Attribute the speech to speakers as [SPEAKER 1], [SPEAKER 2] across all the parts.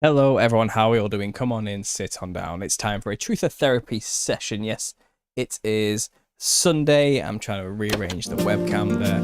[SPEAKER 1] Hello, everyone. How are we all doing? Come on in, sit on down. It's time for a truth or therapy session. Yes, it is Sunday. I'm trying to rearrange the webcam there,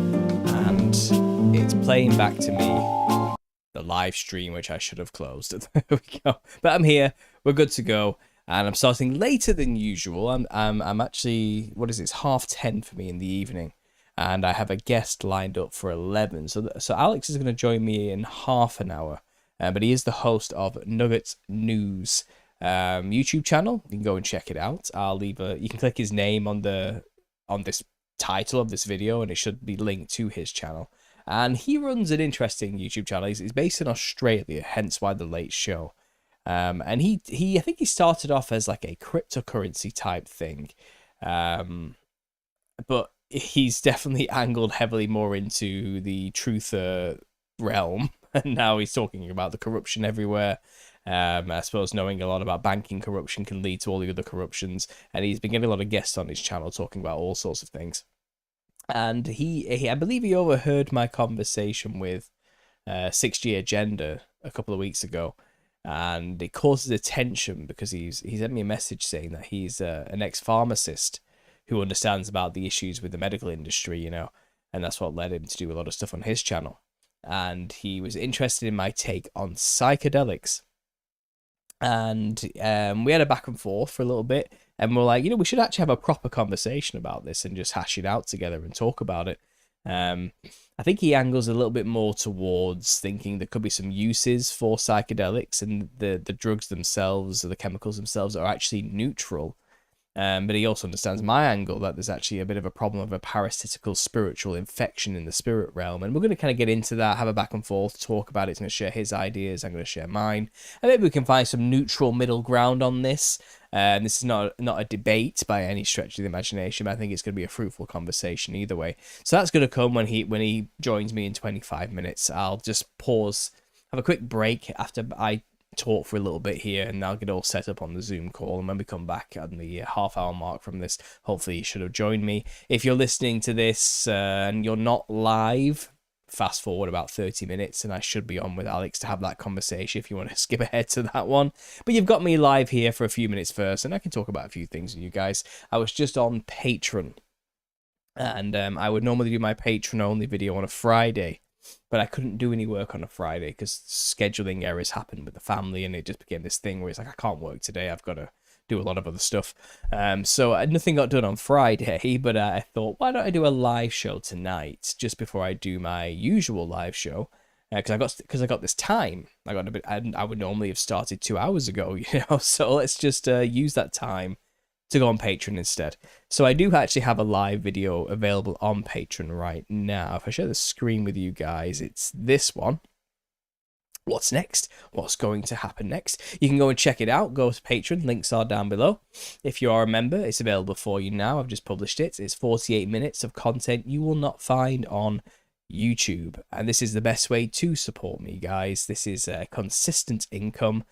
[SPEAKER 1] and it's playing back to me the live stream, which I should have closed. There we go. But I'm here. We're good to go, and I'm starting later than usual. I'm actually, what is it? It's 10:30 for me in the evening, and I have a guest lined up for 11. So Alex is going to join me in half an hour. But he is the host of Nuggets News YouTube channel. You can go and check it out. I'll leave you can click his name on this title of this video, and it should be linked to his channel. And he runs an interesting YouTube channel. He's based in Australia, hence why the late show. And he I think he started off as like a cryptocurrency type thing, but he's definitely angled heavily more into the truther realm. And now he's talking about the corruption everywhere. I suppose knowing a lot about banking corruption can lead to all the other corruptions. And he's been getting a lot of guests on his channel talking about all sorts of things. And I believe he overheard my conversation with 6G Agenda a couple of weeks ago. And it causes attention because he sent me a message saying that he's an ex-pharmacist who understands about the issues with the medical industry, and that's what led him to do a lot of stuff on his channel. And he was interested in my take on psychedelics. And we had a back and forth for a little bit, and we're like, we should actually have a proper conversation about this and just hash it out together and talk about it. I think he angles a little bit more towards thinking there could be some uses for psychedelics, and the drugs themselves or the chemicals themselves are actually neutral. But he also understands my angle that there's actually a bit of a problem of a parasitical spiritual infection in the spirit realm. And we're going to kind of get into that, have a back and forth, talk about it. He's going to share his ideas. I'm going to share mine. And maybe we can find some neutral middle ground on this. This is not a debate by any stretch of the imagination, but I think it's going to be a fruitful conversation either way. So that's going to come when he joins me in 25 minutes. I'll just pause, have a quick break after I talk for a little bit here, and I'll get all set up on the Zoom call. And when we come back on the half-hour mark from this, hopefully you should have joined me. If you're listening to this and you're not live, fast forward about 30 minutes and I should be on with Alex to have that conversation if you want to skip ahead to that one. But you've got me live here for a few minutes first, and I can talk about a few things with you guys. I was just on Patreon, and I would normally do my Patreon-only video on a Friday, but I couldn't do any work on a Friday because scheduling errors happened with the family, and it just became this thing where it's like, I can't work today. I've got to do a lot of other stuff. So nothing got done on Friday, but I thought, why don't I do a live show tonight just before I do my usual live show? Because I got this time. I would normally have started 2 hours ago, So let's just use that time to go on Patreon instead. So I do actually have a live video available on Patreon right now. If I share the screen with you guys, it's this one. What's next? What's going to happen next? You can go and check it out. Go to Patreon. Links are down below. If you are a member, it's available for you now. I've just published it. It's 48 minutes of content you will not find on YouTube. And this is the best way to support me, guys. This is a consistent income.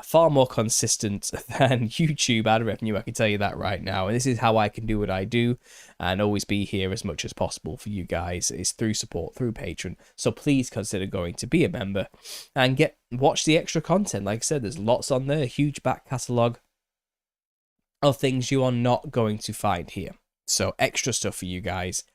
[SPEAKER 1] Far more consistent than YouTube ad revenue, I can tell you that right now. And this is how I can do what I do and always be here as much as possible for you guys, is through support, through Patreon. So please consider going to be a member and watch the extra content. Like I said, there's lots on there, a huge back catalogue of things you are not going to find here. So extra stuff for you guys.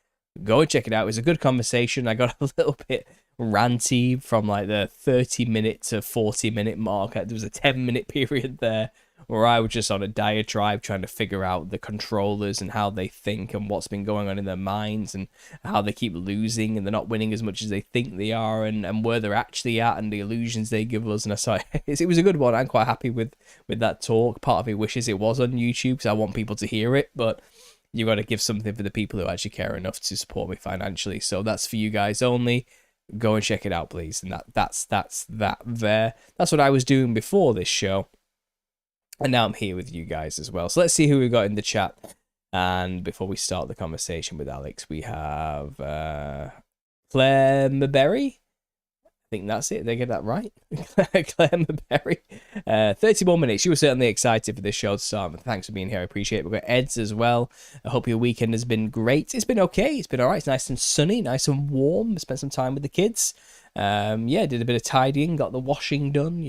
[SPEAKER 1] Go and check it out. It was a good conversation. I got a little bit ranty from like the 30-minute to 40-minute mark. There was a 10-minute period there where I was just on a diatribe trying to figure out the controllers and how they think and what's been going on in their minds and how they keep losing and they're not winning as much as they think they are, and where they're actually at and the illusions they give us. And I saw it was a good one. I'm quite happy with that talk. Part of me wishes it was on YouTube because I want people to hear it, but you got to give something for the people who actually care enough to support me financially. So that's for you guys only. Go and check it out, please. And that's that there. That's what I was doing before this show. And now I'm here with you guys as well. So let's see who we got in the chat. And before we start the conversation with Alex, we have Claire Maberry. I think that's it. Did I get that right? Claire Maberry. 30 more minutes. She was certainly excited for this show to start. Thanks for being here. I appreciate it. We've got Ed's as well. I hope your weekend has been great. It's been okay. It's been all right. It's nice and sunny, nice and warm. Spent some time with the kids. Yeah, did a bit of tidying, got the washing done,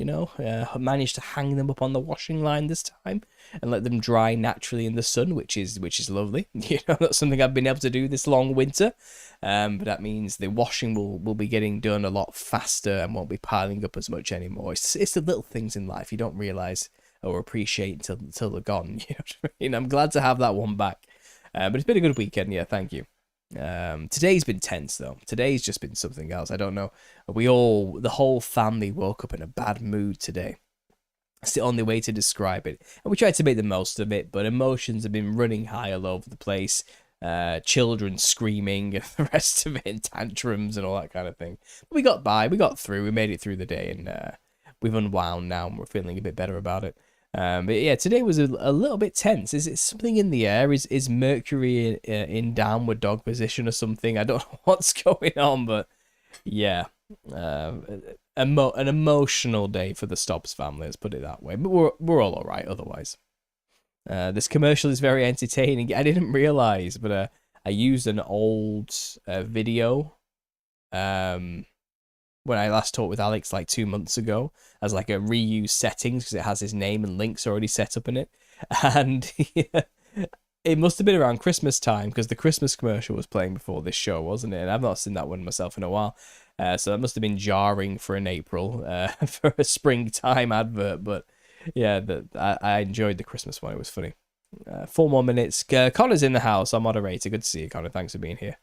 [SPEAKER 1] managed to hang them up on the washing line this time and let them dry naturally in the sun, which is lovely. That's something I've been able to do this long winter. But that means the washing will be getting done a lot faster and won't be piling up as much anymore. It's the little things in life you don't realize or appreciate until they're gone. You know what I mean? I'm glad to have that one back. But it's been a good weekend, yeah, thank you. Today's been tense though. Today's just been something else. I don't know. The whole family woke up in a bad mood today. It's the only way to describe it. And we tried to make the most of it, but emotions have been running high all over the place. Children screaming and the rest of it in tantrums and all that kind of thing. But we got by, we got through, we made it through the day, and we've unwound now and we're feeling a bit better about it. But yeah, today was a little bit tense. Is it something in the air? Is Mercury in downward dog position or something? I don't know what's going on, but yeah, an emotional day for the Stobbs family. Let's put it that way. But we're all right otherwise. This commercial is very entertaining. I didn't realize, but I used an old video. When I last talked with Alex like 2 months ago as like a reuse settings because it has his name and links already set up in it. And it must have been around Christmas time because the Christmas commercial was playing before this show, wasn't it? And I've not seen that one myself in a while. So that must have been jarring for an April for a springtime advert. But yeah, I enjoyed the Christmas one. It was funny. 4 more minutes. Connor's in the house. Our moderator. Good to see you, Connor. Thanks for being here.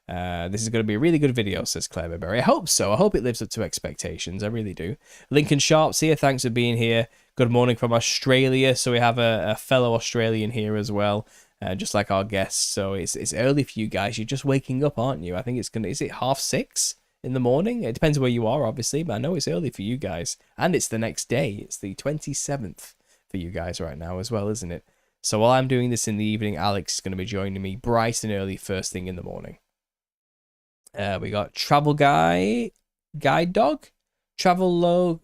[SPEAKER 1] This is going to be a really good video, says Claire Berry. I hope so. I hope it lives up to expectations. I really do. Lincoln Sharp's here. Thanks for being here. Good morning from Australia. So we have a fellow Australian here as well, just like our guests. So it's early for you guys. You're just waking up, aren't you? I think is it 6:30 in the morning? It depends where you are, obviously, but I know it's early for you guys. And it's the next day. It's the 27th for you guys right now as well, isn't it? So while I'm doing this in the evening, Alex is going to be joining me bright and early first thing in the morning. We got Travelogue Dog. Travelogue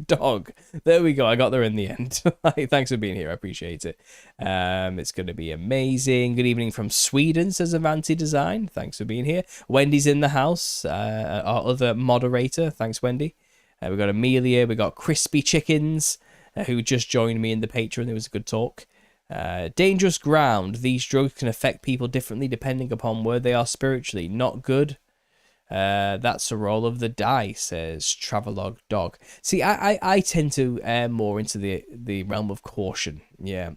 [SPEAKER 1] Dog. There we go. I got there in the end. Thanks for being here. I appreciate it. It's going to be amazing. Good evening from Sweden, says Avanti Design. Thanks for being here. Wendy's in the house. Our other moderator. Thanks, Wendy. We got Amelia. We got Crispy Chickens, who just joined me in the Patreon. It was a good talk. Dangerous ground. These drugs can affect people differently depending upon where they are spiritually. Not good. That's a roll of the die, says Travelogue Dog. See, I tend to err more into the realm of caution. Yeah,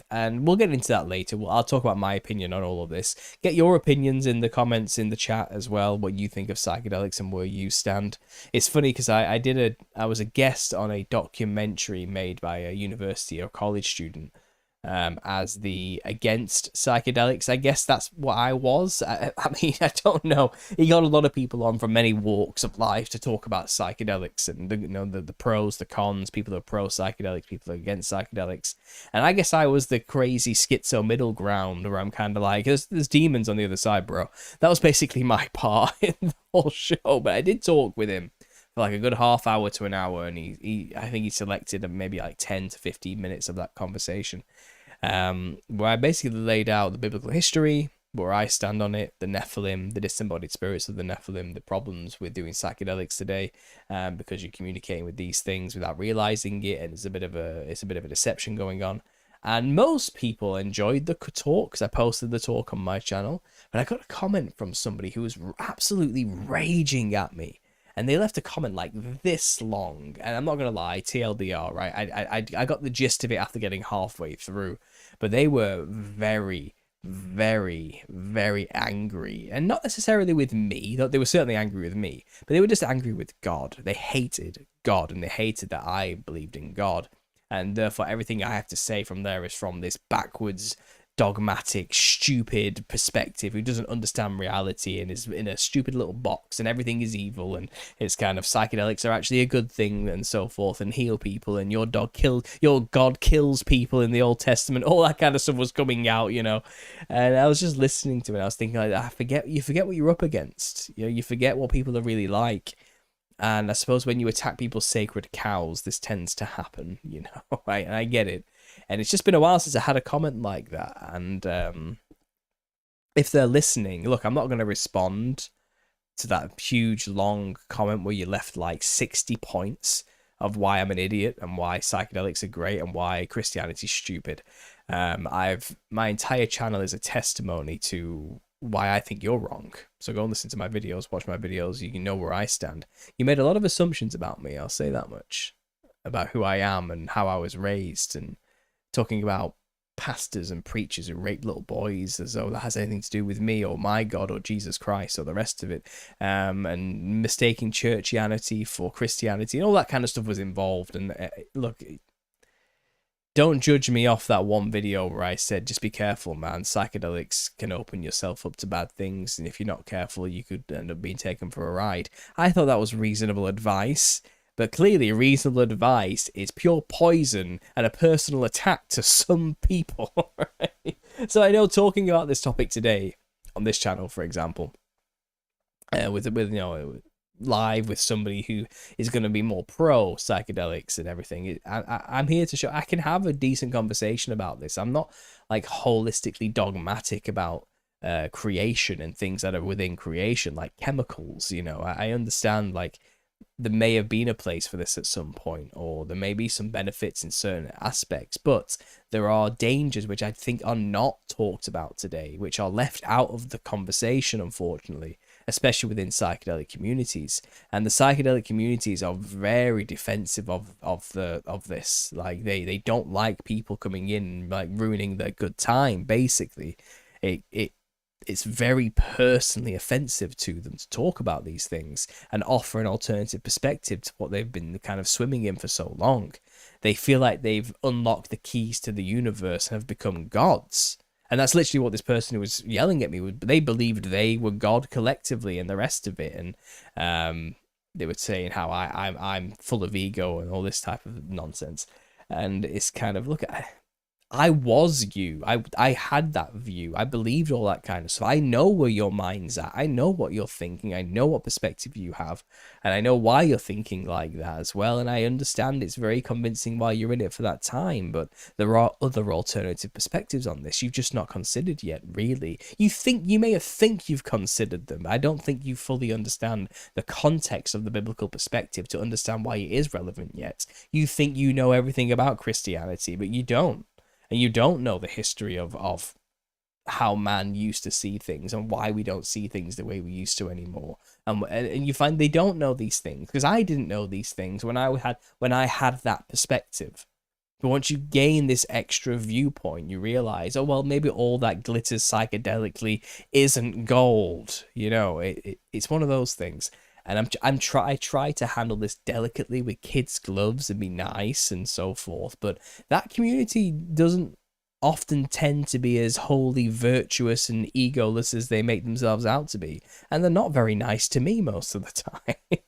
[SPEAKER 1] and we'll get into that later. I'll talk about my opinion on all of this. Get your opinions in the comments in the chat as well. What you think of psychedelics and where you stand. It's funny because I was a guest on a documentary made by a university or college student. As the against psychedelics. I guess that's what I was. I mean, I don't know. He got a lot of people on from many walks of life to talk about psychedelics and the pros, the cons, people who are pro psychedelics, people who are against psychedelics. And I guess I was the crazy schizo middle ground where I'm kind of like, there's demons on the other side, bro. That was basically my part in the whole show. But I did talk with him for like a good half hour to an hour, and I think he selected maybe like 10 to 15 minutes of that conversation. Where I basically laid out the biblical history, where I stand on it, the Nephilim, the disembodied spirits of the Nephilim, the problems with doing psychedelics today, because you're communicating with these things without realizing it, and it's a bit of a deception going on. And most people enjoyed the talk because I posted the talk on my channel, but I got a comment from somebody who was absolutely raging at me. And they left a comment like this long, and I'm not gonna lie, TLDR, right? I got the gist of it after getting halfway through, but they were very, very, very angry, and not necessarily with me. They were certainly angry with me, but they were just angry with God. They hated God, and they hated that I believed in God, and therefore everything I have to say from there is from this backwards, dogmatic, stupid perspective who doesn't understand reality and is in a stupid little box and everything is evil and it's kind of psychedelics are actually a good thing and so forth and heal people and your God kills people in the Old Testament. All that kind of stuff was coming out, and I was just listening to it. I was thinking, you forget what you're up against. You forget what people are really like. And I suppose when you attack people's sacred cows, this tends to happen, right? And I get it. And it's just been a while since I had a comment like that. And if they're listening, look, I'm not going to respond to that huge long comment where you left like 60 points of why I'm an idiot and why psychedelics are great and why Christianity's stupid. My entire channel is a testimony to why I think you're wrong. So go and listen to my videos, watch my videos. You can know where I stand. You made a lot of assumptions about me, I'll say that much, about who I am and how I was raised, and talking about pastors and preachers who rape little boys as though that has anything to do with me or my God or Jesus Christ or the rest of it, and mistaking churchianity for Christianity and all that kind of stuff was involved. And look, don't judge me off that one video where I said, just be careful, man. Psychedelics can open yourself up to bad things, and if you're not careful, you could end up being taken for a ride. I thought that was reasonable advice, but clearly reasonable advice is pure poison and a personal attack to some people. Right? So I know talking about this topic today on this channel, for example, with you know, live with somebody who is going to be more pro psychedelics and everything, I'm here to show I can have a decent conversation about this. I'm not like holistically dogmatic about creation and things that are within creation, like chemicals. You know, I understand like there may have been a place for this at some point, or there may be some benefits in certain aspects, but there are dangers which I think are not talked about today, which are left out of the conversation, unfortunately, especially within psychedelic communities. And the psychedelic communities are very defensive of this. Like they don't like people coming in like ruining their good time. Basically, it's very personally offensive to them to talk about these things and offer an alternative perspective to what they've been kind of swimming in for so long. They feel like they've unlocked the keys to the universe and have become gods. And that's literally what this person who was yelling at me would. They believed they were God collectively and the rest of it. And they were saying how I'm full of ego and all this type of nonsense. And it's kind of, look, I was you. I had that view. I believed all that kind of stuff. I know where your mind's at. I know what you're thinking. I know what perspective you have. And I know why you're thinking like that as well. And I understand it's very convincing why you're in it for that time. But there are other alternative perspectives on this you've just not considered yet, really. You may think you've considered them. I don't think you fully understand the context of the biblical perspective to understand why it is relevant yet. You think you know everything about Christianity, but you don't. And you don't know the history of how man used to see things and why we don't see things the way we used to anymore. And you find they don't know these things, because I didn't know these things when I had that perspective. But once you gain this extra viewpoint, you realize, oh, well, maybe all that glitters psychedelically isn't gold. You know, it's one of those things. And I try to handle this delicately with kids' gloves and be nice and so forth. But that community doesn't often tend to be as wholly virtuous and egoless as they make themselves out to be. And they're not very nice to me most of the time.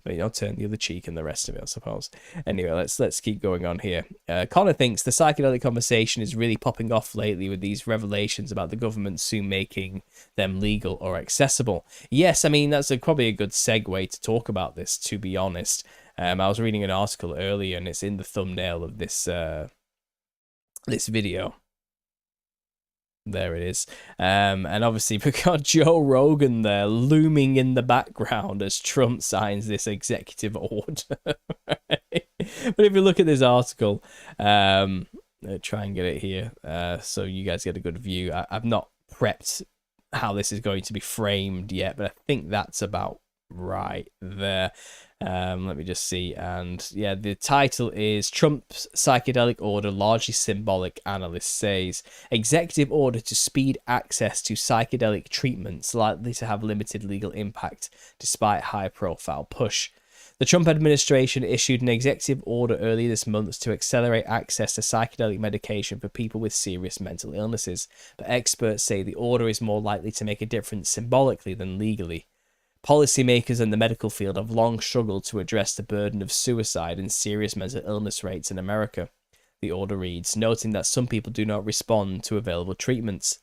[SPEAKER 1] But, you know, turn the other cheek and the rest of it, I suppose. Anyway, let's keep going on here. Connor thinks the psychedelic conversation is really popping off lately with these revelations about the government soon making them legal or accessible. Yes, I mean, that's probably a good segue to talk about this, to be honest. I was reading an article earlier, and it's in the thumbnail of this this video. There it is. And obviously we've got Joe Rogan there looming in the background as Trump signs this executive order. Right? But if you look at this article, try and get it here so you guys get a good view. I've not prepped how this is going to be framed yet, but I think that's about right there. Let me just see. And yeah, the title is Trump's Psychedelic Order Largely Symbolic, Analyst Says. Executive Order to Speed Access to Psychedelic Treatments Likely to Have Limited Legal Impact Despite High Profile Push. The Trump administration issued an executive order earlier this month to accelerate access to psychedelic medication for people with serious mental illnesses, but experts say the order is more likely to make a difference symbolically than legally. Policymakers in the medical field have long struggled to address the burden of suicide and serious mental illness rates in America, the order reads, noting that some people do not respond to available treatments.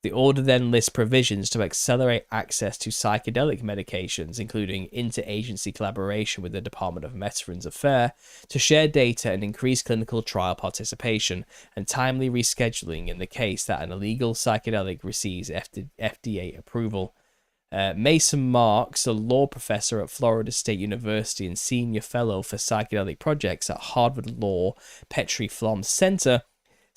[SPEAKER 1] The order then lists provisions to accelerate access to psychedelic medications, including interagency collaboration with the Department of Veterans Affairs to share data and increase clinical trial participation, and timely rescheduling in the case that an illegal psychedelic receives FDA approval. Mason Marks, a law professor at Florida State University and senior fellow for psychedelic projects at Harvard Law Petrie Flom Center,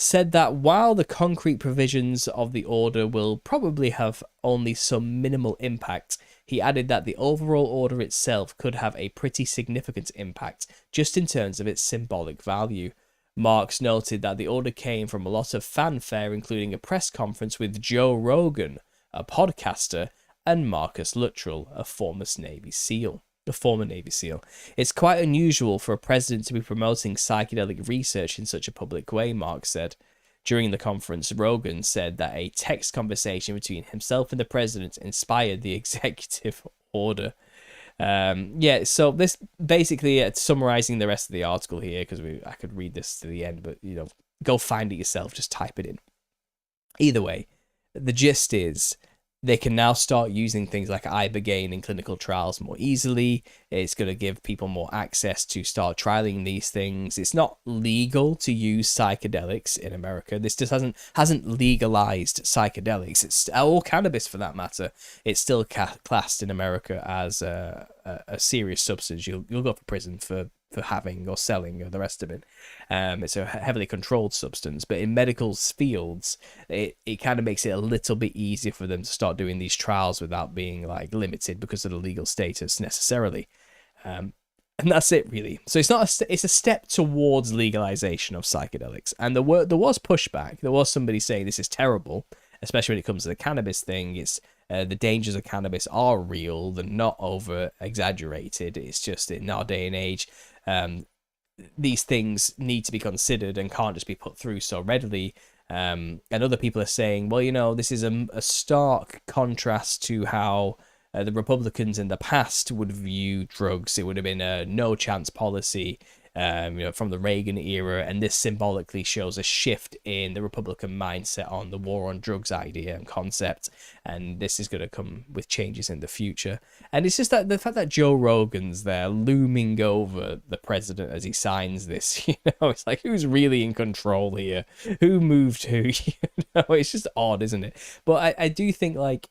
[SPEAKER 1] said that while the concrete provisions of the order will probably have only some minimal impact, he added that the overall order itself could have a pretty significant impact just in terms of its symbolic value. Marks noted that the order came from a lot of fanfare, including a press conference with Joe Rogan, a podcaster, and Marcus Luttrell, a former Navy SEAL. It's quite unusual for a president to be promoting psychedelic research in such a public way, Marks said. During the conference, Rogan said that a text conversation between himself and the president inspired the executive order. So this basically summarizing the rest of the article here, because I could read this to the end, but go find it yourself, just type it in. Either way, the gist is they can now start using things like ibogaine in clinical trials more easily. It's going to give people more access to start trialing these things. It's not legal to use psychedelics in America. This just hasn't legalized psychedelics. It's all cannabis for that matter. It's still classed in America as a serious substance. You'll go for prison for having or selling or the rest of it. It's a heavily controlled substance, but in medical fields, it kind of makes it a little bit easier for them to start doing these trials without being like limited because of the legal status necessarily. And that's it really. So it's a step towards legalization of psychedelics. And there was pushback. There was somebody saying this is terrible, especially when it comes to the cannabis thing. It's the dangers of cannabis are real. They're not over exaggerated. It's just in our day and age, these things need to be considered and can't just be put through so readily. And other people are saying, well, this is a stark contrast to how the Republicans in the past would view drugs. It would have been a no chance policy. From the Reagan era, and this symbolically shows a shift in the Republican mindset on the war on drugs idea and concept, and this is going to come with changes in the future. And it's just that the fact that Joe Rogan's there looming over the president as he signs this, it's like, who's really in control here? Who moved who? It's just odd, isn't it? But I do think like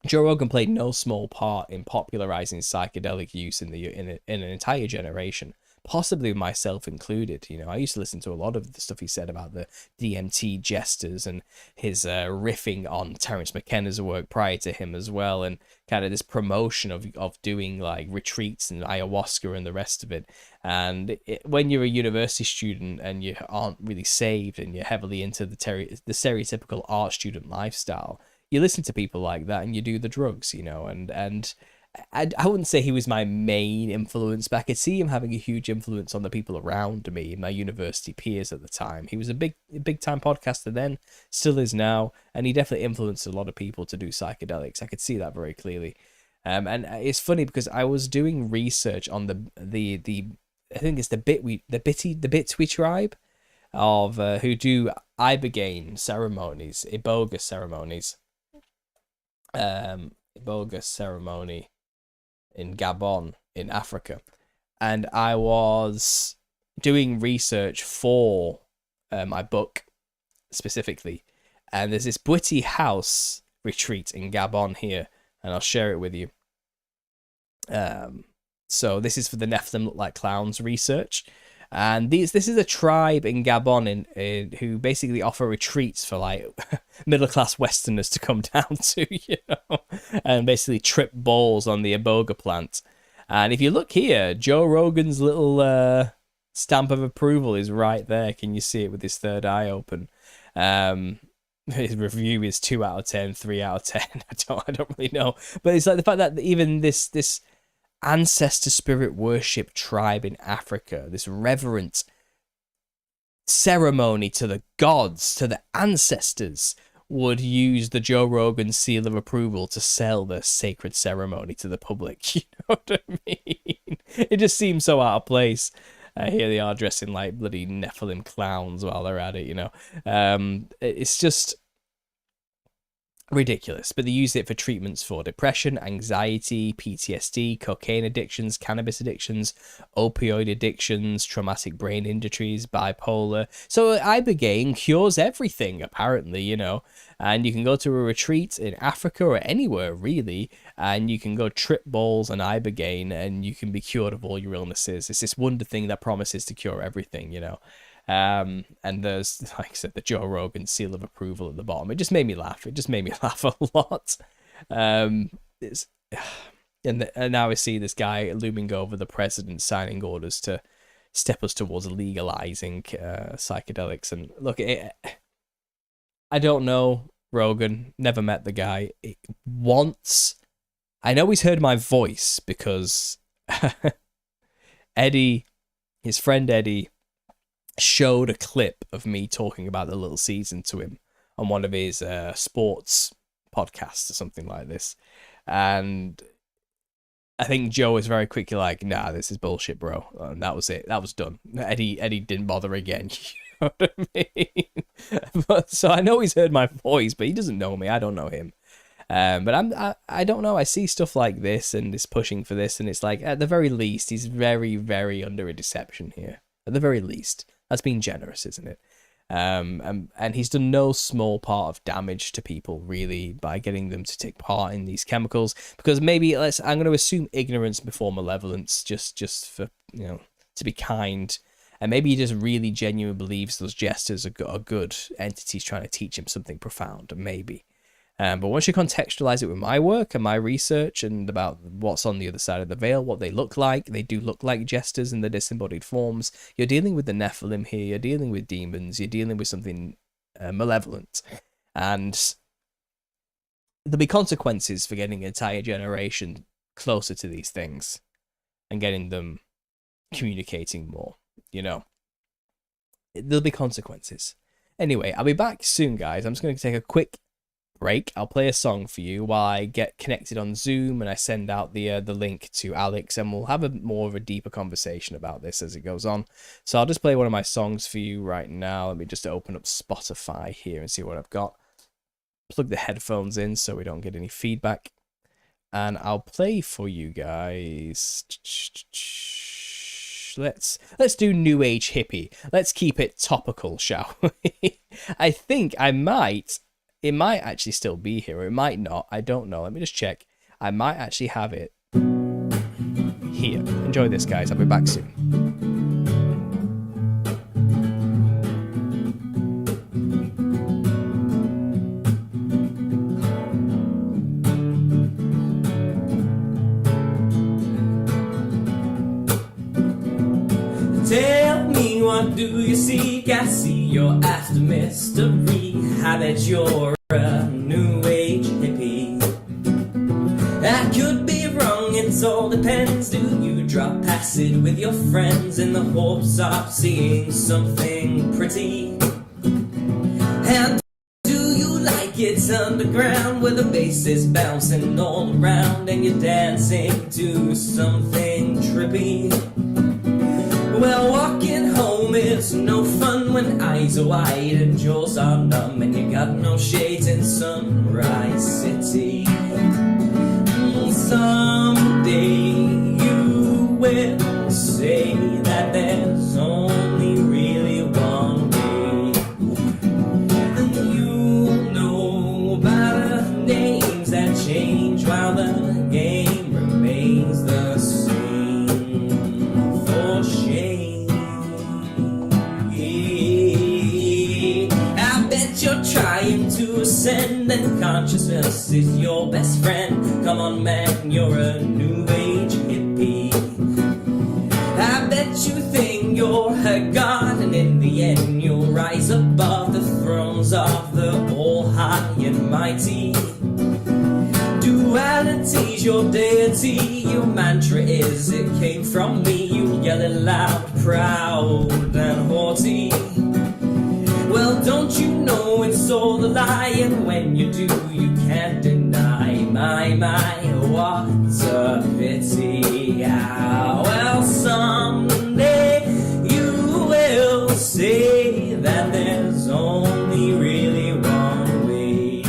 [SPEAKER 1] Joe Rogan played no small part in popularizing psychedelic use in an entire generation, possibly myself included. I used to listen to a lot of the stuff he said about the DMT jesters and his riffing on Terence McKenna's work prior to him as well, and kind of this promotion of doing like retreats and ayahuasca and the rest of it. And when you're a university student and you aren't really saved and you're heavily into the stereotypical art student lifestyle, you listen to people like that and you do the drugs, and I wouldn't say he was my main influence, but I could see him having a huge influence on the people around me, my university peers at the time. He was a big time podcaster then, still is now, and he definitely influenced a lot of people to do psychedelics. I could see that very clearly. And it's funny because I was doing research on the I think it's the Bitwi tribe of who do ibogaine ceremonies, iboga ceremonies. Iboga ceremony in Gabon in Africa, and I was doing research for my book specifically, and there's this Bwiti house retreat in Gabon here, and I'll share it with you. So this is for the Nephilim Look Like Clowns research. And this is a tribe in Gabon who basically offer retreats for like middle class Westerners to come down to, and basically trip balls on the iboga plant. And if you look here, Joe Rogan's little stamp of approval is right there. Can you see it with his third eye open? His review is 2 out of 10, 3 out of 10. I don't really know, but it's like the fact that even this ancestor spirit worship tribe in Africa, this reverent ceremony to the gods, to the ancestors, would use the Joe Rogan seal of approval to sell the sacred ceremony to the public. You know what I mean? It just seems so out of place. Here they are dressing like bloody Nephilim clowns while they're at it, It's just Ridiculous. But they use it for treatments for depression, anxiety, PTSD, cocaine addictions, cannabis addictions, opioid addictions, traumatic brain injuries, bipolar. So ibogaine cures everything, apparently, you know. And you can go to a retreat in Africa or anywhere, really, and you can go trip balls and ibogaine, and you can be cured of all your illnesses. It's this wonder thing that promises to cure everything, you know. And there's, like I said, the Joe Rogan seal of approval at the bottom. It just made me laugh. It just made me laugh a lot. It's and now I see this guy looming over the president signing orders to step us towards legalizing psychedelics. And look, I don't know Rogan. Never met the guy. Once, I know he's heard my voice because Eddie, his friend Eddie, showed a clip of me talking about the little season to him on one of his sports podcasts or something like this. And I think Joe was very quickly like, nah, this is bullshit, bro. And that was it. That was done. Eddie didn't bother again. You know what I mean? So I know he's heard my voice, but he doesn't know me. I don't know him. But I don't know. I see stuff like this and is pushing for this. And it's like, at the very least, he's very, very under a deception here. At the very least. That's being generous, isn't it? And he's done no small part of damage to people, really, by getting them to take part in these chemicals. Because maybe, I'm going to assume ignorance before malevolence, just for, you know, to be kind. And maybe he just really genuinely believes those jesters are good entities trying to teach him something profound, maybe. But once you contextualize it with my work and my research and about what's on the other side of the veil, what they look like, they do look like jesters in their disembodied forms. You're dealing with the Nephilim here, you're dealing with demons, you're dealing with something malevolent. And there'll be consequences for getting an entire generation closer to these things and getting them communicating more, you know. There'll be consequences. Anyway, I'll be back soon, guys. I'm just going to take a quick break. I'll play a song for you while I get connected on Zoom and I send out the link to Alex, and we'll have more of a deeper conversation about this as it goes on. So I'll just play one of my songs for you right now. Let me just open up Spotify here and see what I've got. Plug the headphones in so we don't get any feedback, and I'll play for you guys. Let's do New Age hippie. Let's keep it topical, shall we? I think it might actually still be here, or it might not. I don't know. Let me just check. I might actually have it here. Enjoy this, guys. I'll be back soon.
[SPEAKER 2] Tell me, what do you seek? I see you're after mystery. How that you're a new age hippie. I could be wrong, it all depends. Do you drop acid with your friends in the hopes of seeing something pretty? And do you like it underground where the bass is bouncing all around and you're dancing to something trippy? Well, walking home is no fun when eyes are wide and jaws are numb and you got no shades in Sunrise City. Someday you will say that there's only really one way, and you'll know about the names that change while the game remains the same. For shame, I bet you're trying to ascend and consciousness is your best friend. Come on, man, you're a new age hippie. I bet you think you're a god, and in the end you'll rise above the thrones of the all high and mighty. Duality's your deity, your mantra is it came from me. You yell it loud, proud and haughty. Well, don't you know it's all a lie, and when you do, you can't deny. My, what a pity. Ah, well, someday you will say that there's only really one way.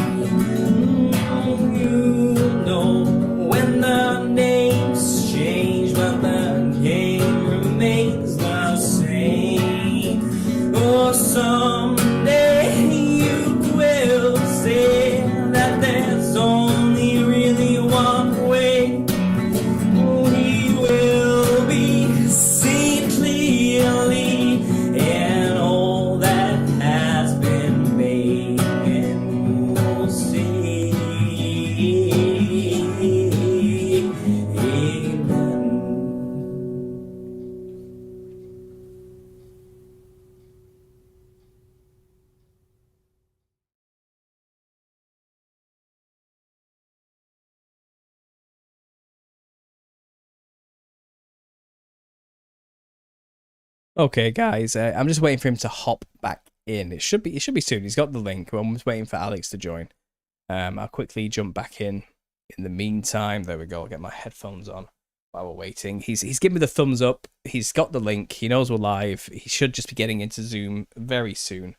[SPEAKER 1] Okay, guys, I'm just waiting for him to hop back in. It should be soon. He's got the link. I'm just waiting for Alex to join. I'll quickly jump back in. In the meantime, there we go. I'll get my headphones on while we're waiting. He's given me the thumbs up. He's got the link. He knows we're live. He should just be getting into Zoom very soon.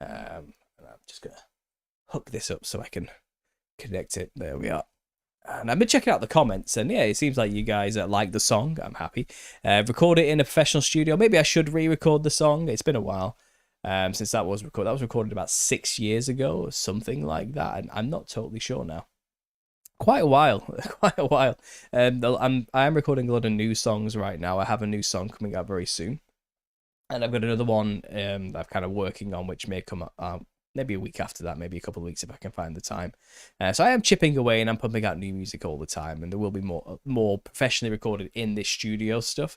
[SPEAKER 1] I'm just gonna hook this up so I can connect it. There we are. And I've been checking out the comments, and yeah, it seems like you guys like the song. I'm happy. Record it in a professional studio. Maybe I should re-record the song. It's been a while since that was recorded. That was recorded about 6 years ago or something like that. And I'm not totally sure now. Quite a while, quite a while. I am recording a lot of new songs right now. I have a new song coming out very soon, and I've got another one that I'm kind of working on, which may come out maybe a week after that, maybe a couple of weeks if I can find the time. So I am chipping away, and I'm pumping out new music all the time, and there will be more professionally recorded in this studio stuff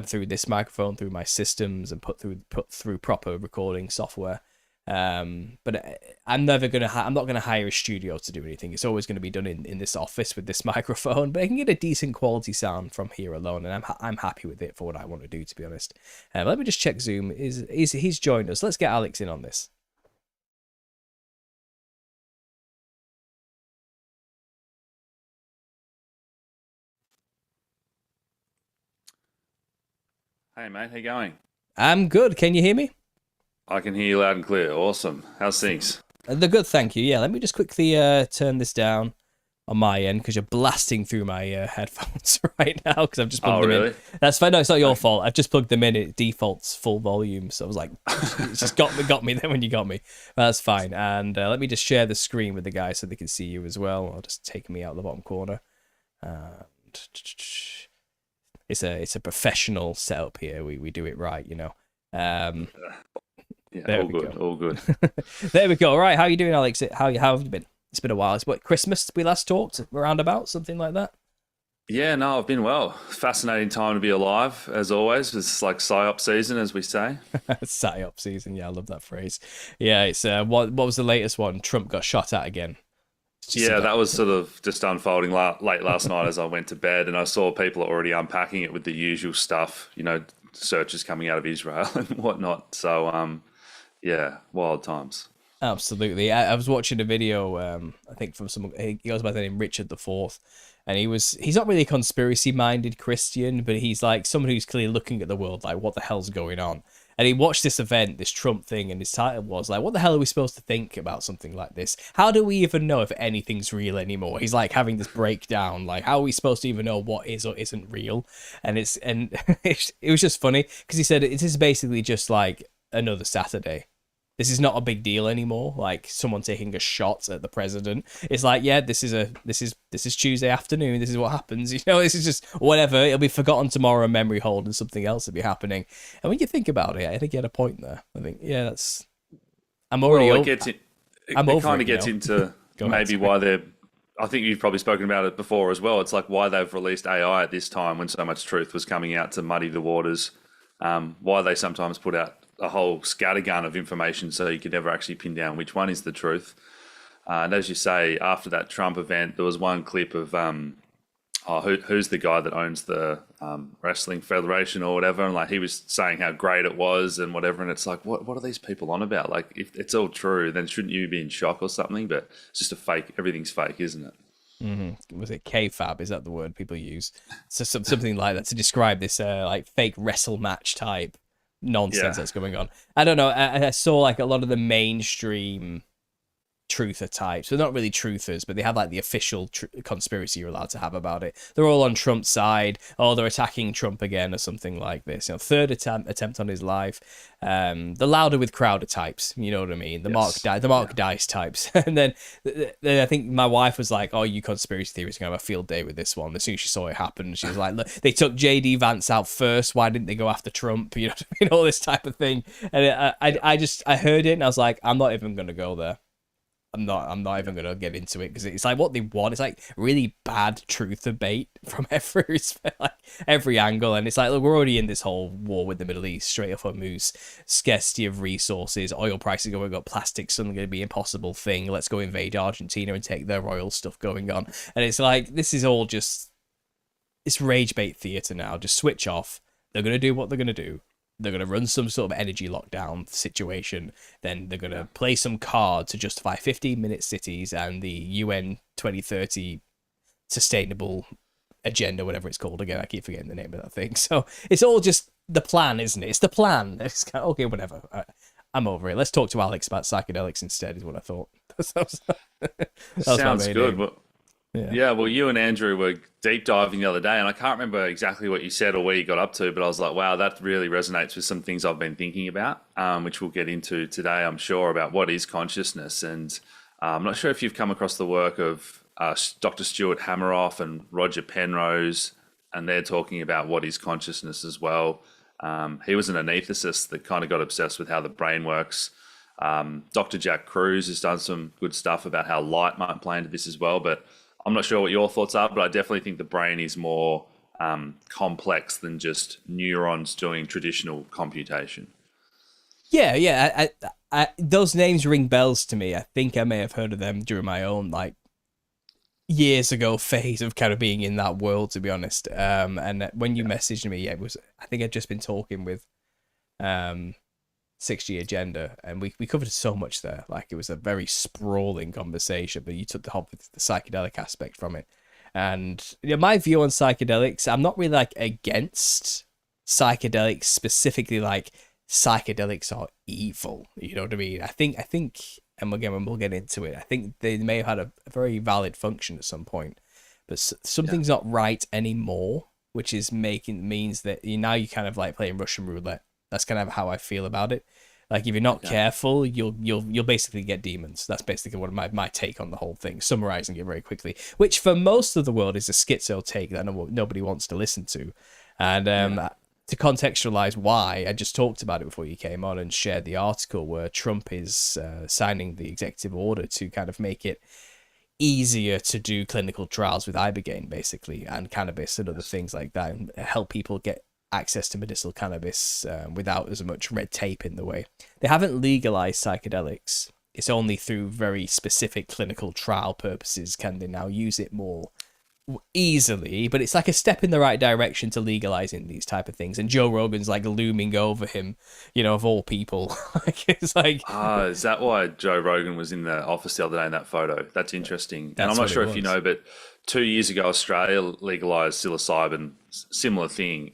[SPEAKER 1] through this microphone, through my systems, and put through proper recording software. But I'm not gonna hire a studio to do anything. It's always going to be done in this office with this microphone, but I can get a decent quality sound from here alone, and I'm happy with it for what I want to do, to be honest. Let me just check Zoom. He's joined us. Let's get Alex in on this.
[SPEAKER 3] Hey mate, how you going?
[SPEAKER 1] I'm good. Can you hear me?
[SPEAKER 3] I can hear you loud and clear. Awesome. How's things?
[SPEAKER 1] They're good, thank you. Yeah, let me just quickly turn this down on my end because you're blasting through my headphones right now because I've just plugged them in. That's fine. No, it's not your fault. I've just plugged them in. It defaults full volume, so I was like, it just got me then when you got me. That's fine. And let me just share the screen with the guys so they can see you as well. I'll just take me out of the bottom corner. It's a professional setup here. We do it right, you know.
[SPEAKER 3] Yeah, all good.
[SPEAKER 1] There we go. All right, how you doing, Alex? How have you been? It's been a while. It's what, Christmas we last talked, around about, something like that?
[SPEAKER 3] Yeah, no, I've been well. Fascinating time to be alive, as always. It's like psyop season, as we say.
[SPEAKER 1] Psyop season, yeah, I love that phrase. Yeah, it's what was the latest one? Trump got shot at again.
[SPEAKER 3] Yeah, that was sort of just unfolding late last night as I went to bed, and I saw people already unpacking it with the usual stuff, you know, searches coming out of Israel and whatnot. So, yeah, wild times.
[SPEAKER 1] Absolutely. I was watching a video, I think from someone, he goes by the name Richard the Fourth, and he's not really a conspiracy-minded Christian, but he's like someone who's clearly looking at the world like, what the hell's going on? And he watched this event, this Trump thing, and his title was like, what the hell are we supposed to think about something like this? How do we even know if anything's real anymore? He's like having this breakdown, like, how are we supposed to even know what is or isn't real? And it was just funny because he said it is basically just like another Saturday. This is not a big deal anymore. Like someone taking a shot at the president. It's like, yeah, this is Tuesday afternoon. This is what happens. You know, this is just whatever. It'll be forgotten tomorrow, memory hold, and something else will be happening. And when you think about it, I think you had a point there. I think, yeah, that's. I'm already.
[SPEAKER 3] Well, it kind of gets into maybe why they're. I think you've probably spoken about it before as well. It's like why they've released AI at this time when so much truth was coming out to muddy the waters. Why they sometimes put out a whole scattergun of information so you could never actually pin down which one is the truth. And as you say, after that Trump event, there was one clip of who's the guy that owns the Wrestling Federation or whatever, and like he was saying how great it was and whatever, and it's like, what are these people on about? Like, if it's all true, then shouldn't you be in shock or something? But it's just a fake. Everything's fake, isn't it?
[SPEAKER 1] Mm-hmm. Was it K-fab? Is that the word people use? So something like that to describe this like fake wrestle match type nonsense that's going on. I don't know. I saw like a lot of the mainstream truther types. They're not really truthers, but they have like the official conspiracy you're allowed to have about it. They're all on Trump's side. Oh, they're attacking Trump again or something like this. You know, third attempt on his life. The louder with Crowder types. You know what I mean? The Mark Dice types. And then I think my wife was like, "Oh, you conspiracy theorists are gonna have a field day with this one." As soon as she saw it happen, she was like, "Look, they took JD Vance out first. Why didn't they go after Trump? You know, all this type of thing." And I heard it and I was like, "I'm not even gonna go there. I'm not even gonna get into it because it's like what they want. It's like really bad truth debate from every angle, and it's like, look, we're already in this whole war with the Middle East, straight off Hormuz, scarcity of resources, oil prices going up, plastic suddenly going to be an impossible thing. Let's go invade Argentina and take their oil stuff going on, and it's like this is all just it's rage bait theater now. Just switch off. They're gonna do what they're gonna do. They're going to run some sort of energy lockdown situation. Then they're going to play some card to justify 15-minute cities and the UN 2030 sustainable agenda, whatever it's called. Again, I keep forgetting the name of that thing. So it's all just the plan, isn't it? It's the plan. It's kind of, okay, whatever. I'm over it. Let's talk to Alex about psychedelics instead, is what I thought.
[SPEAKER 3] Sounds good. Well, well, you and Andrew were deep diving the other day, and I can't remember exactly what you said or where you got up to, but I was like, wow, that really resonates with some things I've been thinking about, which we'll get into today, I'm sure, about what is consciousness. And I'm not sure if you've come across the work of Dr. Stuart Hameroff and Roger Penrose, and they're talking about what is consciousness as well. He was an anaesthetist that kind of got obsessed with how the brain works. Dr. Jack Kruse has done some good stuff about how light might play into this as well, but I'm not sure what your thoughts are, but I definitely think the brain is more complex than just neurons doing traditional computation.
[SPEAKER 1] Yeah. I those names ring bells to me. I think I may have heard of them during my own years ago phase of kind of being in that world, to be honest. And when you messaged me, it was, I think I'd just been talking with 6G Agenda, and we covered so much there. It was a very sprawling conversation, but you took the psychedelic aspect from it. And my view on psychedelics, I'm not really against psychedelics specifically, psychedelics are evil. You know what I mean? I think, and again, we'll get into it, I think they may have had a very valid function at some point, but something's not right anymore, which is means that you kind of playing Russian roulette. That's kind of how I feel about it. If you're not careful, you'll basically get demons. That's basically what my take on the whole thing, summarizing it very quickly, which for most of the world is a schizo take that nobody wants to listen to. And to contextualize why, I just talked about it before you came on and shared the article where Trump is signing the executive order to kind of make it easier to do clinical trials with ibogaine, basically, and cannabis and other things like that, and help people get access to medicinal cannabis without as much red tape in the way. They haven't legalized psychedelics. It's only through very specific clinical trial purposes can they now use it more easily, but it's a step in the right direction to legalizing these type of things. And Joe Rogan's looming over him, of all people. It's
[SPEAKER 3] is that why Joe Rogan was in the office the other day in that photo? That's interesting. And I'm not sure if you know, but 2 years ago, Australia legalized psilocybin, similar thing,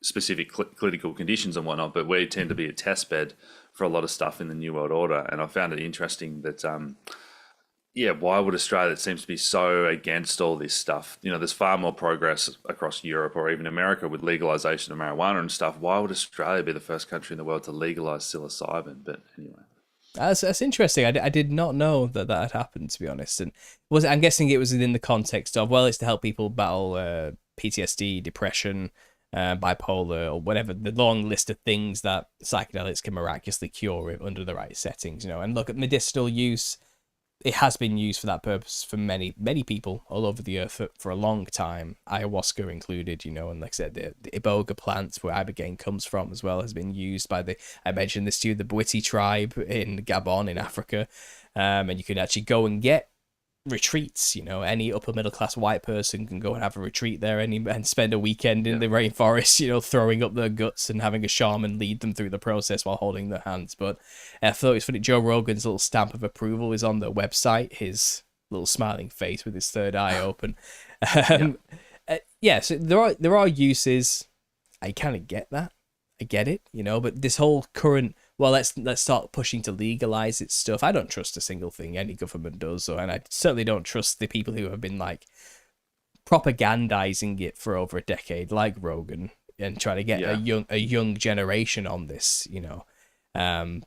[SPEAKER 3] specific clinical conditions and whatnot, but we tend to be a test bed for a lot of stuff in the New World Order. And I found it interesting that, why would Australia, that seems to be so against all this stuff? There's far more progress across Europe or even America with legalization of marijuana and stuff. Why would Australia be the first country in the world to legalize psilocybin? But anyway.
[SPEAKER 1] That's interesting. I did not know that had happened, to be honest. And I'm guessing it was within the context of, it's to help people battle PTSD, depression, bipolar, or whatever, the long list of things that psychedelics can miraculously cure under the right settings. And look at medicinal use. It has been used for that purpose for many, many people all over the earth for a long time, ayahuasca included, and like I said, the iboga plants where ibogaine comes from as well has been used by I mentioned this to you, the Bwiti tribe in Gabon in Africa, and you can actually go and get retreats. Any upper middle class white person can go and have a retreat there and spend a weekend in the rainforest, throwing up their guts and having a shaman lead them through the process while holding their hands. But I thought it's funny, Joe Rogan's little stamp of approval is on the website, his little smiling face with his third eye open. So there are uses. I kind of get that. I get it, but this whole current, let's start pushing to legalize it stuff. I don't trust a single thing any government does, and I certainly don't trust the people who have been propagandizing it for over a decade, like Rogan, and trying to get a young generation on this. I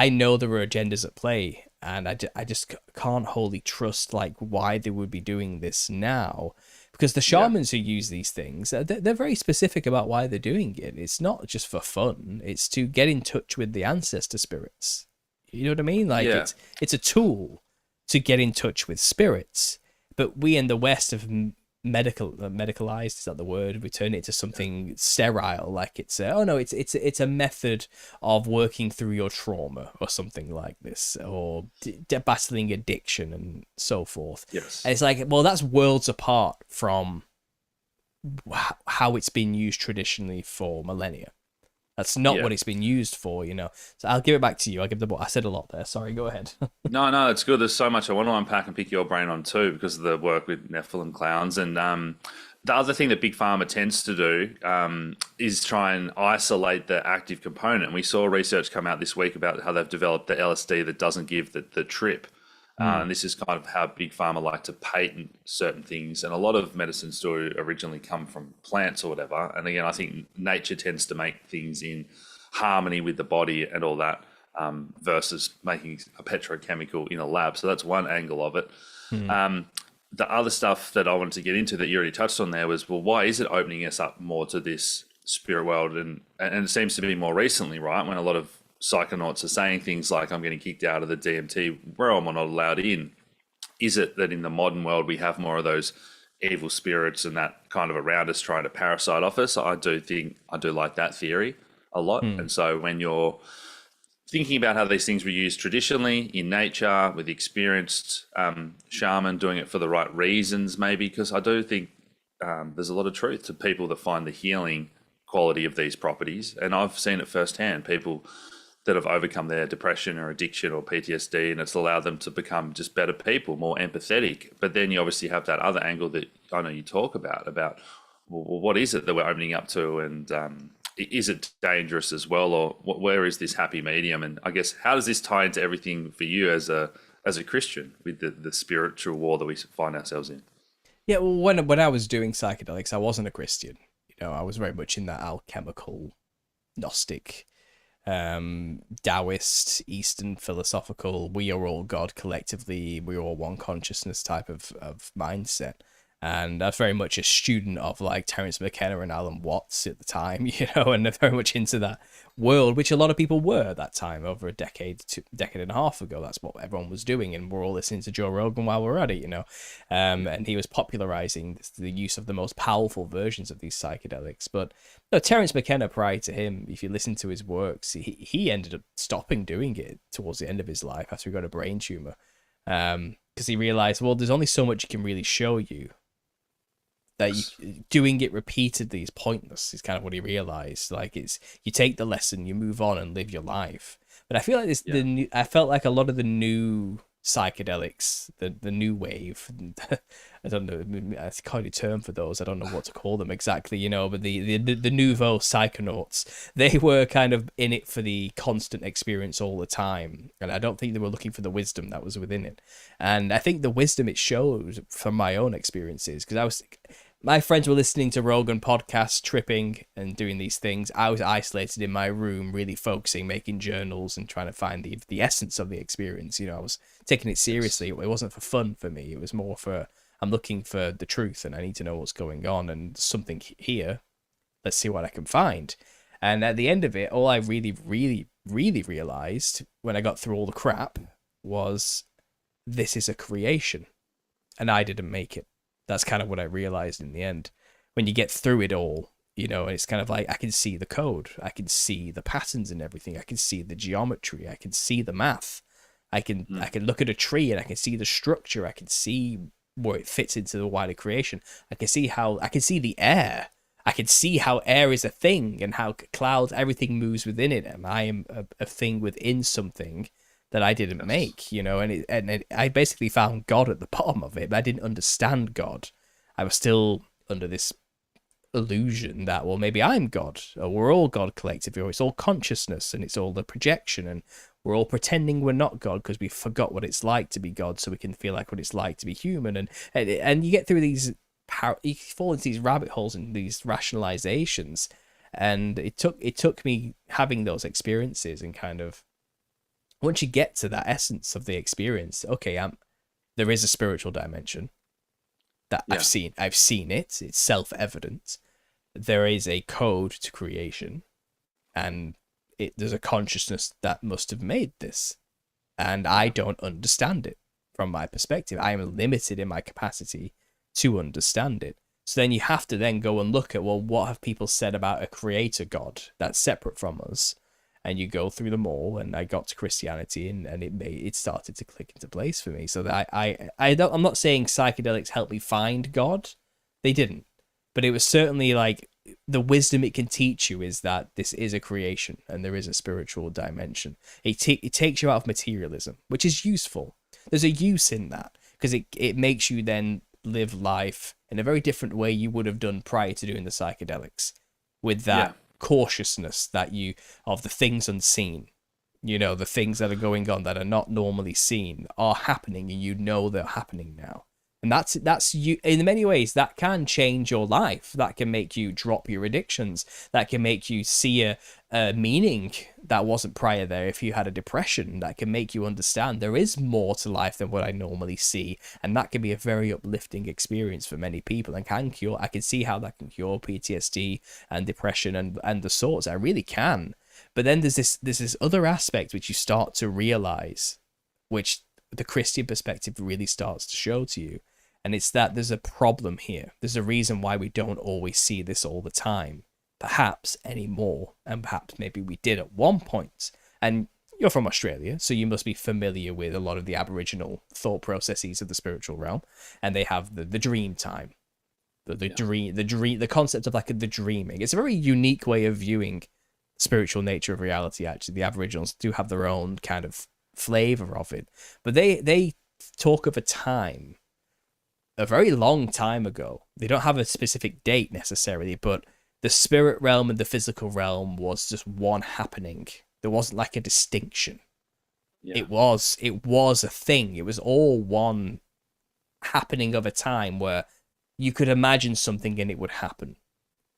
[SPEAKER 1] know there are agendas at play, and I just can't wholly trust why they would be doing this now. Because the shamans who use these things, they're very specific about why they're doing it. It's not just for fun. It's to get in touch with the ancestor spirits. You know what I mean? It's a tool to get in touch with spirits. But we in the West have medicalized, is that the word? We turn it to something sterile, it's a method of working through your trauma or something like this, or battling addiction and so forth.
[SPEAKER 3] Yes.
[SPEAKER 1] And it's that's worlds apart from how it's been used traditionally for millennia. That's not what it's been used for, you know. So I'll give it back to you. I'll give the ball. I said a lot there. Sorry, go ahead.
[SPEAKER 3] No, it's good. There's so much I want to unpack and pick your brain on too, because of the work with Nephilim clowns. And the other thing that Big Pharma tends to do is try and isolate the active component. We saw research come out this week about how they've developed the LSD that doesn't give the trip. And this is kind of how Big Pharma like to patent certain things. And a lot of medicines do originally come from plants or whatever. And again, I think nature tends to make things in harmony with the body and all that, versus making a petrochemical in a lab. So that's one angle of it. The other stuff that I wanted to get into that you already touched on there was, well, why is it opening us up more to this spirit world? And it seems to be more recently, right? When a lot of psychonauts are saying things like, I'm getting kicked out of the DMT realm, I'm not allowed in. Is it that in the modern world we have more of those evil spirits and that kind of around us trying to parasite off us? I do like that theory a lot. And so when you're thinking about how these things were used traditionally in nature with experienced shaman doing it for the right reasons, maybe, because I do think there's a lot of truth to people that find the healing quality of these properties. And I've seen it firsthand, people that have overcome their depression or addiction or PTSD, and it's allowed them to become just better people, more empathetic. But then you obviously have that other angle that I know you talk about well, what is it that we're opening up to, and is it dangerous as well, or where is this happy medium? And I guess, how does this tie into everything for you as a Christian with the spiritual war that we find ourselves in?
[SPEAKER 1] Yeah, well, when I was doing psychedelics, I wasn't a Christian. You know, I was very much in that alchemical, Gnostic, Taoist, Eastern philosophical, we are all God collectively, we are all one consciousness type of mindset. And I was very much a student of like Terence McKenna and Alan Watts at the time, you know, and they're very much into that world, which a lot of people were at that time, over a decade and a half ago. That's what everyone was doing, and we're all listening to Joe Rogan while we're at it, you know. And he was popularizing the use of the most powerful versions of these psychedelics. But no, Terence McKenna, prior to him, if you listen to his works, he ended up stopping doing it towards the end of his life after he got a brain tumor, because he realized, well, there's only so much he can really show you. That doing it repeatedly is pointless, is kind of what he realized. Like, it's, you take the lesson, you move on and live your life. But I feel like this, I felt like a lot of the new psychedelics, the new wave, I don't know, it's kind of a term for those, I don't know what to call them exactly, you know, but the nouveau psychonauts, they were kind of in it for the constant experience all the time, and I don't think they were looking for the wisdom that was within it. And I think the wisdom it showed from my own experiences, because my friends were listening to Rogan podcasts, tripping and doing these things. I was isolated in my room, really focusing, making journals and trying to find the essence of the experience. You know, I was taking it seriously. It wasn't for fun for me. It was more for, I'm looking for the truth and I need to know what's going on, and there's something here. Let's see what I can find. And at the end of it, all I really, really, really realized when I got through all the crap was, this is a creation and I didn't make it. That's kind of what I realized in the end. When you get through it all, you know, it's kind of like, I can see the code, I can see the patterns and everything, I can see the geometry, I can see the math, I can look at a tree and I can see the structure, I can see where it fits into the wider creation, I can see the air, I can see how air is a thing and how clouds, everything moves within it, and I am a thing within something that I didn't make, you know, and I basically found God at the bottom of it, but I didn't understand God. I was still under this illusion that, well, maybe I'm God, or we're all God collectively, or it's all consciousness and it's all the projection, and we're all pretending we're not God because we forgot what it's like to be God, so we can feel like what it's like to be human, and you get through these, you fall into these rabbit holes and these rationalizations, and it took me having those experiences and kind of, once you get to that essence of the experience, okay, there is a spiritual dimension that I've seen it. It's self-evident. There is a code to creation, and there's a consciousness that must have made this, and I don't understand it from my perspective. I am limited in my capacity to understand it. So then you have to then go and look at, well, what have people said about a creator God that's separate from us? And you go through them all, and I got to Christianity, and it started to click into place for me. So that I'm not saying psychedelics helped me find God, they didn't, but it was certainly like the wisdom it can teach you is that this is a creation and there is a spiritual dimension. It takes you out of materialism, which is useful. There's a use in that because it makes you then live life in a very different way you would have done prior to doing the psychedelics, with that cautiousness that you of the things unseen. You know, the things that are going on that are not normally seen are happening, and you know they're happening now. And that's you. In many ways, that can change your life. That can make you drop your addictions. That can make you see a meaning that wasn't prior there. If you had a depression, that can make you understand there is more to life than what I normally see. And that can be a very uplifting experience for many people, and can cure. I can see how that can cure PTSD and depression and the sorts. I really can. But then there's this other aspect which you start to realize, which the Christian perspective really starts to show to you. And it's that there's a problem here. There's a reason why we don't always see this all the time, perhaps anymore. And perhaps maybe we did at one point. And you're from Australia, so you must be familiar with a lot of the Aboriginal thought processes of the spiritual realm. And they have the dream time, the concept of like the dreaming. It's a very unique way of viewing spiritual nature of reality. Actually, the Aboriginals do have their own kind of flavor of it, but they talk of a time, a very long time ago. They don't have a specific date necessarily, but the spirit realm and the physical realm was just one happening. There wasn't like a distinction. It was a thing. It was all one happening of a time where you could imagine something and it would happen.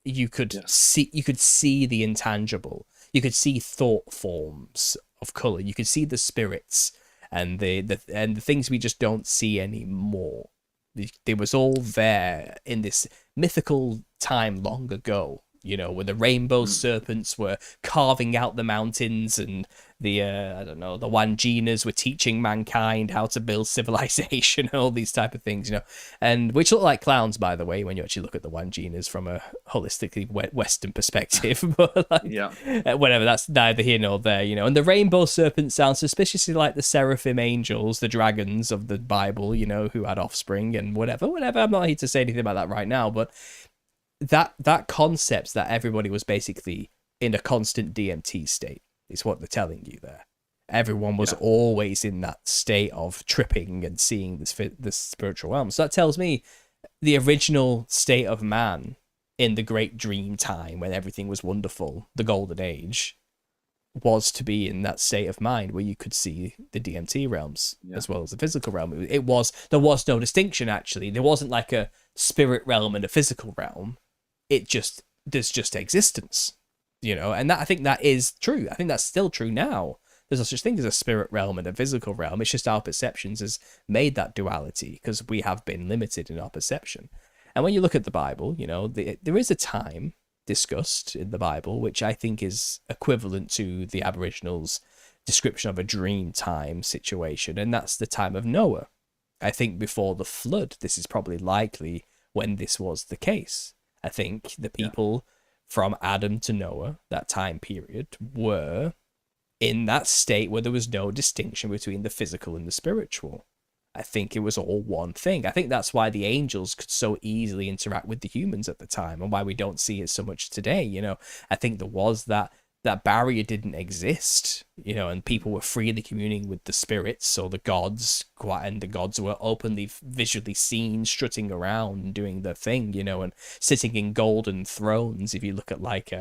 [SPEAKER 1] You could see the intangible. You could see thought forms of color. You could see the spirits and the things we just don't see anymore. They was all there in this mythical time long ago, you know, when the rainbow serpents were carving out the mountains, and the the Wanginas were teaching mankind how to build civilization and all these type of things, you know, and which look like clowns, by the way, when you actually look at the Wanginas from a holistically Western perspective. But like, whatever, that's neither here nor there, you know. And the rainbow serpents sound suspiciously like the seraphim angels, the dragons of the Bible, you know, who had offspring and whatever. I'm not here to say anything about that right now, but that concept that everybody was basically in a constant DMT state is what they're telling you there. Everyone was always in that state of tripping and seeing this spiritual realm. So that tells me the original state of man in the great dream time when everything was wonderful, the golden age, was to be in that state of mind where you could see the DMT realms as well as the physical realm. There was no distinction, actually. There wasn't like a spirit realm and a physical realm. There's just existence, you know, and that, I think that is true. I think that's still true now. There's no such thing as a spirit realm and a physical realm. It's just our perceptions has made that duality because we have been limited in our perception. And when you look at the Bible, you know, there is a time discussed in the Bible which I think is equivalent to the Aboriginals' description of a dream time situation, and that's the time of Noah. I think before the flood, this is probably likely when this was the case. I think the people from Adam to Noah, that time period, were in that state where there was no distinction between the physical and the spiritual. I think it was all one thing. I think that's why the angels could so easily interact with the humans at the time, and why we don't see it so much today. You know, I think there was that barrier didn't exist, you know, and people were freely communing with the spirits or the gods, and the gods were openly visually seen strutting around and doing their thing, you know, and sitting in golden thrones. If you look at like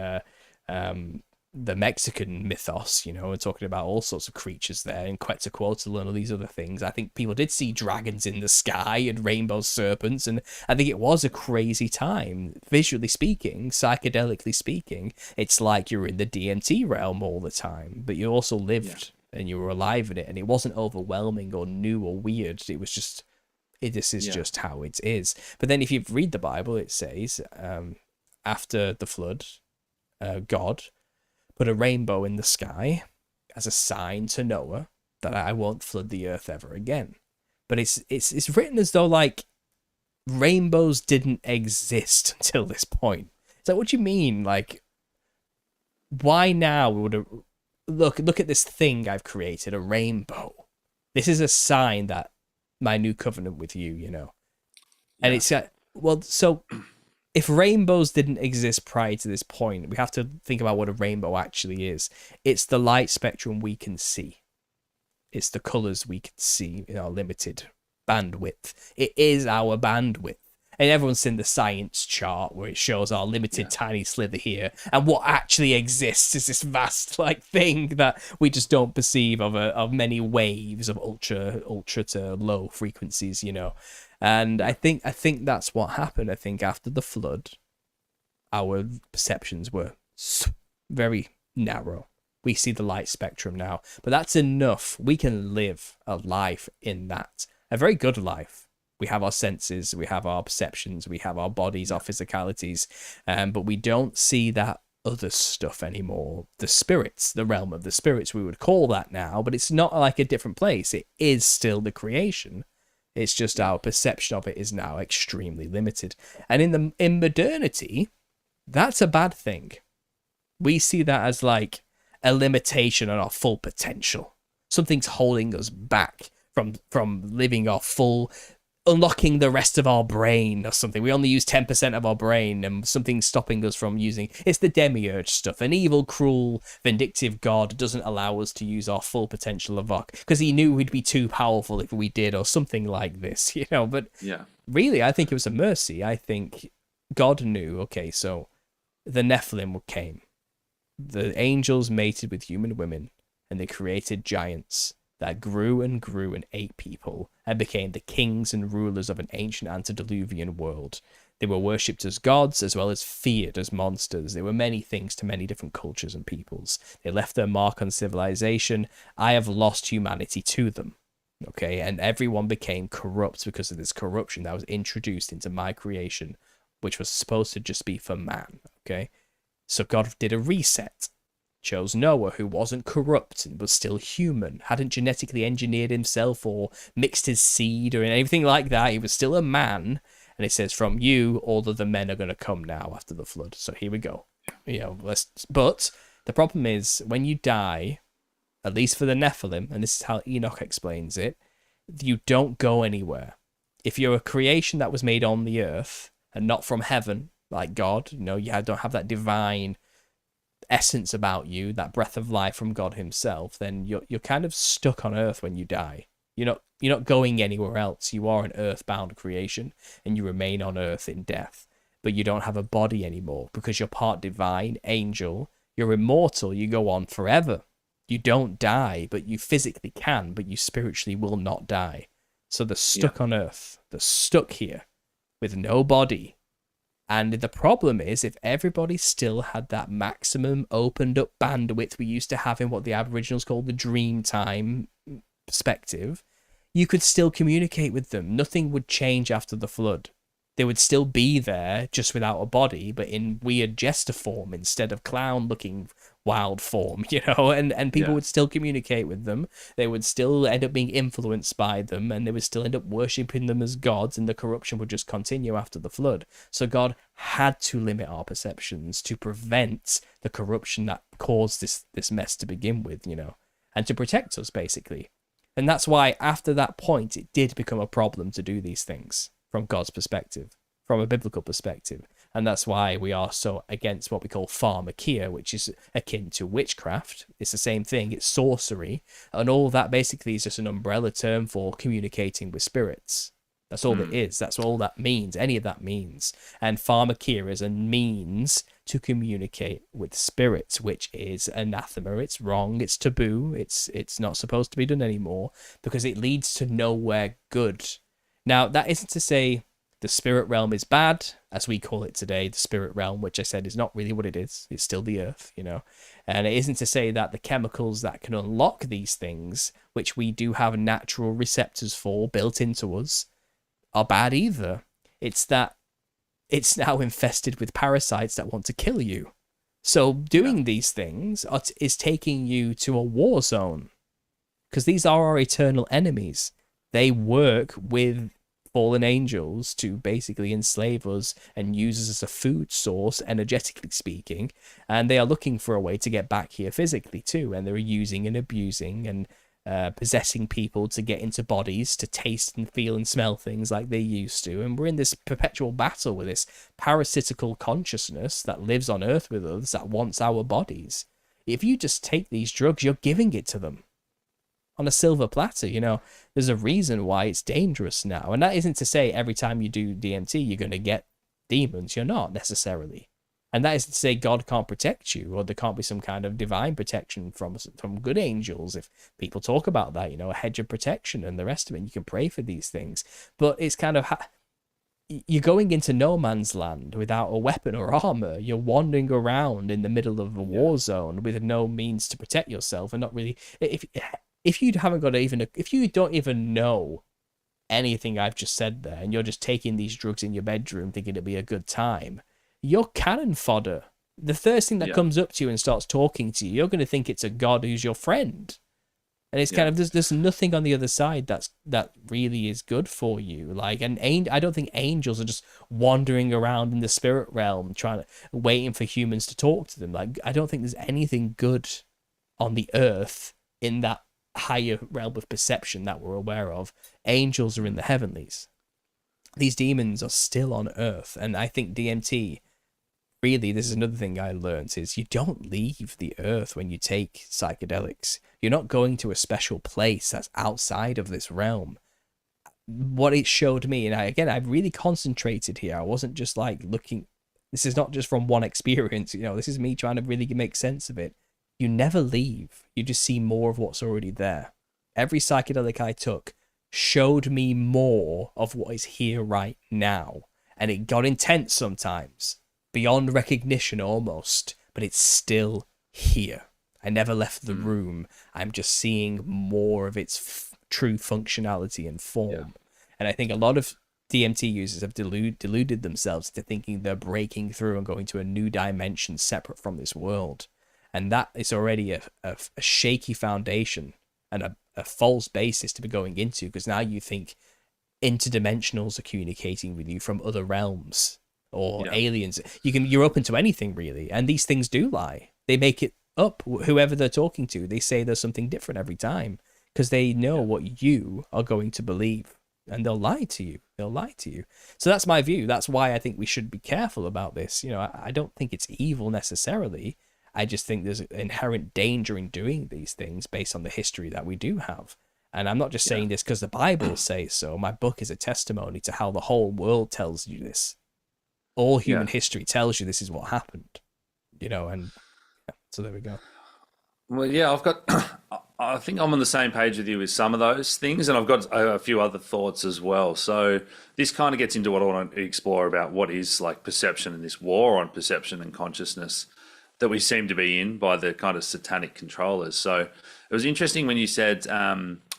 [SPEAKER 1] the Mexican mythos, you know, and talking about all sorts of creatures there, and Quetzalcoatl and all these other things. I think people did see dragons in the sky and rainbow serpents, and I think it was a crazy time, visually speaking, psychedelically speaking. It's like you're in the DMT realm all the time, but you also lived and you were alive in it, and it wasn't overwhelming or new or weird. It was just, this is just how it is. But then if you read the Bible, it says, after the flood, God put a rainbow in the sky as a sign to Noah that I won't flood the earth ever again. But it's written as though like rainbows didn't exist until this point. So what do you mean? Like, why now would look at this thing I've created, a rainbow. This is a sign that my new covenant with you, you know. And it's well, so if rainbows didn't exist prior to this point, we have to think about what a rainbow actually is. It's the light spectrum we can see. It's the colors we can see in our limited bandwidth. It is our bandwidth. And everyone's seen the science chart where it shows our limited tiny slither here, and what actually exists is this vast like thing that we just don't perceive of many waves of ultra to low frequencies, you know. And I think that's what happened. I think after the flood, our perceptions were very narrow. We see the light spectrum now, but that's enough. We can live a life in that, a very good life. We have our senses, we have our perceptions, we have our bodies, our physicalities, but we don't see that other stuff anymore. The spirits, the realm of the spirits, we would call that now, but it's not like a different place. It is still the creation. It's just our perception of it is now extremely limited. And in modernity, that's a bad thing. We see that as like a limitation on our full potential. Something's holding us back from living our full, unlocking the rest of our brain or something. We only use 10% of our brain, and something's stopping us from using. It's the demiurge stuff. An evil, cruel, vindictive god doesn't allow us to use our full potential of our, because he knew we'd be too powerful if we did, or something like this, you know. But really, I think it was a mercy. I think God knew, okay, so the Nephilim came. The angels mated with human women, and they created giants that grew and grew and ate people and became the kings and rulers of an ancient antediluvian world. They were worshipped as gods as well as feared as monsters. They were many things to many different cultures and peoples. They left their mark on civilization. I have lost humanity to them. Okay, and everyone became corrupt because of this corruption that was introduced into my creation, which was supposed to just be for man. Okay, so God did a reset. Chose Noah, who wasn't corrupt and was still human, hadn't genetically engineered himself or mixed his seed or anything like that. He was still a man. And it says, from you, all of the men are going to come now after the flood. So here we go. You know, but the problem is, when you die, at least for the Nephilim, and this is how Enoch explains it, you don't go anywhere. If you're a creation that was made on the earth and not from heaven, like God, you know, you don't have that divine essence about you, that breath of life from God himself, then you're kind of stuck on earth when you die. You're not going anywhere else. You are an earthbound creation, and you remain on earth in death. But you don't have a body anymore because you're part divine, angel. You're immortal. You go on forever. You don't die, but you physically can, but you spiritually will not die. So they're stuck on earth. They're stuck here with no body. And the problem is, if everybody still had that maximum opened up bandwidth we used to have in what the Aboriginals called the dream time perspective, you could still communicate with them. Nothing would change after the flood. They would still be there, just without a body, but in weird jester form instead of clown-looking wild form, you know, and people would still communicate with them. They would still end up being influenced by them, and they would still end up worshipping them as gods, and the corruption would just continue after the flood. So God had to limit our perceptions to prevent the corruption that caused this mess to begin with, you know, and to protect us, basically. And that's why after that point, it did become a problem to do these things from God's perspective, from a biblical perspective. And that's why we are so against what we call pharmakia, which is akin to witchcraft. It's the same thing. It's sorcery. And all that basically is just an umbrella term for communicating with spirits. That's all it is. That's all that means. Any of that means. And pharmakia is a means to communicate with spirits, which is anathema. It's wrong. It's taboo. It's not supposed to be done anymore because it leads to nowhere good. Now, that isn't to say the spirit realm is bad, as we call it today, the spirit realm, which I said is not really what it is. It's still the earth, you know. And it isn't to say that the chemicals that can unlock these things, which we do have natural receptors for built into us, are bad either. It's that it's now infested with parasites that want to kill you. So doing these things is taking you to a war zone, because these are our eternal enemies. They work with fallen angels to basically enslave us and use us as a food source, energetically speaking. And they are looking for a way to get back here physically too. And they're using and abusing and possessing people to get into bodies, to taste and feel and smell things like they used to. And we're in this perpetual battle with this parasitical consciousness that lives on Earth with us, that wants our bodies. If you just take these drugs, you're giving it to them on a silver platter. There's a reason why it's dangerous now. And that isn't to say every time you do DMT, you're going to get demons. You're not necessarily. And that is to say God can't protect you, or there can't be some kind of divine protection from good angels. If people talk about that, a hedge of protection and the rest of it, and you can pray for these things. But it's kind of, you're going into no man's land without a weapon or armor. You're wandering around in the middle of a war zone with no means to protect yourself, and not really. If you haven't got if you don't even know anything I've just said there, and you're just taking these drugs in your bedroom thinking it'll be a good time, you're cannon fodder. The first thing that comes up to you and starts talking to you, you're going to think it's a god who's your friend. And it's kind of, there's nothing on the other side that really is good for you. I don't think angels are just wandering around in the spirit realm waiting for humans to talk to them. I don't think there's anything good on the earth in that higher realm of perception that we're aware of. Angels are in the heavenlies. These demons are still on earth. And I think DMT, really, this is another thing I learned, is you don't leave the earth when you take psychedelics. You're not going to a special place that's outside of this realm. What it showed me, and I've really concentrated here. I wasn't just looking, this is not just from one experience, this is me trying to really make sense of it. You never leave. You just see more of what's already there. Every psychedelic I took showed me more of what is here right now. And it got intense sometimes, beyond recognition almost, but it's still here. I never left the room. I'm just seeing more of its true functionality and form. Yeah. And I think a lot of DMT users have deluded themselves into thinking they're breaking through and going to a new dimension separate from this world. And that is already a shaky foundation and a false basis to be going into, because now you think interdimensionals are communicating with you from other realms or aliens. You're open to anything really, and these things do lie. They make it up. Whoever they're talking to, they say there's something different every time because they know what you are going to believe, and they'll lie to you. So that's my view. That's why I think we should be careful about this. I don't think it's evil necessarily. I just think there's an inherent danger in doing these things based on the history that we do have. And I'm not just saying this because the Bible says so. My book is a testimony to how the whole world tells you this. All human history tells you this is what happened. So there we go.
[SPEAKER 3] Well, yeah, I think I'm on the same page with you with some of those things, and I've got a few other thoughts as well. So this kind of gets into what I want to explore about what is perception and this war on perception and consciousness that we seem to be in by the kind of satanic controllers. So it was interesting when you said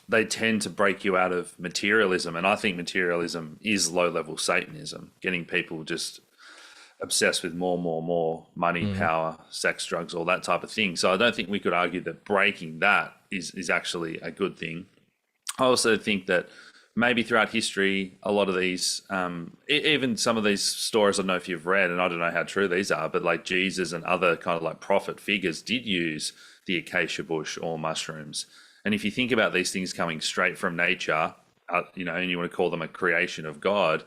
[SPEAKER 3] they tend to break you out of materialism, and I think materialism is low-level Satanism, getting people just obsessed with more money, power, sex, drugs, all that type of thing. So I don't think we could argue that breaking that is actually a good thing. I also think that maybe throughout history, a lot of these, even some of these stories, I don't know if you've read, and I don't know how true these are, but Jesus and other kind of prophet figures did use the acacia bush or mushrooms. And if you think about these things coming straight from nature, and you want to call them a creation of God,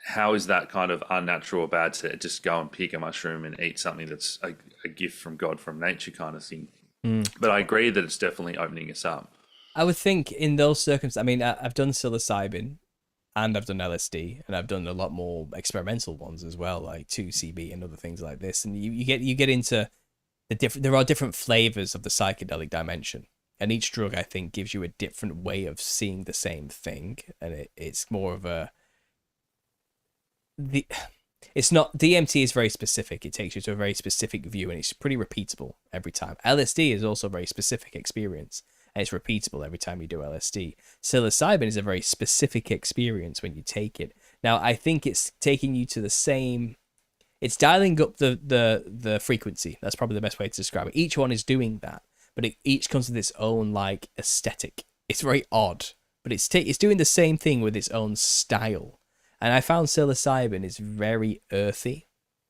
[SPEAKER 3] how is that kind of unnatural or bad to just go and pick a mushroom and eat something that's a gift from God, from nature kind of thing? But I agree that it's definitely opening us up.
[SPEAKER 1] I would think in those circumstances, I've done psilocybin and I've done LSD, and I've done a lot more experimental ones as well, like 2CB and other things like this. And you get into there are different flavors of the psychedelic dimension. And each drug, I think, gives you a different way of seeing the same thing. And it's more of it's not, DMT is very specific. It takes you to a very specific view, and it's pretty repeatable every time. LSD is also a very specific experience, and it's repeatable every time you do LSD. Psilocybin is a very specific experience when you take it. Now, I think it's taking you to the same, it's dialing up the frequency. That's probably the best way to describe it. Each one is doing that, but each comes with its own aesthetic. It's very odd, but it's doing the same thing with its own style. And I found psilocybin is very earthy.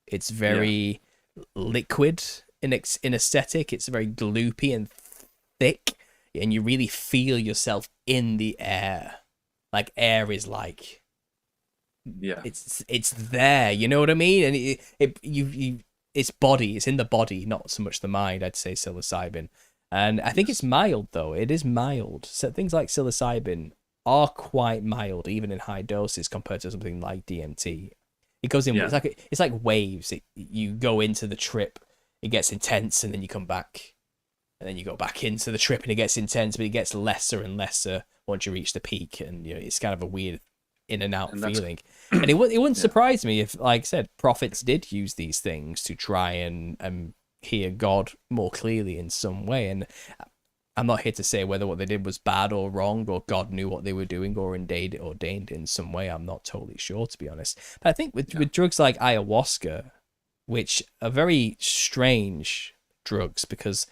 [SPEAKER 1] It's very liquid in aesthetic. It's very gloopy and thick. and you really feel yourself in the air. Like air is like, it's there. You know what I mean? And it's body. It's in the body, not so much the mind. I'd say psilocybin, and I think it's mild though. It is mild. So things like psilocybin are quite mild, even in high doses, compared to something like DMT. It goes in. It's like waves. You go into the trip, it gets intense, and then you come back, and then you go back into the trip, and it gets intense, but it gets lesser and lesser once you reach the peak, and it's kind of a weird in and out feeling. And it wouldn't surprise me if, like I said, prophets did use these things to try and hear God more clearly in some way. And I'm not here to say whether what they did was bad or wrong, or God knew what they were doing, or ordained in some way. I'm not totally sure, to be honest. But I think with drugs like ayahuasca, which are very strange drugs, because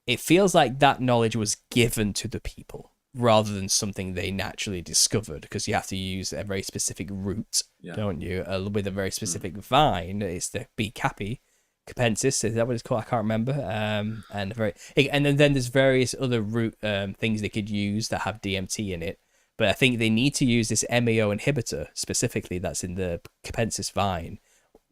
[SPEAKER 1] it feels like that knowledge was given to the people rather than something they naturally discovered, because you have to use a very specific root, don't you? With a very specific vine. It's the B. capensis, is that what it's called? I can't remember. And then there's various other root things they could use that have DMT in it. But I think they need to use this MAO inhibitor specifically that's in the capensis vine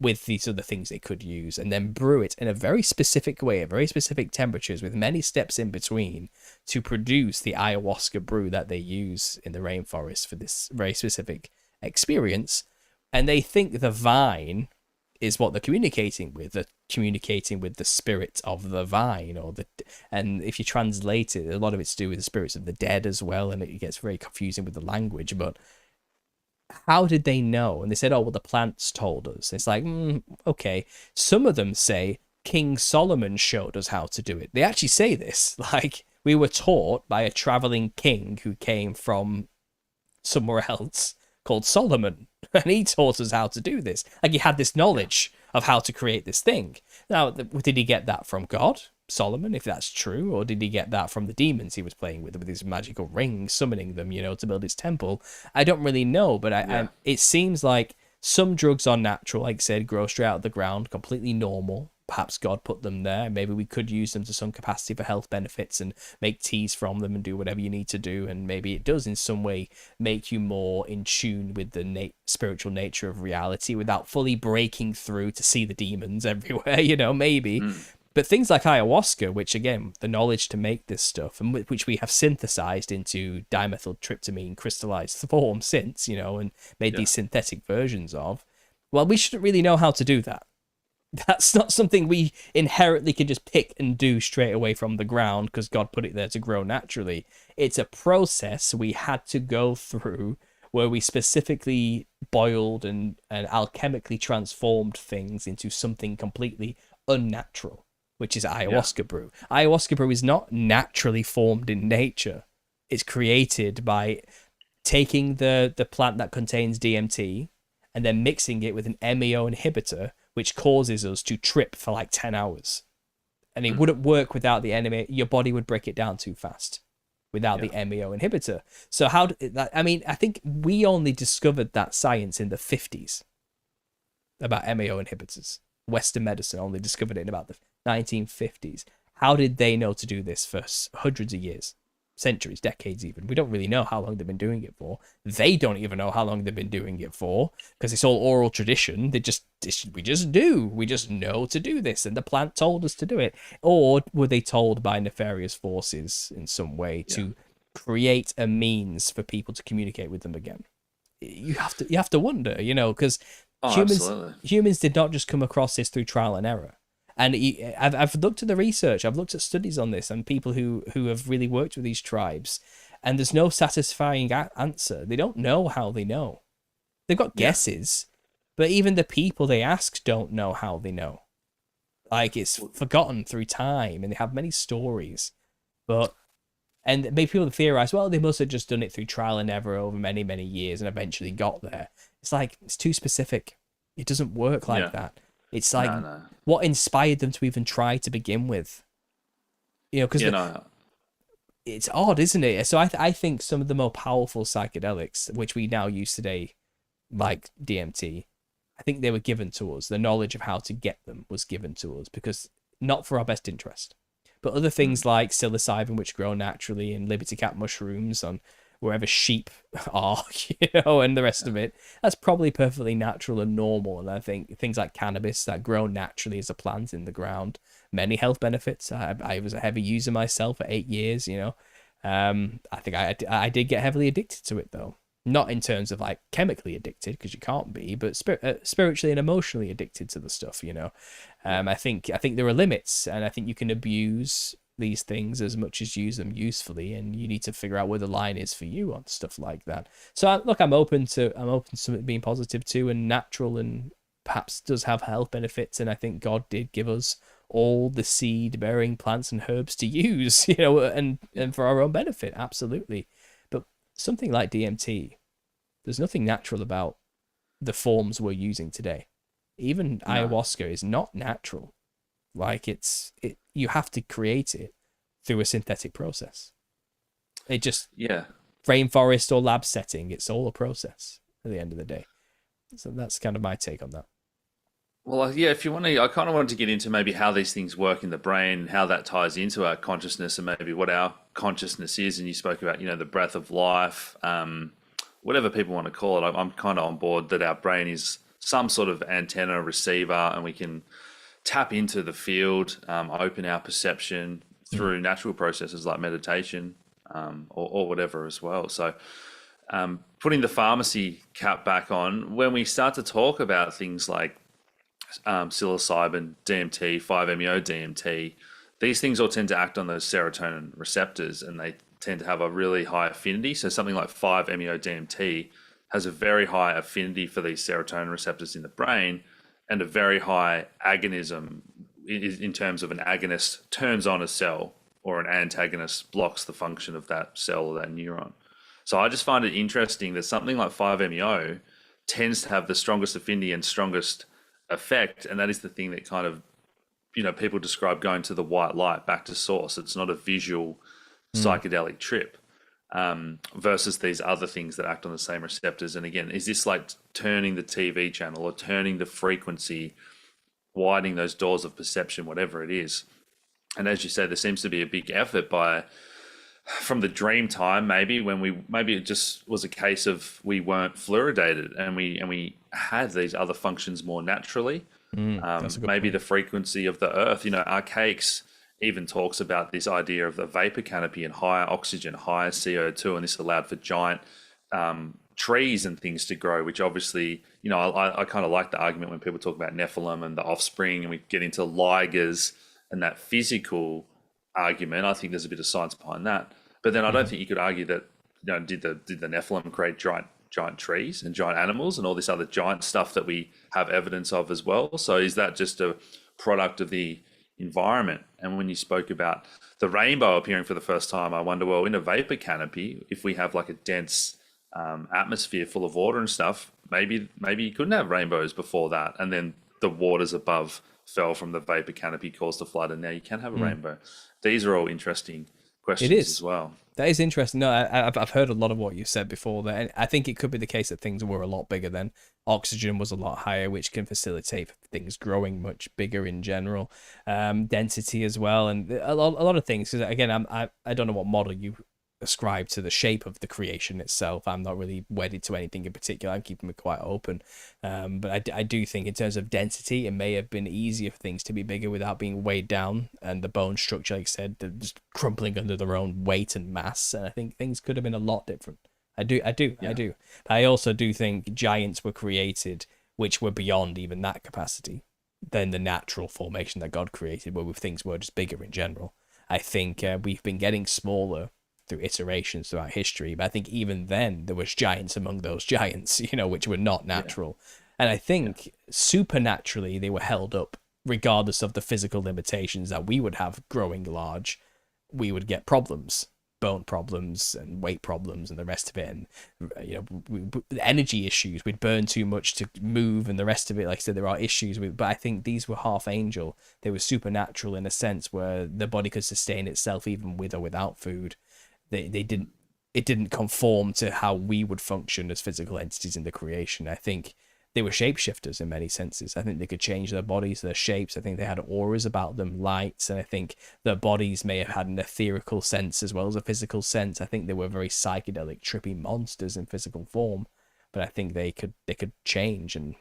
[SPEAKER 1] with these other things they could use, and then brew it in a very specific way, at very specific temperatures, with many steps in between, to produce the ayahuasca brew that they use in the rainforest for this very specific experience. And they think the vine is what they're communicating with. They're communicating with the spirit of the vine, and if you translate it, a lot of it's to do with the spirits of the dead as well, and it gets very confusing with the language. But how did they know? And they said, oh, well, the plants told us. It's like, okay. Some of them say King Solomon showed us how to do it. They actually say this, like, we were taught by a traveling king who came from somewhere else called Solomon, and he taught us how to do this. Like, he had this knowledge of how to create this thing. Now, did he get that from God, Solomon, if that's true, or did he get that from the demons he was playing with his magical rings, summoning them, to build his temple? I don't really know, but it seems like some drugs are natural, like I said, grow straight out of the ground, completely normal. Perhaps God put them there. Maybe we could use them to some capacity for health benefits and make teas from them and do whatever you need to do. And maybe it does in some way make you more in tune with the spiritual nature of reality without fully breaking through to see the demons everywhere, maybe. But things like ayahuasca, which, again, the knowledge to make this stuff, and which we have synthesized into dimethyltryptamine crystallized form since, and made these synthetic versions of, well, we shouldn't really know how to do that. That's not something we inherently can just pick and do straight away from the ground because God put it there to grow naturally. It's a process we had to go through where we specifically boiled and alchemically transformed things into something completely unnatural, which is ayahuasca brew. Ayahuasca brew is not naturally formed in nature. It's created by taking the plant that contains DMT and then mixing it with an MAO inhibitor, which causes us to trip for like 10 hours. And it wouldn't work without the MAO. Your body would break it down too fast without the MAO inhibitor. So I think we only discovered that science in the 50s about MAO inhibitors. Western medicine only discovered it in about the 1950s. How did they know to do this for hundreds of years? Centuries, decades even. We don't really know how long they've been doing it for. They don't even know how long they've been doing it for, because it's all oral tradition. We just know to do this, and the plant told us to do it. Or were they told by nefarious forces in some way to create a means for people to communicate with them again? You have to wonder, because humans did not just come across this through trial and error. And I've looked at the research, I've looked at studies on this and people who have really worked with these tribes, and there's no satisfying answer. They don't know how they know. They've got guesses, but even the people they ask don't know how they know. Like, it's forgotten through time, and they have many stories. And maybe people theorize, well, they must have just done it through trial and error over many, many years and eventually got there. It's like, it's too specific. It doesn't work like that. It's like, what inspired them to even try to begin with? Because it's odd, isn't it? So I think some of the more powerful psychedelics, which we now use today, like DMT, I think they were given to us. The knowledge of how to get them was given to us, because not for our best interest, But other things like psilocybin, which grow naturally, and liberty cap mushrooms on wherever sheep are, and the rest of it, that's probably perfectly natural and normal. And I think things like cannabis that grow naturally as a plant in the ground, many health benefits. I was a heavy user myself for 8 years, I think I did get heavily addicted to it, though. Not in terms of like chemically addicted, because you can't be, but spiritually and emotionally addicted to the stuff, I think there are limits, and I think you can abuse these things as much as use them usefully, and you need to figure out where the line is for you on stuff like that. So look, I'm open to something being positive too, and natural, and perhaps does have health benefits. And I think God did give us all the seed bearing plants and herbs to use, and for our own benefit, absolutely. But something like DMT, there's nothing natural about the forms we're using today. Even ayahuasca is not natural. Like you have to create it through a synthetic process. It just rainforest or lab setting, it's all a process at the end of the day. So that's kind of my take on that.
[SPEAKER 3] Well, yeah, if you want to, I kind of wanted to get into maybe how these things work in the brain, how that ties into our consciousness, and maybe what our consciousness is. And you spoke about, the breath of life, whatever people want to call it. I'm kind of on board that our brain is some sort of antenna receiver, and we can tap into the field, open our perception through natural processes like meditation, or whatever as well. So putting the pharmacy cap back on, when we start to talk about things like psilocybin, DMT, 5-MeO DMT, these things all tend to act on those serotonin receptors, and they tend to have a really high affinity. So something like 5-MeO DMT has a very high affinity for these serotonin receptors in the brain, and a very high agonism in terms of an agonist turns on a cell, or an antagonist blocks the function of that cell or that neuron. So I just find it interesting that something like 5-MeO tends to have the strongest affinity and strongest effect, and that is the thing that kind of, people describe going to the white light, back to source. It's not a visual psychedelic trip, versus these other things that act on the same receptors. And again, is this like turning the TV channel or turning the frequency, widening those doors of perception, whatever it is? And as you say, there seems to be a big effort from the dream time, maybe it just was a case of we weren't fluoridated, and we had these other functions more naturally. Maybe the frequency of the earth, Archaics even talks about this idea of the vapor canopy and higher oxygen, higher CO2, and this allowed for giant trees and things to grow, which obviously, I kind of like the argument when people talk about Nephilim and the offspring, and we get into ligers and that physical argument. I think there's a bit of science behind that. But then I don't think you could argue that, did the Nephilim create giant trees and giant animals and all this other giant stuff that we have evidence of as well? So is that just a product of the environment? And when you spoke about the rainbow appearing for the first time, I wonder, well, in a vapor canopy, if we have like a dense atmosphere full of water and stuff, maybe you couldn't have rainbows before that, and then the waters above fell from the vapor canopy, caused a flood, and now you can have a rainbow. These are all interesting questions as well.
[SPEAKER 1] That is interesting. No, I've heard a lot of what you said before. That I think it could be the case that things were a lot bigger then. Oxygen was a lot higher, which can facilitate things growing much bigger in general. Density as well, and a lot of things. Because again, I don't know what model you ascribe to the shape of the creation itself. I'm not really wedded to anything in particular. I'm keeping it quite open. But I do think in terms of density, it may have been easier for things to be bigger without being weighed down, and the bone structure, like I said, they're just crumpling under their own weight and mass. And I think things could have been a lot different. I do. But I also do think giants were created which were beyond even that capacity than the natural formation that God created, where things were just bigger in general. I think we've been getting smaller through iterations throughout history, but I think even then there was giants among those giants, which were not natural. And I think supernaturally they were held up regardless of the physical limitations that we would have growing large. We would get problems, bone problems and weight problems and the rest of it, and energy issues. We'd burn too much to move and the rest of it. Like I said, there are issues with, but I think these were half angel. They were supernatural in a sense where the body could sustain itself even with or without food. It didn't conform to how we would function as physical entities in the creation. I think they were shapeshifters in many senses. I think they could change their bodies, their shapes. I think they had auras about them, lights, and I think their bodies may have had an etherical sense as well as a physical sense. I think they were very psychedelic, trippy monsters in physical form, but I think they could change, and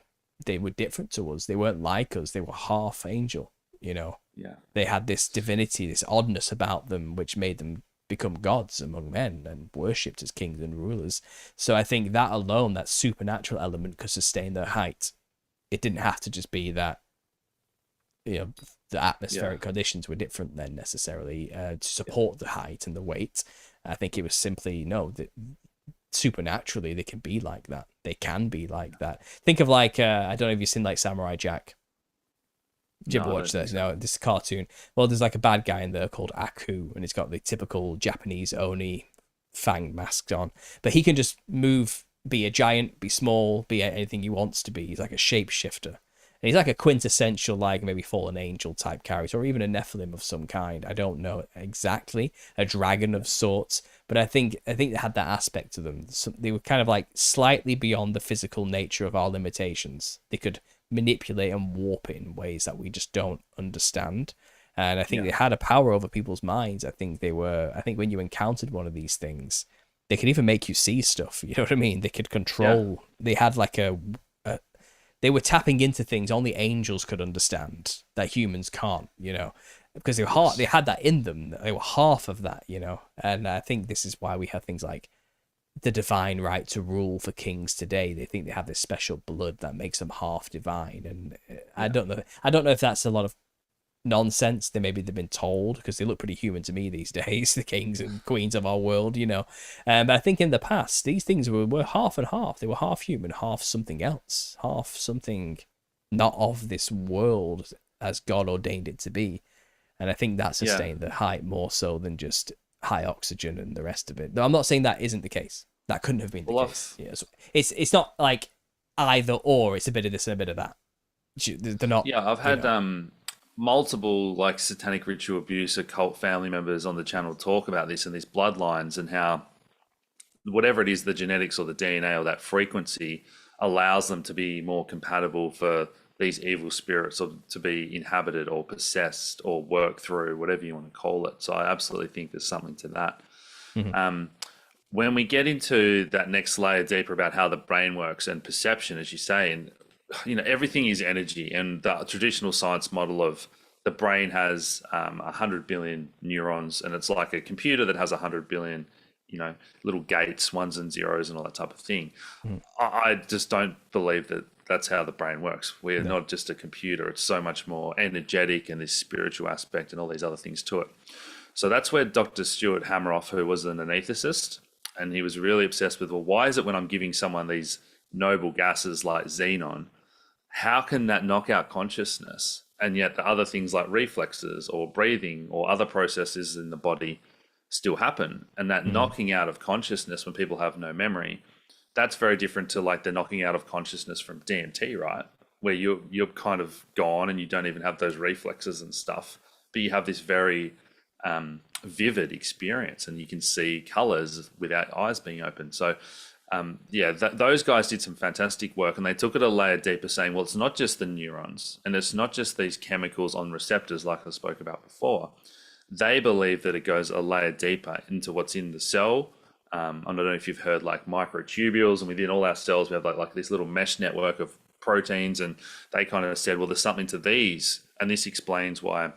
[SPEAKER 1] they were different to us. They weren't like us. They were half angel, you know.
[SPEAKER 3] Yeah.
[SPEAKER 1] They had this divinity, this oddness about them, which made them become gods among men and worshipped as kings and rulers. So I think that alone, that supernatural element, could sustain their height. It didn't have to just be that, you know, the atmospheric conditions were different then necessarily to support the height and the weight. I think it was simply, no, that supernaturally they can be like that. They can be like that. Think of like, I don't know if you've seen like Samurai Jack. Did you ever watch this? No, this cartoon. Well, there's like a bad guy in there called Aku, and he's got the typical Japanese Oni fang masks on. But he can just move, be a giant, be small, be anything he wants to be. He's like a shapeshifter. And he's like a quintessential, like maybe fallen angel type character, or even a Nephilim of some kind. I don't know exactly. A dragon of sorts. But I think they had that aspect to them. So they were kind of like slightly beyond the physical nature of our limitations. They could manipulate and warp it in ways that we just don't understand. And I think they had a power over people's minds. I think when you encountered one of these things, they could even make you see stuff. You know what I mean? They could control. They had like they were tapping into things only angels could understand that humans can't, you know, because they had that in them. They were half of that, you know. And I think this is why we have things like the divine right to rule for kings today. They think they have this special blood that makes them half divine, and I don't know if that's a lot of nonsense. Maybe they've been told, because they look pretty human to me these days, the kings and queens of our world, you know. But I think in the past these things were half and half. They were half human, half something else, half something not of this world as God ordained it to be. And I think that sustained the height more so than just high oxygen and the rest of it. Though I'm not saying that isn't the case. That couldn't have been the case. Yeah, so it's not like either or. It's a bit of this and a bit of that. They're not.
[SPEAKER 3] Yeah, I've had multiple like satanic ritual abuse occult family members on the channel talk about this and these bloodlines, and how whatever it is, the genetics or the DNA or that frequency allows them to be more compatible for these evil spirits, or to be inhabited or possessed or work through, whatever you want to call it. So I absolutely think there's something to that. Mm-hmm. When we get into that next layer deeper about how the brain works and perception, as you say, and you know, everything is energy, and the traditional science model of the brain has 100 billion neurons, and it's like a computer that has 100 billion, you know, little gates, ones and zeros and all that type of thing. Mm. I just don't believe that that's how the brain works. We're not just a computer. It's so much more energetic, and this spiritual aspect and all these other things to it. So that's where Dr. Stuart Hameroff, who was an anaesthetist, and he was really obsessed with, well, why is it when I'm giving someone these noble gases like xenon, how can that knock out consciousness? And yet the other things like reflexes or breathing or other processes in the body still happen. And that knocking out of consciousness when people have no memory, that's very different to like the knocking out of consciousness from DMT, right? Where you're kind of gone and you don't even have those reflexes and stuff, but you have this very vivid experience, and you can see colors without eyes being open. So those guys did some fantastic work, and they took it a layer deeper, saying, well, it's not just the neurons, and it's not just these chemicals on receptors like I spoke about before. They believe that it goes a layer deeper into what's in the cell. I don't know if you've heard like microtubules, and within all our cells we have like this little mesh network of proteins, and they kind of said, well, there's something to these, and this explains why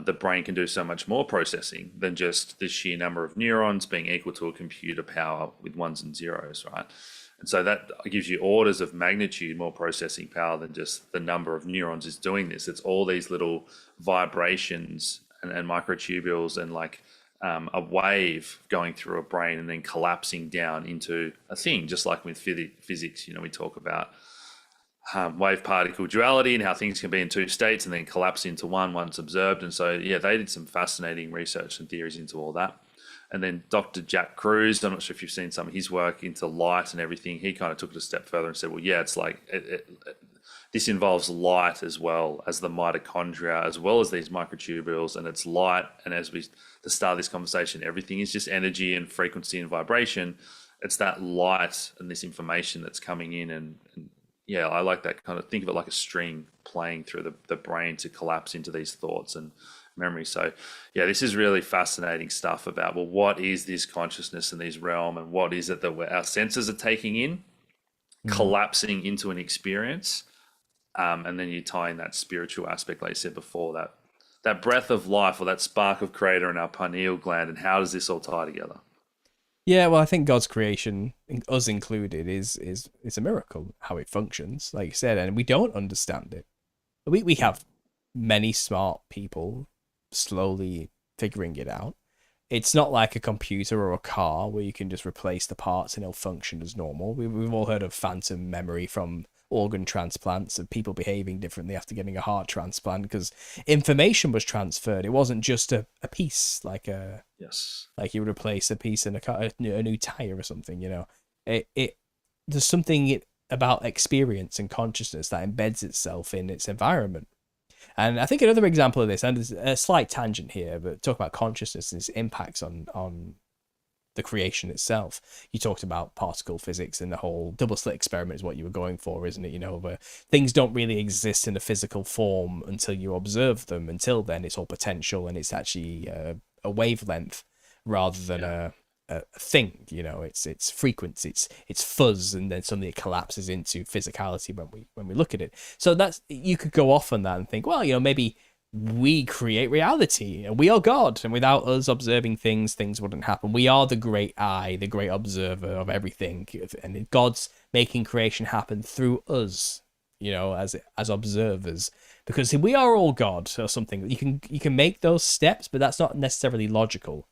[SPEAKER 3] the brain can do so much more processing than just the sheer number of neurons being equal to a computer power with ones and zeros, right? And so that gives you orders of magnitude more processing power than just the number of neurons is doing this. It's all these little vibrations and microtubules and like a wave going through a brain and then collapsing down into a thing, just like with physics, you know, we talk about wave particle duality and how things can be in two states and then collapse into one once observed. And so, yeah, they did some fascinating research and theories into all that. And then Dr. Jack Kruse, I'm not sure if you've seen some of his work into light and everything. He kind of took it a step further and said, well, yeah, it's like this involves light as well as the mitochondria, as well as these microtubules, and it's light. And as we to start this conversation, everything is just energy and frequency and vibration. It's that light and this information that's coming in and yeah, I like that kind of, think of it like a string playing through the brain to collapse into these thoughts and memory. So yeah, this is really fascinating stuff about, well, what is this consciousness in this realm, and what is it that our senses are taking in, collapsing into an experience, and then you tie in that spiritual aspect, like you said before, that breath of life, or that spark of creator in our pineal gland, and how does this all tie together?
[SPEAKER 1] Yeah, well, I think God's creation, us included, is a miracle how it functions, like you said, and we don't understand it. We have many smart people slowly figuring it out. It's not like a computer or a car where you can just replace the parts and it'll function as normal. We've all heard of phantom memory from organ transplants, of people behaving differently after getting a heart transplant because information was transferred. It wasn't just a piece, like like you would replace a piece in a car, a new tire or something. You know, there's something about experience and consciousness that embeds itself in its environment. And I think another example of this, and there's a slight tangent here, but talk about consciousness and its impacts on the creation itself. You talked about particle physics, and the whole double slit experiment is what you were going for, isn't it? You know, where things don't really exist in a physical form until you observe them. Until then, it's all potential, and it's actually a wavelength rather than a thing. You know, it's frequency, it's fuzz, and then suddenly it collapses into physicality when we look at it. So that's, you could go off on that and think, well, you know, maybe we create reality and we are God, and without us observing things wouldn't happen. We are the great eye, the great observer of everything, and God's making creation happen through us, you know, as observers, because we are all God or something. You can make those steps, but that's not necessarily logical.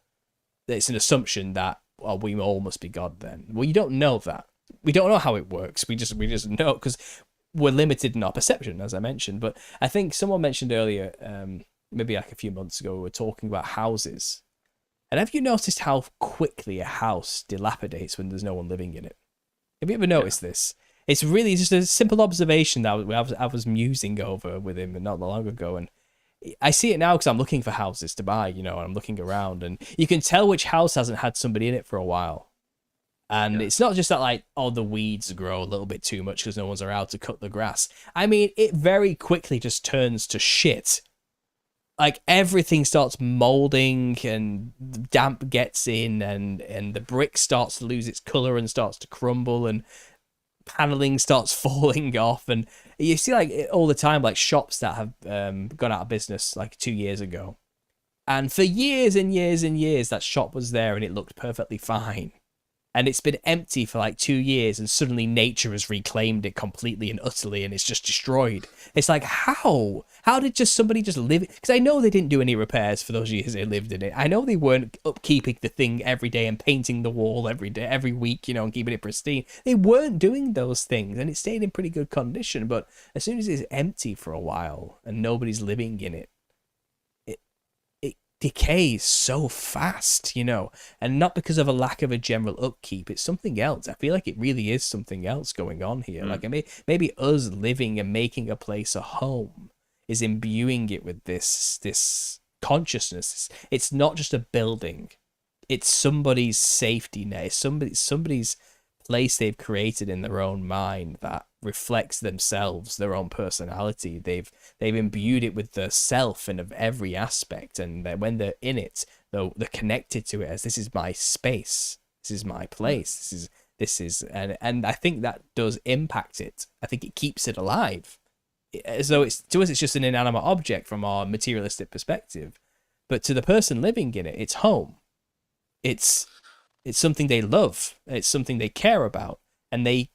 [SPEAKER 1] It's an assumption that, well, we all must be God then. Well, you don't know that. We don't know how it works. We just know, because we're limited in our perception, as I mentioned. But I think someone mentioned earlier, maybe like a few months ago, we were talking about houses. And have you noticed how quickly a house dilapidates when there's no one living in it? Have you ever noticed this? It's really just a simple observation that I was musing over with him not long ago, and I see it now because I'm looking for houses to buy, you know, and I'm looking around, and you can tell which house hasn't had somebody in it for a while. And it's not just that, like, oh, the weeds grow a little bit too much because no one's around to cut the grass. I mean, it very quickly just turns to shit. Like, everything starts molding, and damp gets in, and the brick starts to lose its color and starts to crumble, and paneling starts falling off. And you see, like, all the time, like, shops that have gone out of business like 2 years ago, and for years and years and years that shop was there and it looked perfectly fine, and it's been empty for like 2 years, and suddenly nature has reclaimed it completely and utterly, and it's just destroyed. It's like, how did somebody just live it? Because I know they didn't do any repairs for those years they lived in it. I know they weren't upkeeping the thing every day and painting the wall every day, every week, you know, and keeping it pristine. They weren't doing those things, and it stayed in pretty good condition. But as soon as it's empty for a while and nobody's living in it, it decays so fast, you know, and not because of a lack of a general upkeep. It's something else. I feel like it really is something else going on here. Like, maybe us living and making a place a home is imbuing it with this consciousness. It's not just a building. It's somebody's safety net. It's somebody's place they've created in their own mind that reflects themselves, their own personality. They've imbued it with the self and of every aspect, and when they're in it, they're connected to it as, this is my space, this is my place, this is and I think that does impact it. I think it keeps it alive, as though it's, to us, it's just an inanimate object from our materialistic perspective, but to the person living in it, it's home. It's something they love. It's something they care about. And they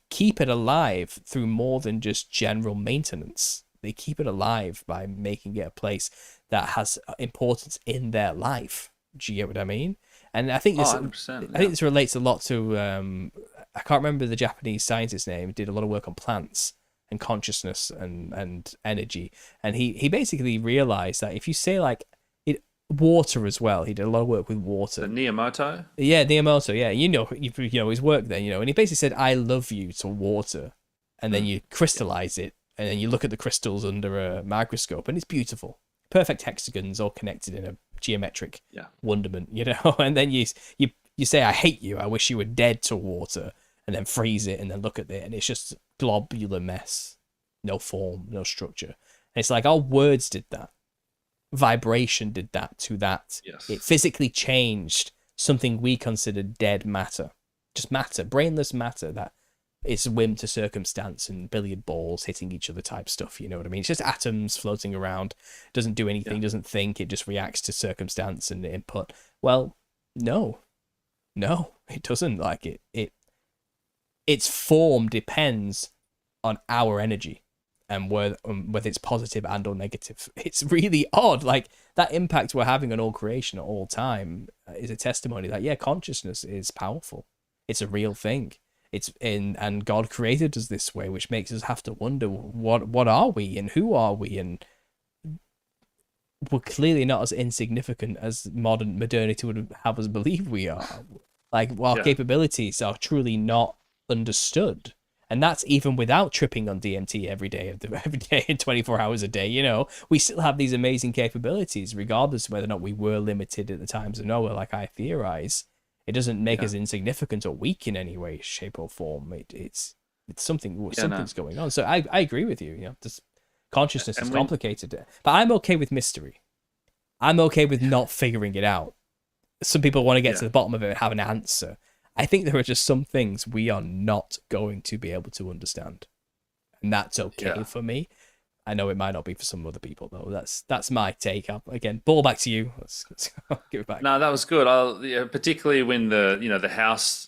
[SPEAKER 1] keep it alive through more than just general maintenance. They keep it alive by making it a place that has importance in their life. Do you get what I mean? And I think this, 100%, I think this relates a lot to, I can't remember the Japanese scientist's name. He did a lot of work on plants and consciousness and energy. And he basically realized that if you say, like, water as well. He did a lot of work with water.
[SPEAKER 3] The Miyamoto?
[SPEAKER 1] Yeah, Miyamoto, yeah. You know his work then, you know, and he basically said, I love you to water. And then you crystallize it, and then you look at the crystals under a microscope, and it's beautiful. Perfect hexagons all connected in a geometric wonderment, you know. And then you say, I hate you, I wish you were dead to water. and then freeze it and then look at it, and it's just globular mess, no form, no structure. And it's like our words did that. Vibration did that to that.
[SPEAKER 3] Yes.
[SPEAKER 1] It physically changed something we considered dead matter, just matter, brainless matter that is whim to circumstance and billiard balls hitting each other type stuff. You know what I mean? It's just atoms floating around, doesn't do anything, doesn't think, it just reacts to circumstance and input. Well, no, it doesn't. Like its form depends on our energy and whether it's positive and or negative. It's really odd. Like that impact we're having on all creation at all time is a testimony that consciousness is powerful. It's a real thing. And God created us this way, which makes us have to wonder what are we and who are we, and we're clearly not as insignificant as modernity would have us believe we are. Like our capabilities are truly not understood. And that's even without tripping on DMT every day and 24 hours a day. You know, we still have these amazing capabilities, regardless of whether or not we were limited at the times of Noah, like I theorize. It doesn't make us insignificant or weak in any way, shape, or form. It's something's going on. So I agree with you. You know, this consciousness is complicated, but I'm okay with mystery. I'm okay with not figuring it out. Some people want to get to the bottom of it and have an answer. I think there are just some things we are not going to be able to understand, and that's okay for me. I know it might not be for some other people though. That's my take. Again, ball back to you. Let's give it back.
[SPEAKER 3] No, that was good. Particularly when the house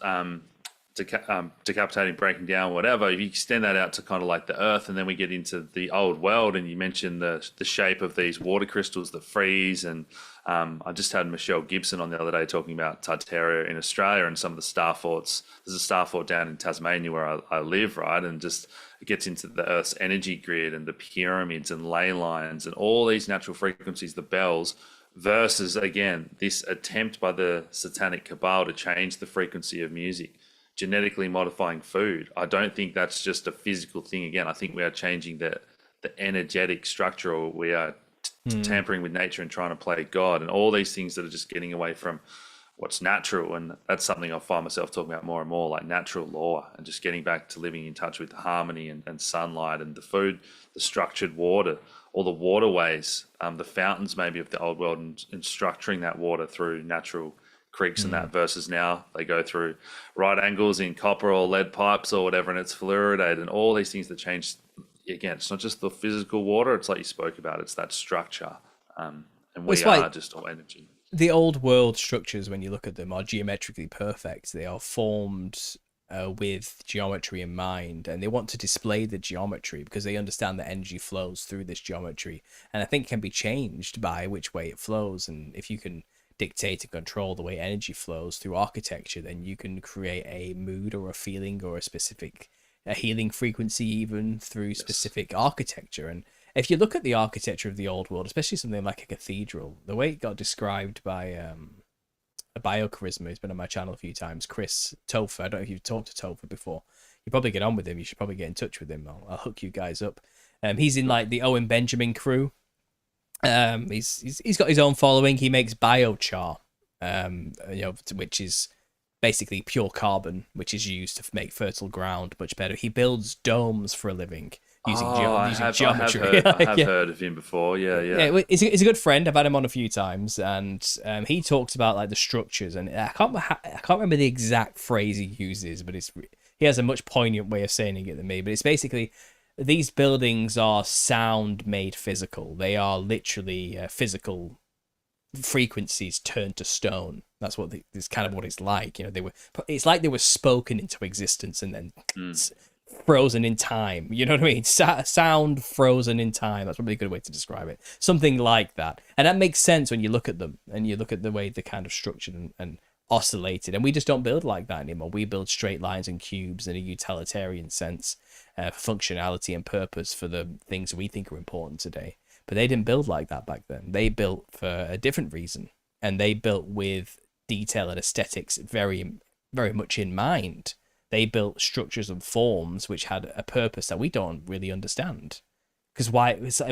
[SPEAKER 3] decapitating, breaking down, whatever. If you extend that out to kind of like the earth, and then we get into the old world, and you mentioned the shape of these water crystals that freeze, and I just had Michelle Gibson on the other day talking about Tartaria in Australia and some of the star forts. There's a star fort down in Tasmania where I live, right? And just it gets into the Earth's energy grid and the pyramids and ley lines and all these natural frequencies, the bells, versus, again, this attempt by the satanic cabal to change the frequency of music, genetically modifying food. I don't think that's just a physical thing. Again, I think we are changing the energetic structure, or we are tampering with nature and trying to play God, and all these things that are just getting away from what's natural. And that's something I find myself talking about more and more, like natural law, and just getting back to living in touch with the harmony and sunlight and the food, the structured water, all the waterways, the fountains maybe of the old world, and structuring that water through natural creeks and that, versus now they go through right angles in copper or lead pipes or whatever, and it's fluoridated, and all these things that change. Again, it's not just the physical water, it's like you spoke about, it's that structure, and we are just all energy.
[SPEAKER 1] The old world structures, when you look at them, are geometrically perfect. They are formed with geometry in mind, and they want to display the geometry because they understand that energy flows through this geometry, and I think can be changed by which way it flows. And if you can dictate and control the way energy flows through architecture, then you can create a mood or a feeling or a healing frequency even through specific architecture. And if you look at the architecture of the old world, especially something like a cathedral, the way it got described by a biocharisma who's been on my channel a few times, Chris Topher. I don't know if you've talked to Topher before. You probably get on with him. You should probably get in touch with him. I'll hook you guys up. He's in like the Owen Benjamin crew. He's got his own following. He makes biochar, which is basically pure carbon, which is used to make fertile ground much better. He builds domes for a living using geometry.
[SPEAKER 3] I have heard of him before. Yeah.
[SPEAKER 1] He's a good friend. I've had him on a few times, and he talks about like the structures, and I can't remember the exact phrase he uses, but he has a much poignant way of saying it than me. But it's basically, these buildings are sound made physical. They are literally physical frequencies turned to stone. That's what it's kind of what it's like. You know, it's like they were spoken into existence and then frozen in time. You know what I mean? Sound frozen in time. That's probably a good way to describe it. Something like that. And that makes sense when you look at them and you look at the way they're kind of structured and oscillated. And we just don't build like that anymore. We build straight lines and cubes in a utilitarian sense, for functionality and purpose for the things we think are important today. But they didn't build like that back then. They built for a different reason, and they built with detail and aesthetics very, very much in mind. They built structures and forms which had a purpose that we don't really understand. Because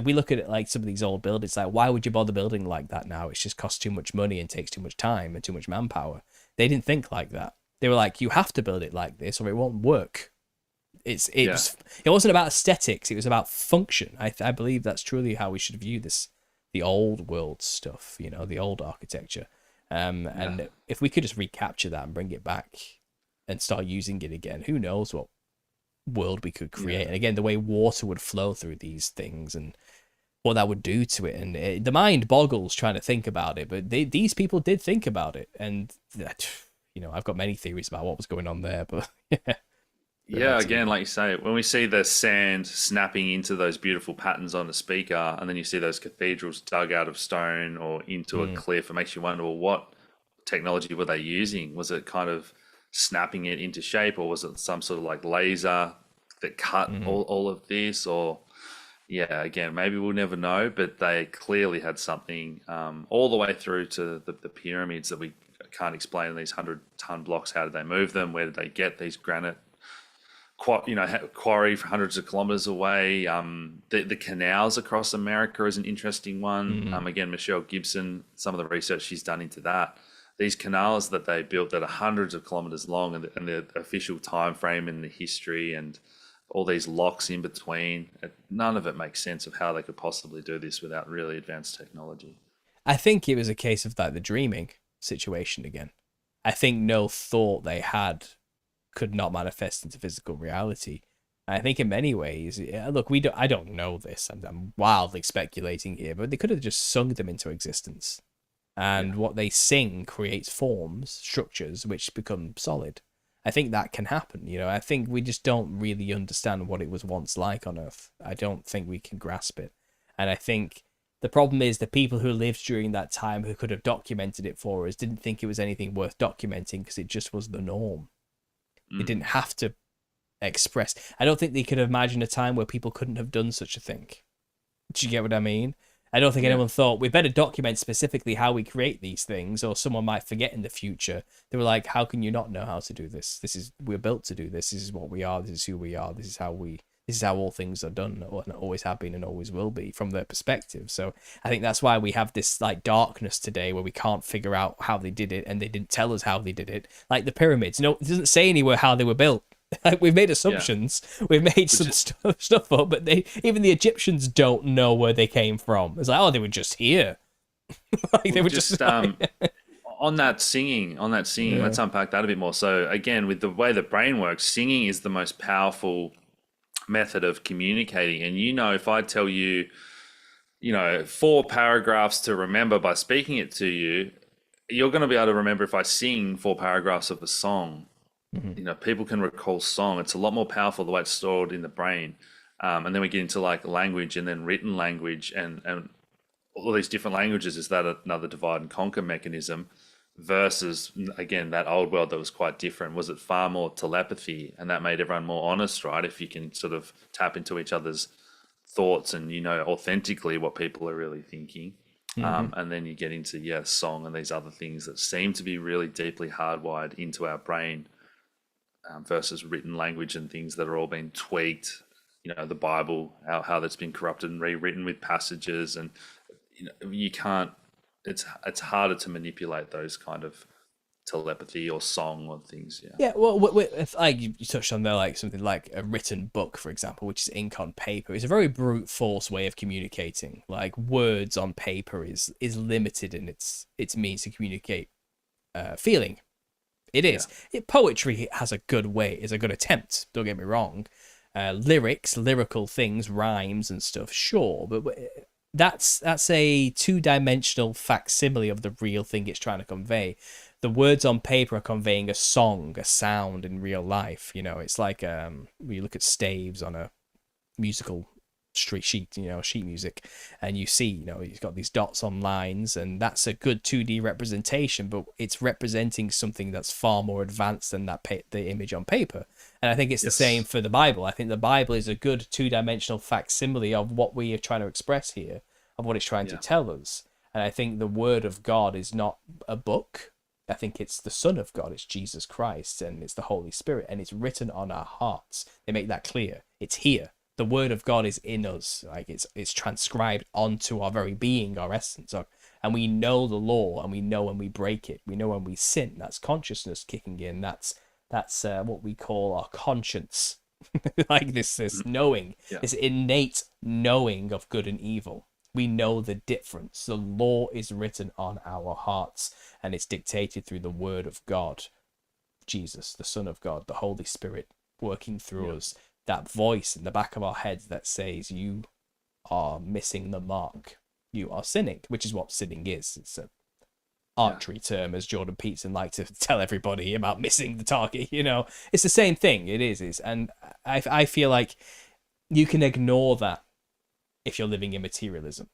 [SPEAKER 1] we look at it like some of these old buildings, like, why would you bother building like that now? It just costs too much money and takes too much time and too much manpower. They didn't think like that. They were like, you have to build it like this or it won't work. It wasn't about aesthetics, it was about function. I believe that's truly how we should view this, the old world stuff, you know, the old architecture. And if we could just recapture that and bring it back and start using it again, who knows what world we could create. And again, the way water would flow through these things and what that would do to it. And the mind boggles trying to think about it, but these people did think about it. And, you know, I've got many theories about what was going on there, but
[SPEAKER 3] yeah, again, like you say, when we see the sand snapping into those beautiful patterns on the speaker, and then you see those cathedrals dug out of stone or into a cliff, it makes you wonder, well, what technology were they using? Was it kind of snapping it into shape, or was it some sort of like laser that cut all of this? Or yeah, again, maybe we'll never know, but they clearly had something all the way through to the pyramids that we can't explain in these 100-ton blocks. How did they move them? Where did they get these granite quarry for hundreds of kilometers away? The canals across America is an interesting one. Again, Michelle Gibson, some of the research she's done into that. These canals that they built that are hundreds of kilometers long, and the official time frame in the history and all these locks in between, none of it makes sense of how they could possibly do this without really advanced technology.
[SPEAKER 1] I think it was a case of like the dreaming situation again. I think no thought they had could not manifest into physical reality. And I think in many ways, look, I don't know this. I'm wildly speculating here, but they could have just sung them into existence. And what they sing creates forms, structures, which become solid. I think that can happen. You know, I think we just don't really understand what it was once like on Earth. I don't think we can grasp it. And I think the problem is the people who lived during that time who could have documented it for us didn't think it was anything worth documenting because it just was the norm. They didn't have to express. I don't think they could imagine a time where people couldn't have done such a thing. Do you get what I mean? I don't think anyone thought we better document specifically how we create these things, or someone might forget in the future. They were like, how can you not know how to do this? We're built to do this. This is what we are. This is who we are. This is how all things are done, or always have been and always will be from their perspective. So I think that's why we have this like darkness today where we can't figure out how they did it, and they didn't tell us how they did it. Like the pyramids, no, it doesn't say anywhere how they were built. Like we've made assumptions, we've made some stuff up, but even the Egyptians don't know where they came from. It's like, oh, they were just here. Like they were just
[SPEAKER 3] on that singing. Let's unpack that a bit more. So again, with the way the brain works, singing is the most powerful method of communicating. And you know, if I tell you, 4 paragraphs to remember by speaking it to you, you're going to be able to remember if I sing 4 paragraphs of a song. People can recall song. It's a lot more powerful the way it's stored in the brain. And then we get into like language and then written language and all these different languages. Is that another divide and conquer mechanism versus, again, that old world that was quite different? Was it far more telepathy, and that made everyone more honest, right? If you can sort of tap into each other's thoughts and authentically what people are really thinking. And then you get into song and these other things that seem to be really deeply hardwired into our brain. Versus written language and things that are all being tweaked, the Bible, how that's been corrupted and rewritten with passages, and you can't. It's harder to manipulate those kind of telepathy or song or things.
[SPEAKER 1] Yeah. Well, if, like you touched on there, like something like a written book, for example, which is ink on paper, is a very brute force way of communicating. Like words on paper is limited in its means to communicate feeling. It is. Poetry has a good way, is a good attempt, don't get me wrong. Lyrical things, rhymes and stuff, sure, but that's a two-dimensional facsimile of the real thing it's trying to convey. The words on paper are conveying a song, a sound in real life. It's like when you look at staves on a musical sheet music, and you see, you've got these dots on lines, and that's a good 2D representation, but it's representing something that's far more advanced than the image on paper. And I think it's the same for the Bible. I think the Bible is a good two-dimensional facsimile of what we are trying to express here, of what it's trying to tell us. And I think the Word of God is not a book. I think it's the Son of God. It's Jesus Christ, and it's the Holy Spirit, and it's written on our hearts. They make that clear. It's here. The Word of God is in us. Like it's transcribed onto our very being, our essence, and we know the law, and we know when we break it. We know when we sin. That's consciousness kicking in. That's what we call our conscience. Like this knowing, this innate knowing of good and evil. We know the difference. The law is written on our hearts, and it's dictated through the word of God, Jesus, the Son of God, the Holy Spirit working through us. That voice in the back of our heads that says, you are missing the mark. You are sinning, which is what sinning is. It's a archery term, as Jordan Peterson liked to tell everybody about missing the target. It's the same thing. It is. And I feel like you can ignore that if you're living in materialism.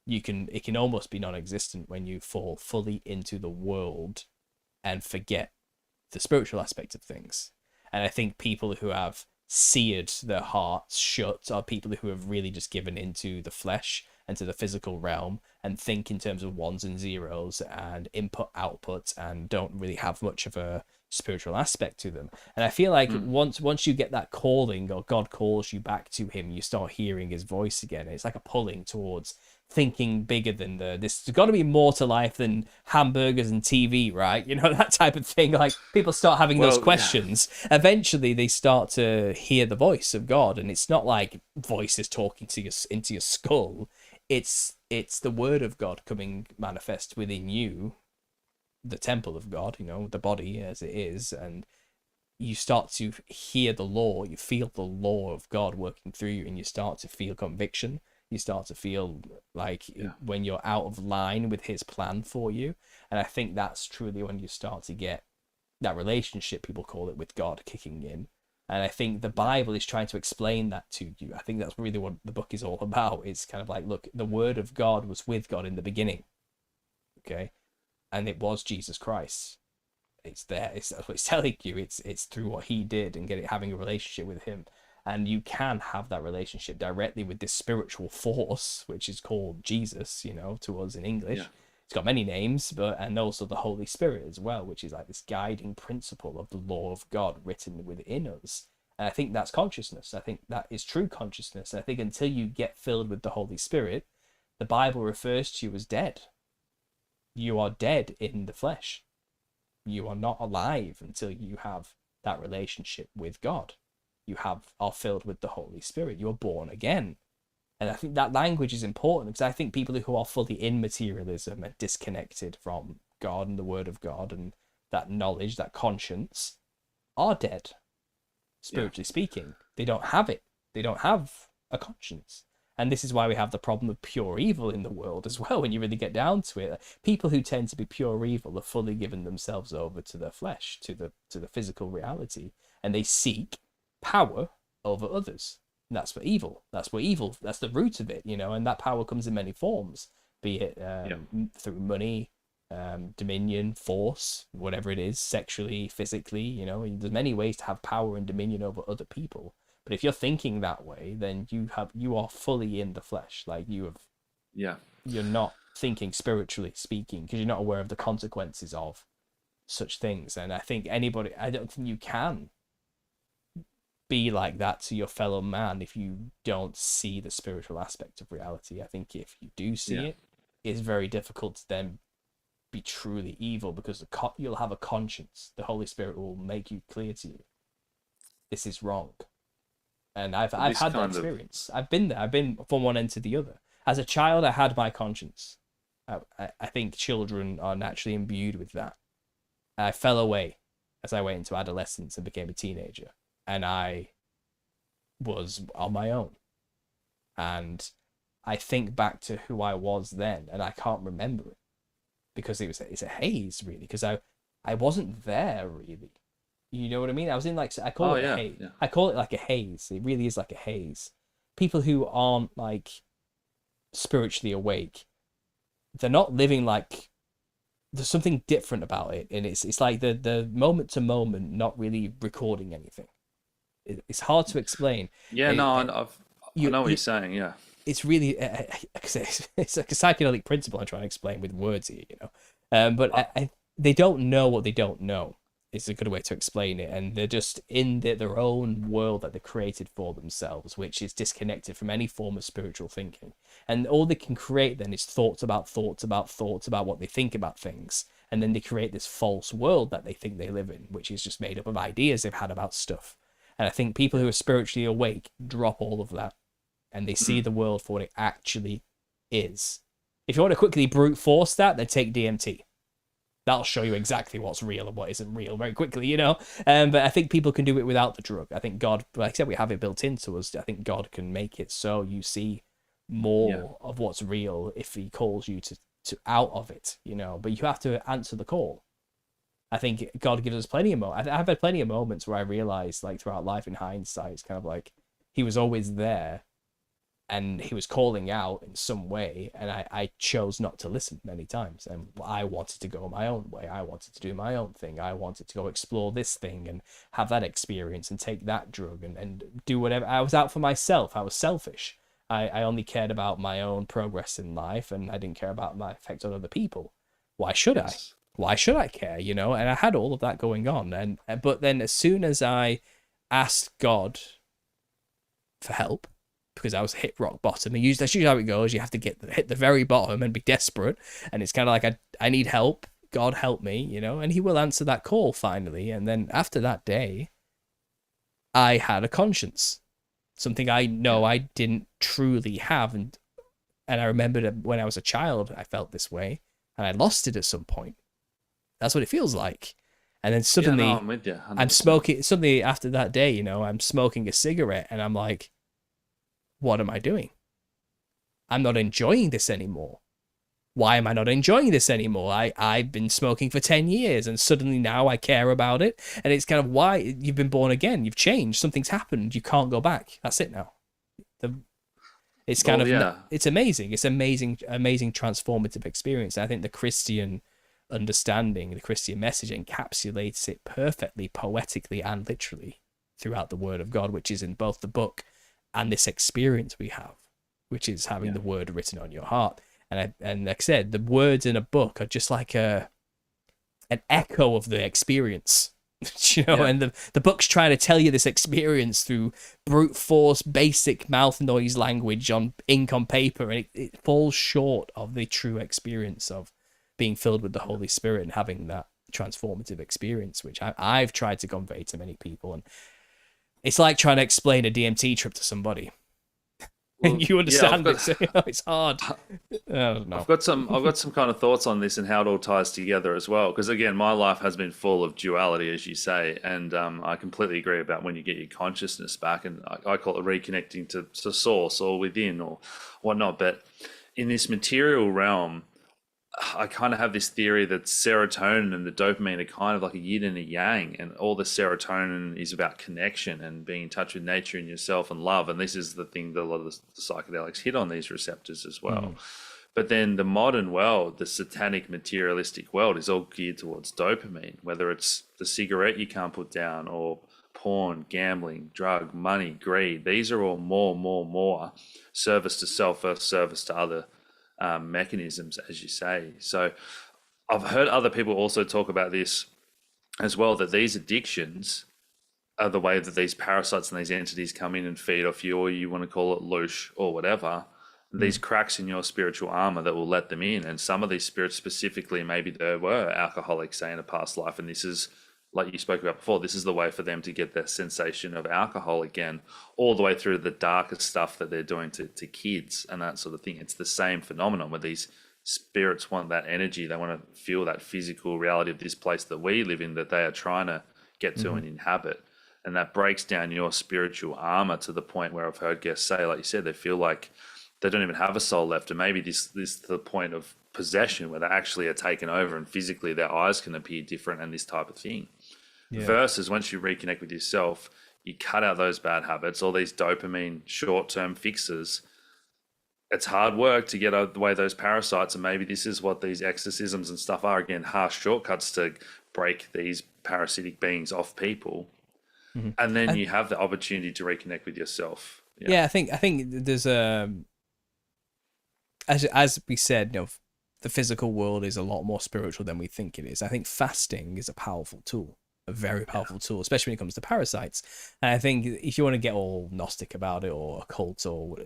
[SPEAKER 1] It can almost be non-existent when you fall fully into the world and forget the spiritual aspect of things. And I think people who have seared their hearts shut are people who have really just given into the flesh and to the physical realm and think in terms of ones and zeros and input output and don't really have much of a spiritual aspect to them. And I feel like once you get that calling, or God calls you back to him, you start hearing his voice again. It's like a pulling towards thinking bigger than there's got to be more to life than hamburgers and TV, right? That type of thing. Like, people start having those questions. Eventually they start to hear the voice of God, and it's not like voices talking to you into your skull. It's the word of God coming manifest within you, the temple of God, the body as it is, and you start to hear the law, you feel the law of God working through you, and you start to feel conviction. You start to feel like when you're out of line with his plan for you. And I think that's truly when you start to get that relationship, people call it, with God kicking in. And I think the Bible is trying to explain that to you. I think that's really what the book is all about. It's kind of like, look, the word of God was with God in the beginning. Okay? And it was Jesus Christ. It's there. That's what it's telling you. It's through what he did and having a relationship with him. And you can have that relationship directly with this spiritual force, which is called Jesus, to us in English. Yeah. It's got many names, and also the Holy Spirit as well, which is like this guiding principle of the law of God written within us. And I think that's consciousness. I think that is true consciousness. And I think until you get filled with the Holy Spirit, the Bible refers to you as dead. You are dead in the flesh. You are not alive until you have that relationship with God. You are filled with the Holy Spirit. You're born again. And I think that language is important, because I think people who are fully in materialism and disconnected from God and the word of God and that knowledge, that conscience, are dead, spiritually speaking. They don't have it. They don't have a conscience. And this is why we have the problem of pure evil in the world as well, when you really get down to it. People who tend to be pure evil are fully given themselves over to their flesh, to the physical reality, and they seek power over others. And that's for evil. That's the root of it, and that power comes in many forms, be it through money, dominion, force, whatever it is, sexually, physically, there's many ways to have power and dominion over other people. But if you're thinking that way, then you are fully in the flesh. Like, you're not thinking spiritually speaking, because you're not aware of the consequences of such things. And I don't think you can be like that to your fellow man if you don't see the spiritual aspect of reality. I think if you do see it, it's very difficult to then be truly evil, because you'll have a conscience. The Holy Spirit will make you clear to you, this is wrong. And I've had that experience. I've been there. I've been from one end to the other. As a child, I had my conscience. I think children are naturally imbued with that. I fell away as I went into adolescence and became a teenager. And I was on my own. And I think back to who I was then, and I can't remember it, because it's a haze, really, because I wasn't there, really. You know what I mean? I was in, like, I call it a haze. Yeah. I call it like a haze. It really is like a haze. People who aren't, like, spiritually awake, they're not living like, there's something different about it. And it's like the moment to moment, not really recording anything. It's hard to explain.
[SPEAKER 3] Yeah, I know what you're saying, yeah.
[SPEAKER 1] It's really, it's like a psychedelic principle I'm trying to explain with words here, But they don't know what they don't know. is a good way to explain it. And they're just in their own world that they created for themselves, which is disconnected from any form of spiritual thinking. And all they can create then is thoughts about what they think about things. And then they create this false world that they think they live in, which is just made up of ideas they've had about stuff. And I think people who are spiritually awake drop all of that, and they see the world for what it actually is. If you want to quickly brute force that, then take DMT. That'll show you exactly what's real and what isn't real very quickly, you know? But I think people can do it without the drug. I think God, like I said, we have it built into us. I think God can make it so you see more of what's real if he calls you to out of it, you know? But you have to answer the call. I think God gives us plenty of moments. I've had plenty of moments where I realized, like, throughout life in hindsight, it's kind of like he was always there and he was calling out in some way, and I chose not to listen many times. And I wanted to go my own way. I wanted to do my own thing. I wanted to go explore this thing and have that experience and take that drug and do whatever. I was out for myself. I was selfish. I only cared about my own progress in life, and I didn't care about my effect on other people. Why should I? Why should I care, you know? And I had all of that going on. But then as soon as I asked God for help, because I was hit rock bottom, that's usually how it goes. You have to hit the very bottom and be desperate. And it's kind of like, I need help. God help me, you know? And he will answer that call finally. And then after that day, I had a conscience. Something I know I didn't truly have. And I remember that when I was a child, I felt this way. And I lost it at some point. That's what it feels like. And then suddenly,
[SPEAKER 3] I'm with you,
[SPEAKER 1] I'm smoking. Suddenly after that day, you know, I'm smoking a cigarette and I'm like, what am I doing? I'm not enjoying this anymore. Why am I not enjoying this anymore? I've been smoking for 10 years and suddenly now I care about it. And it's kind of why you've been born again. You've changed. Something's happened. You can't go back. That's it now. It's kind it's amazing. It's amazing transformative experience. And I think the Christian understanding, the Christian message encapsulates it perfectly, poetically and literally throughout the Word of God, which is in both the book and this experience we have, which is having the word written on your heart. And like I said, the words in a book are just like an echo of the experience, you know. And the book's trying to tell you this experience through brute force, basic mouth noise language on ink on paper, and it falls short of the true experience of being filled with the Holy Spirit and having that transformative experience, which I've tried to convey to many people. And it's like trying to explain a DMT trip to somebody. Well, you understand it. So, it's hard. I don't know.
[SPEAKER 3] I've got some kind of thoughts on this and how it all ties together as well. Because again, my life has been full of duality, as you say, and I completely agree about when you get your consciousness back, and I call it reconnecting to source or within or whatnot. But in this material realm, I kind of have this theory that serotonin and the dopamine are kind of like a yin and a yang, and all the serotonin is about connection and being in touch with nature and yourself and love. And this is the thing that a lot of the psychedelics hit on these receptors as well. But then the modern world, the satanic materialistic world, is all geared towards dopamine, whether it's the cigarette you can't put down or porn, gambling, drug, money, greed. These are all more service to self versus service to other mechanisms, as you say. So I've heard other people also talk about this as well, that these addictions are the way that these parasites and these entities come in and feed off you, or you want to call it loosh or whatever, these cracks in your spiritual armor that will let them in. And some of these spirits specifically, maybe they were alcoholics, say, in a past life, and this is, like you spoke about before, this is the way for them to get that sensation of alcohol again, all the way through the darkest stuff that they're doing to kids and that sort of thing. It's the same phenomenon where these spirits want that energy. They want to feel that physical reality of this place that we live in, that they are trying to get to and inhabit. And that breaks down your spiritual armor to the point where I've heard guests say, like you said, they feel like they don't even have a soul left. And maybe this to the point of possession where they actually are taken over and physically their eyes can appear different and this type of thing. Versus once you reconnect with yourself, you cut out those bad habits, all these dopamine short-term fixes. It's hard work to get away those parasites, and maybe this is what these exorcisms and stuff are. Again, harsh shortcuts to break these parasitic beings off people. And then you have the opportunity to reconnect with yourself.
[SPEAKER 1] I think there's as we said, you know, the physical world is a lot more spiritual than we think it is. I think fasting is a powerful tool. a very powerful tool, especially when it comes to parasites. And I think if you want to get all Gnostic about it, or occult, or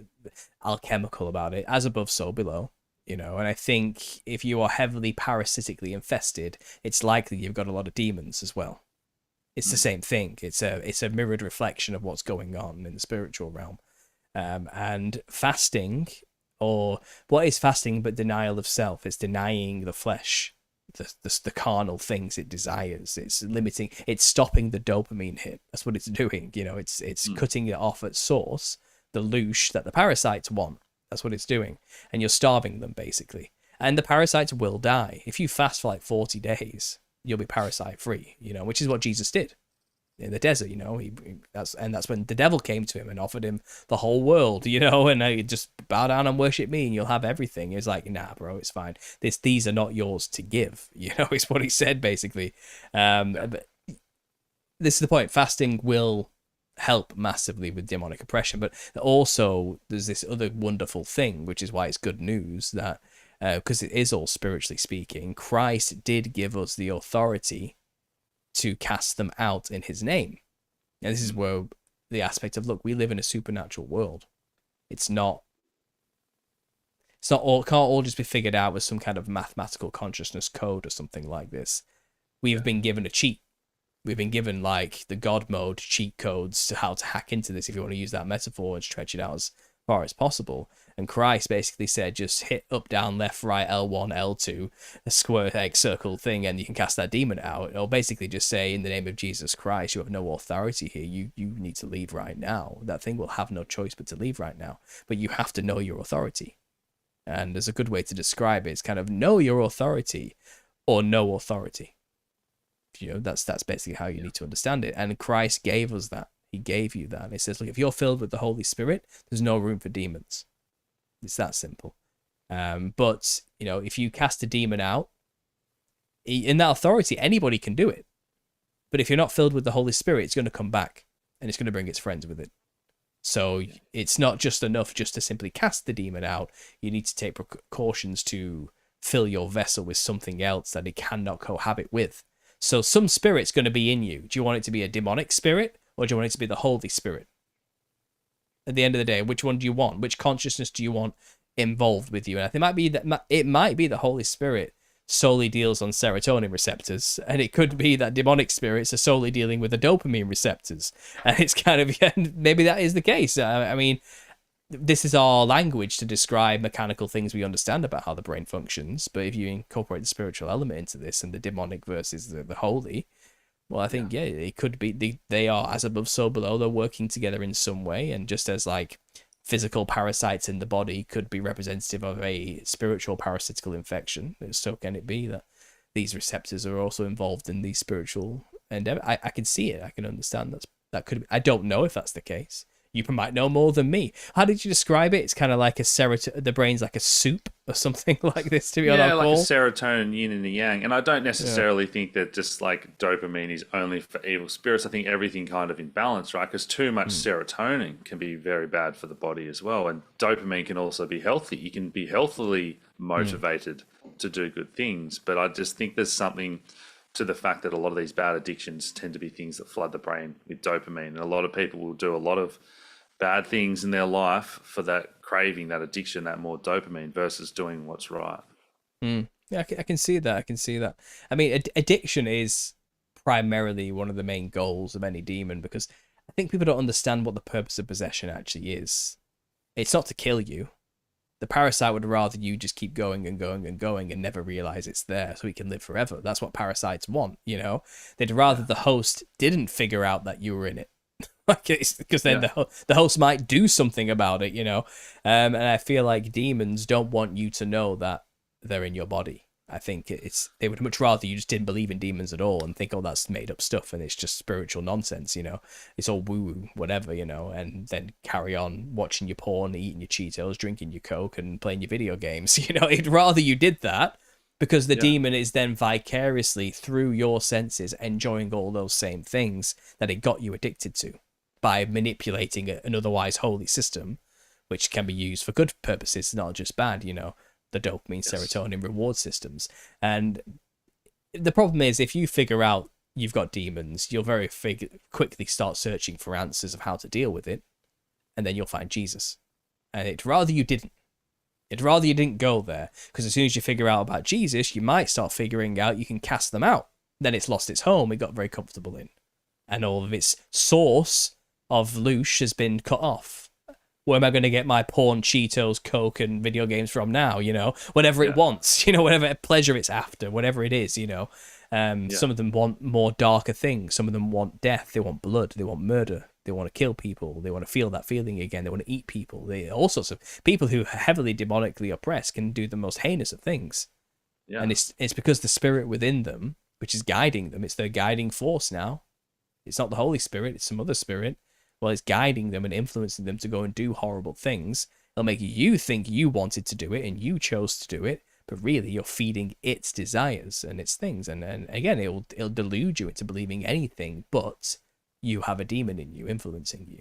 [SPEAKER 1] alchemical about it, as above, so below. And I think if you are heavily parasitically infested, it's likely you've got a lot of demons as well. It's the same thing. It's a mirrored reflection of what's going on in the spiritual realm. And fasting, or what is fasting but denial of self? It's denying the flesh, the carnal things it desires. It's limiting, it's stopping the dopamine hit. That's what it's doing. It's cutting it off at source, the loosh that the parasites want. That's what it's doing. And you're starving them, basically. And the parasites will die. If you fast for like 40 days, you'll be parasite free, which is what Jesus did in the desert. That's when the devil came to him and offered him the whole world, and you just bow down and worship me and you'll have everything. It's like, nah, bro, it's fine. These are not yours to give, is what he said, basically. But this is the point. Fasting will help massively with demonic oppression, but also there's this other wonderful thing, which is why it's good news, that because it is all spiritually speaking, Christ did give us the authority to cast them out in his name. And this is where the aspect of, look, we live in a supernatural world. It's not all, can't all just be figured out with some kind of mathematical consciousness code or something like this. We have been given a cheat. We've been given like the God mode cheat codes to how to hack into this, if you want to use that metaphor and stretch it out as far as possible. And Christ basically said, just hit up, down, left, right, L1, L2, a square, egg, circle thing, and you can cast that demon out. Or basically just say, in the name of Jesus Christ, you have no authority here. You need to leave right now. That thing will have no choice but to leave right now. But you have to know your authority. And there's a good way to describe it. It's kind of know your authority or no authority. That's basically how you need to understand it. And Christ gave us that. He gave you that. And it says, look, if you're filled with the Holy Spirit, there's no room for demons. It's that simple. But, if you cast a demon out, in that authority, anybody can do it. But if you're not filled with the Holy Spirit, it's going to come back and it's going to bring its friends with it. So it's not just enough just to simply cast the demon out. You need to take precautions to fill your vessel with something else that it cannot cohabit with. So some spirit's going to be in you. Do you want it to be a demonic spirit, or do you want it to be the Holy Spirit? At the end of the day, which one do you want? Which consciousness do you want involved with you? And I think it might be the Holy Spirit solely deals on serotonin receptors, and it could be that demonic spirits are solely dealing with the dopamine receptors. And it's kind of, maybe that is the case. I mean, this is our language to describe mechanical things we understand about how the brain functions. But if you incorporate the spiritual element into this, and the demonic versus the holy, well, I think, it could be, they are as above, so below. They're working together in some way. And just as like physical parasites in the body could be representative of a spiritual parasitical infection, so can it be that these receptors are also involved in the spiritual endeavor? I can see it. I can understand that could be. I don't know if that's the case. You might know more than me. How did you describe it? It's kind of like the brain's like a soup or something like this, to be on our call.
[SPEAKER 3] Yeah, like a serotonin yin and a yang. And I don't necessarily think that just like dopamine is only for evil spirits. I think everything kind of in balance, right? Because too much serotonin can be very bad for the body as well. And dopamine can also be healthy. You can be healthily motivated to do good things. But I just think there's something to the fact that a lot of these bad addictions tend to be things that flood the brain with dopamine. And a lot of people will do a lot of bad things in their life for that craving, that addiction, that more dopamine, versus doing what's right.
[SPEAKER 1] Yeah, I can see that. I can see that. I mean, addiction is primarily one of the main goals of any demon, because I think people don't understand what the purpose of possession actually is. It's not to kill you. The parasite would rather you just keep going and going and going and never realize it's there so he can live forever. That's what parasites want, They'd rather the host didn't figure out that you were in it. Because then the host might do something about it, and I feel like demons don't want you to know that they're in your body. I think they would much rather you just didn't believe in demons at all and think, oh, that's made up stuff and it's just spiritual nonsense, it's all woo-woo, whatever, and then carry on watching your porn, eating your Cheetos, drinking your Coke and playing your video games. It'd rather you did that, because the demon is then vicariously through your senses enjoying all those same things that it got you addicted to, by manipulating an otherwise holy system, which can be used for good purposes, not just bad, the dopamine, serotonin reward systems. And the problem is, if you figure out you've got demons, you'll very quickly start searching for answers of how to deal with it, and then you'll find Jesus. And it'd rather you didn't. It'd rather you didn't go there, because as soon as you figure out about Jesus, you might start figuring out you can cast them out. Then it's lost its home it got very comfortable in. And all of its source of loosh has been cut off. Where am I going to get my porn, Cheetos, Coke, and video games from now, you know? Whatever it wants, you know, whatever pleasure it's after, whatever it is, you know. Some of them want more darker things. Some of them want death. They want blood. They want murder. They want to kill people. They want to feel that feeling again. They want to eat people. All sorts of people who are heavily demonically oppressed can do the most heinous of things. Yeah. And it's because the spirit within them, which is guiding them, it's their guiding force now. It's not the Holy Spirit. It's some other spirit. Well, it's guiding them and influencing them to go and do horrible things. It'll make you think you wanted to do it and you chose to do it, but really you're feeding its desires and its things. And again, it'll delude you into believing anything, but you have a demon in you influencing you.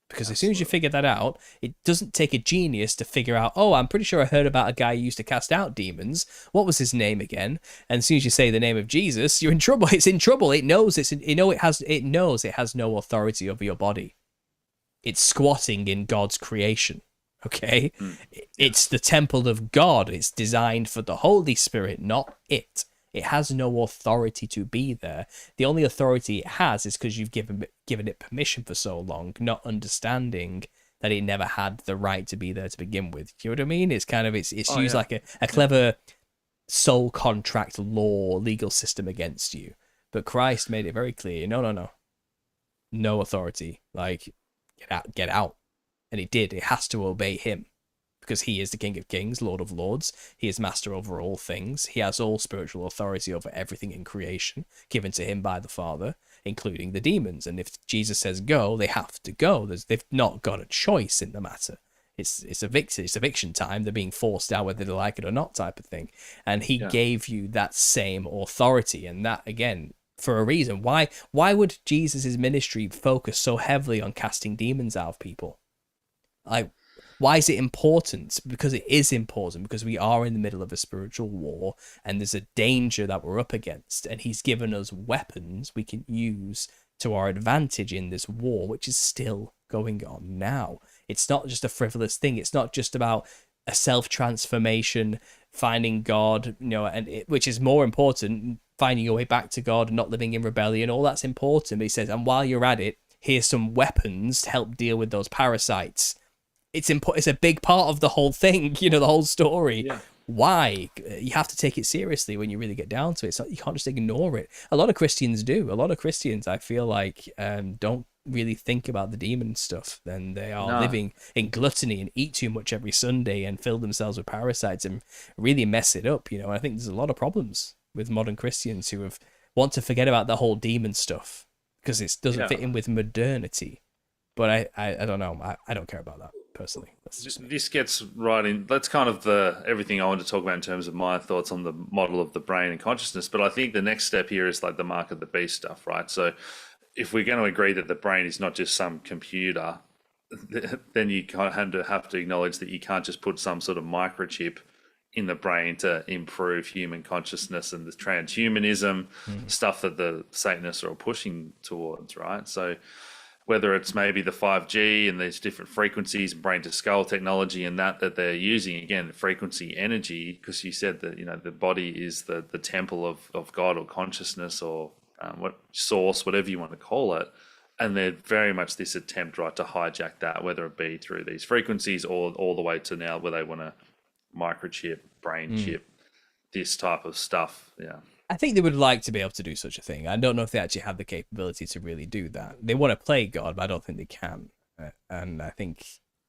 [SPEAKER 1] Because as soon as you figure that out, it doesn't take a genius to figure out, oh, I'm pretty sure I heard about a guy who used to cast out demons. What was his name again? And as soon as you say the name of Jesus, you're in trouble. It's in trouble. It knows it knows it has no authority over your body. It's squatting in God's creation. Okay? It's the temple of God. It's designed for the Holy Spirit, not it. It has no authority to be there. The only authority it has is because you've given it permission for so long, not understanding that it never had the right to be there to begin with. Do you know what I mean? It's kind of it's used like a clever soul contract law legal system against you. But Christ made it very clear. No authority. Like get out. And it did. It has to obey him. Because he is the King of Kings, Lord of Lords. He is master over all things. He has all spiritual authority over everything in creation, given to him by the Father, including the demons. And if Jesus says go, they have to go. They've not got a choice in the matter. It's eviction time. They're being forced out whether they like it or not, type of thing. And he gave you that same authority, and that again for a reason. Why would Jesus' ministry focus so heavily on casting demons out of people? Like, why is it important? Because it is important, because we are in the middle of a spiritual war and there's a danger that we're up against, and he's given us weapons we can use to our advantage in this war, which is still going on now. It's not just a frivolous thing. It's not just about a self-transformation, finding God, which is more important, finding your way back to God and not living in rebellion. All that's important. But he says, and while you're at it, here's some weapons to help deal with those parasites. It's a big part of the whole thing, the whole story. Yeah. Why? You have to take it seriously when you really get down to it. You can't just ignore it. A lot of Christians do. A lot of Christians, I feel like, don't really think about the demon stuff. Then they are living in gluttony and eat too much every Sunday and fill themselves with parasites and really mess it up. And I think there's a lot of problems with modern Christians who want to forget about the whole demon stuff because it doesn't fit in with modernity. But I don't know. I don't care about that. Personally,
[SPEAKER 3] this gets right in. That's kind of everything I want to talk about in terms of my thoughts on the model of the brain and consciousness. But I think the next step here is like the mark of the beast stuff, right? So if we're going to agree that the brain is not just some computer, then you kind of have to acknowledge that you can't just put some sort of microchip in the brain to improve human consciousness and the transhumanism stuff that the Satanists are all pushing towards, right? So whether it's maybe the 5G and these different frequencies, brain to skull technology and that they're using, again, frequency energy, because you said that, the body is the temple of God or consciousness or what source, whatever you want to call it. And they're very much this attempt, right, to hijack that, whether it be through these frequencies or all the way to now where they want to microchip, brain chip, this type of stuff. Yeah.
[SPEAKER 1] I think they would like to be able to do such a thing. I don't know if they actually have the capability to really do that. They want to play God, but I don't think they can. And I think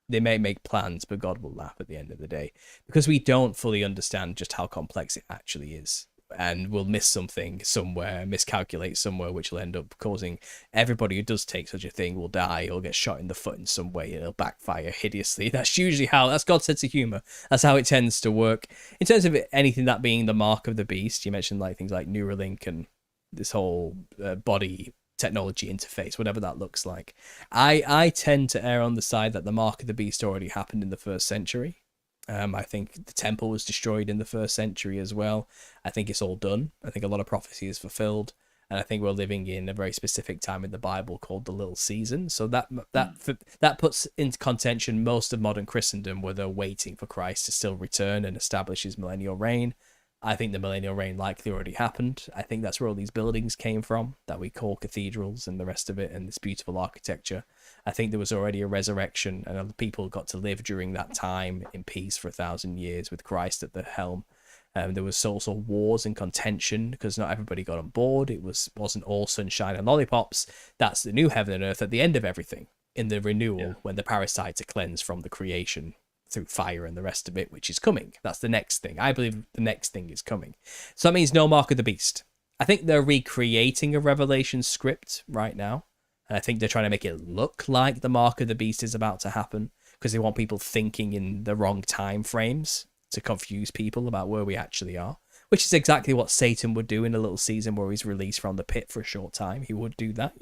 [SPEAKER 1] they may make plans, but God will laugh at the end of the day because we don't fully understand just how complex it actually is. And we'll miss something somewhere, miscalculate somewhere, which will end up causing everybody who does take such a thing will die or get shot in the foot in some way and it'll backfire hideously. That's usually that's God's sense of humor. That's how it tends to work. In terms of anything that being the mark of the beast, you mentioned like things like Neuralink and this whole body technology interface, whatever that looks like. I tend to err on the side that the mark of the beast already happened in the 1st century. I think the temple was destroyed in the 1st century as well. I think it's all done. I think a lot of prophecy is fulfilled. And I think we're living in a very specific time in the Bible called the little season. So that puts into contention most of modern Christendom, where they're waiting for Christ to still return and establish his millennial reign. I think the millennial reign likely already happened. I think that's where all these buildings came from that we call cathedrals and the rest of it, and this beautiful architecture. I think there was already a resurrection, and people got to live during that time in peace for 1,000 years with Christ at the helm. There was also wars and contention because not everybody got on board. It wasn't all sunshine and lollipops. That's the new heaven and earth at the end of everything, in the renewal, when the parasites are cleansed from the creation through fire and the rest of it, which is coming. That's the next thing. I believe the next thing is coming. So that means no mark of the beast. I think they're recreating a Revelation script right now. And I think they're trying to make it look like the mark of the beast is about to happen because they want people thinking in the wrong time frames to confuse people about where we actually are, which is exactly what Satan would do in a little season where he's released from the pit for a short time. He would do that,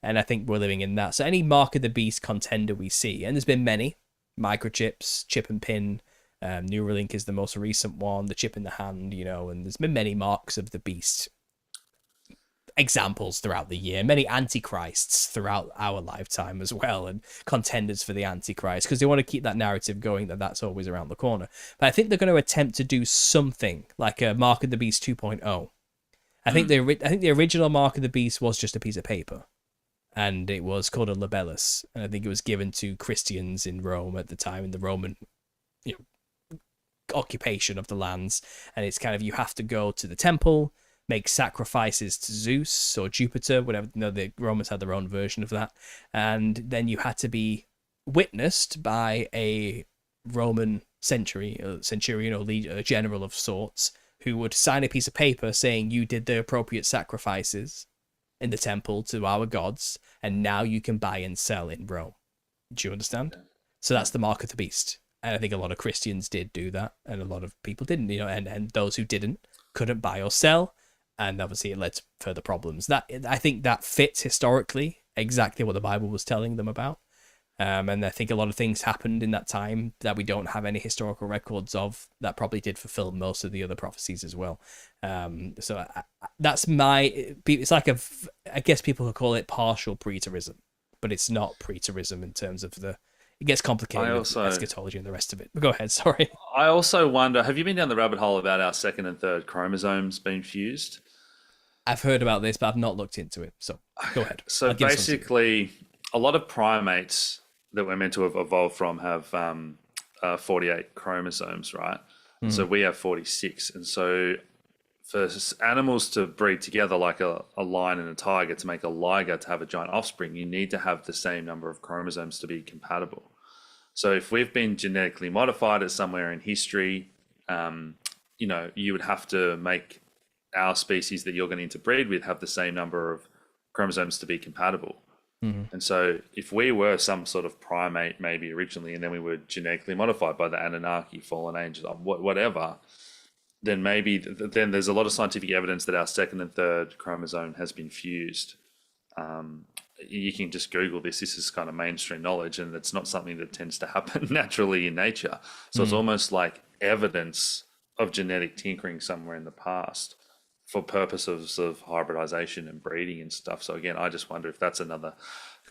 [SPEAKER 1] and I think we're living in that. So any mark of the beast contender we see, and there's been many, microchips, chip and pin, Neuralink is the most recent one, the chip in the hand, and there's been many marks of the beast examples throughout the year, many antichrists throughout our lifetime as well, and contenders for the antichrist, because they want to keep that narrative going that that's always around the corner. But I think they're going to attempt to do something like a Mark of the Beast 2.0. I think the original Mark of the Beast was just a piece of paper, and it was called a libellus, and I think it was given to Christians in Rome at the time, in the Roman occupation of the lands. And it's kind of, you have to go to the temple, make sacrifices to Zeus or Jupiter, whatever. The Romans had their own version of that. And then you had to be witnessed by a Roman centurion or a general of sorts, who would sign a piece of paper saying you did the appropriate sacrifices in the temple to our gods, and now you can buy and sell in Rome. Do you understand? So that's the mark of the beast. And I think a lot of Christians did do that, and a lot of people didn't, and those who didn't couldn't buy or sell. And obviously it led to further problems. That, I think that fits historically exactly what the Bible was telling them about. And I think a lot of things happened in that time that we don't have any historical records of, that probably did fulfill most of the other prophecies as well. So that's it's like I guess people could call it partial preterism, but it's not preterism in terms of it gets complicated with eschatology and the rest of it. But go ahead, sorry.
[SPEAKER 3] I also wonder, have you been down the rabbit hole about our second and third chromosomes being fused?
[SPEAKER 1] I've heard about this, but I've not looked into it. So go ahead.
[SPEAKER 3] So basically, a lot of primates that we're meant to have evolved from have 48 chromosomes, right? Mm. So we have 46. And so for animals to breed together like a lion and a tiger, to make a liger, to have a giant offspring, you need to have the same number of chromosomes to be compatible. So if we've been genetically modified at somewhere in history, you would have to make our species that you're going to interbreed with have the same number of chromosomes to be compatible. Mm-hmm. And so if we were some sort of primate maybe originally, and then we were genetically modified by the Anunnaki, fallen angels, whatever, then maybe then there's a lot of scientific evidence that our second and third chromosome has been fused. You can just Google this. This is kind of mainstream knowledge, and it's not something that tends to happen naturally in nature. So it's almost like evidence of genetic tinkering somewhere in the past for purposes of hybridization and breeding and stuff. So again, I just wonder if that's another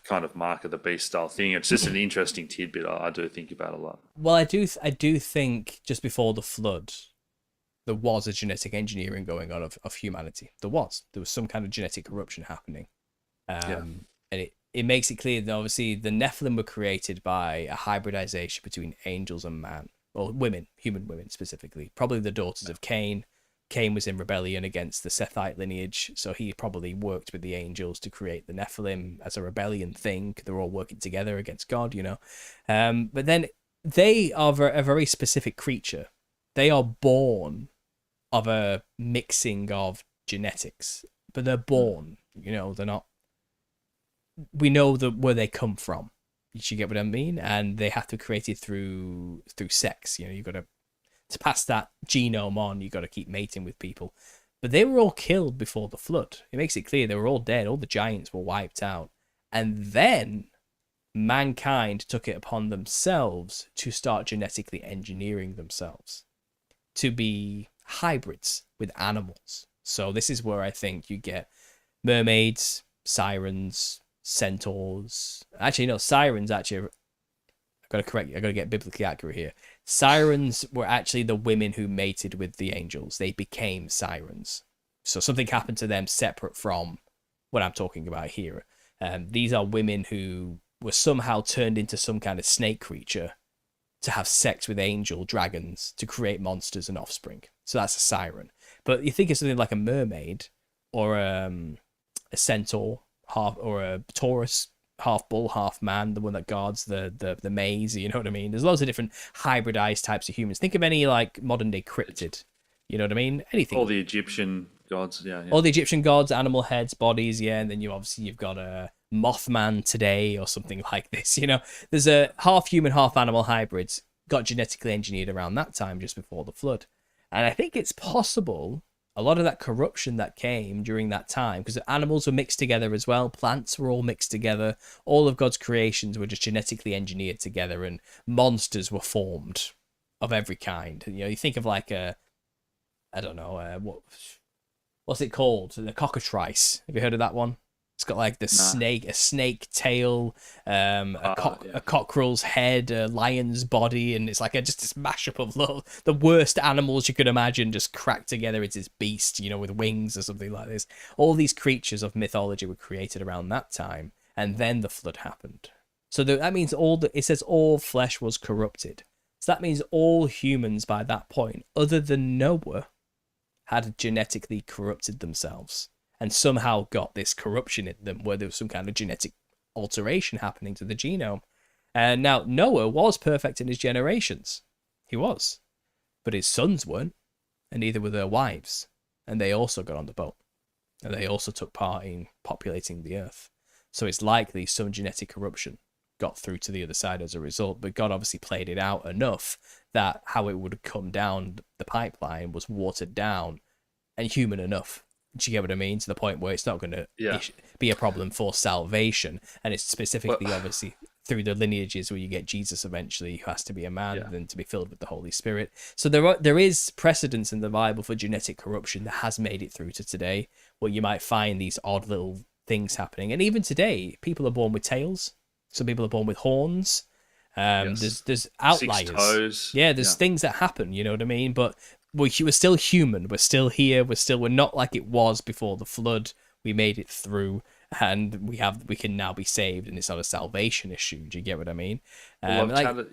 [SPEAKER 3] kind of mark of the beast style thing. It's just an interesting tidbit I do think about a lot.
[SPEAKER 1] Well, I do think just before the flood, there was a genetic engineering going on of humanity. There was some kind of genetic corruption happening. And it makes it clear that obviously the Nephilim were created by a hybridization between angels and man, or women, human women specifically, probably the daughters of Cain. Cain was in rebellion against the Sethite lineage, so he probably worked with the angels to create the Nephilim as a rebellion thing. They're all working together against God, But then they are a very specific creature. They are born of a mixing of genetics, but they're born, they're not. We know where they come from. You get what I mean? And they have to be created through sex. You've got to pass that genome on, you got to keep mating with people. But they were all killed before the flood. It makes it clear they were all dead. All the giants were wiped out. And then mankind took it upon themselves to start genetically engineering themselves to be hybrids with animals. So this is where I think you get mermaids, sirens, centaurs. Actually, no, sirens actually. I gotta get biblically accurate here. Sirens were actually the women who mated with the angels. They became sirens. So something happened to them separate from what I'm talking about here. These are women who were somehow turned into some kind of snake creature to have sex with angel dragons to create monsters and offspring. So that's a siren. But you think of something like a mermaid or a centaur, or a Taurus, half bull, half man, the one that guards the maze, you know what I mean? There's loads of different hybridized types of humans. Think of any like modern day cryptid, you know what I mean? Anything.
[SPEAKER 3] All the Egyptian gods, yeah.
[SPEAKER 1] All the Egyptian gods, animal heads, bodies, yeah, and then you've got a Mothman today or something like this, you know? There's a half human, half animal hybrids got genetically engineered around that time just before the flood. And I think it's possible a lot of that corruption that came during that time, because animals were mixed together as well, plants were all mixed together, all of God's creations were just genetically engineered together, and monsters were formed of every kind. You know, you think of like what's it called? The cockatrice. Have you heard of that one? It's got like a snake tail, a cockerel's head, a lion's body, and it's like just this mashup of the worst animals you could imagine just cracked together into this beast, you know, with wings or something like this. All these creatures of mythology were created around that time, and then the flood happened. So that means it says all flesh was corrupted. So that means all humans by that point, other than Noah, had genetically corrupted themselves and somehow got this corruption in them where there was some kind of genetic alteration happening to the genome. And now Noah was perfect in his generations. He was. But his sons weren't, and neither were their wives. And they also got on the boat. And they also took part in populating the earth. So it's likely some genetic corruption got through to the other side as a result. But God obviously played it out enough that how it would come down the pipeline was watered down and human enough. Do you get what I mean? To the point where it's not going to be a problem for salvation. And it's specifically, obviously, through the lineages where you get Jesus eventually, who has to be a man and to be filled with the Holy Spirit. So there is precedence in the Bible for genetic corruption that has made it through to today, where you might find these odd little things happening. And even today, people are born with tails. Some people are born with horns. There's outliers.
[SPEAKER 3] 6 toes.
[SPEAKER 1] Yeah, there's things that happen, you know what I mean? But we're still human. We're still here. We're not like it was before the flood. We made it through, and we can now be saved, and it's not a salvation issue. Do you get what I mean?
[SPEAKER 3] I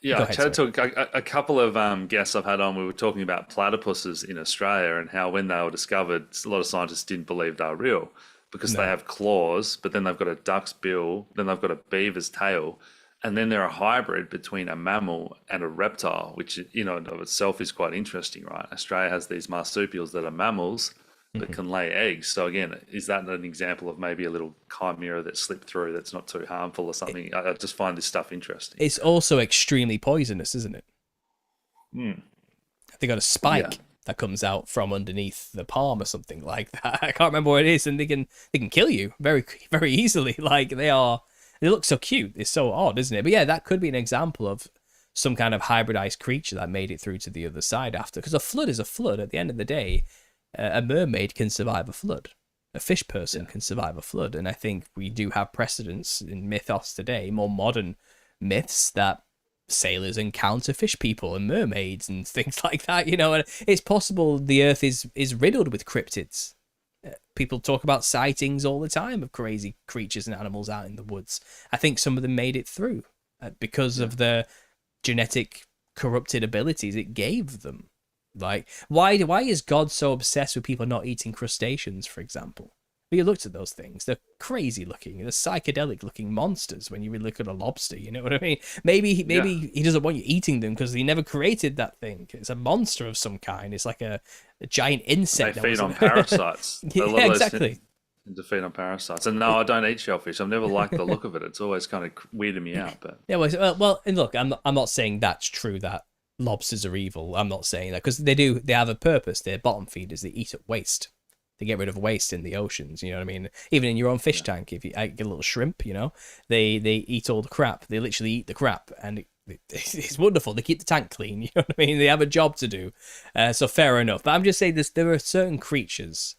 [SPEAKER 3] chatted to a couple of guests I've had on. We were talking about platypuses in Australia and how when they were discovered, a lot of scientists didn't believe they were real because they have claws, but then they've got a duck's bill, then they've got a beaver's tail. And then they're a hybrid between a mammal and a reptile, which, you know, in of itself is quite interesting, right? Australia has these marsupials that are mammals that can lay eggs. So again, is that an example of maybe a little chimera that slipped through that's not too harmful or something? I just find this stuff interesting.
[SPEAKER 1] It's also extremely poisonous, isn't it? They got a spike that comes out from underneath the palm or something like that. I can't remember what it is, and they can kill you very, very easily. Like they look so cute. It's so odd, isn't it? But yeah, that could be an example of some kind of hybridized creature that made it through to the other side after. Because a flood is a flood. At the end of the day, a mermaid can survive a flood. A fish person can survive a flood. And I think we do have precedents in mythos today, more modern myths, that sailors encounter fish people and mermaids and things like that. You know, and it's possible the earth is riddled with cryptids. People talk about sightings all the time of crazy creatures and animals out in the woods. I think some of them made it through because of the genetic corrupted abilities it gave them. Like, why is God so obsessed with people not eating crustaceans, for example? But you looked at those things. They're crazy looking. They're psychedelic looking monsters when you really look at a lobster, you know what I mean? Maybe he doesn't want you eating them because he never created that thing. It's a monster of some kind. It's like a giant insect.
[SPEAKER 3] They feed on parasites.
[SPEAKER 1] Yeah, exactly.
[SPEAKER 3] To feed on parasites. And no, I don't eat shellfish. I've never liked the look of it. It's always kind of weirded me out. But
[SPEAKER 1] yeah, well, and look, I'm not saying that's true that lobsters are evil. I'm not saying that, because they have a purpose. They're bottom feeders. They eat at waste. They get rid of waste in the oceans, you know what I mean? Even in your own fish tank, if you get a little shrimp, you know, they eat all the crap. They literally eat the crap, and it's wonderful. They keep the tank clean, you know what I mean? They have a job to do. So fair enough. But I'm just saying there are certain creatures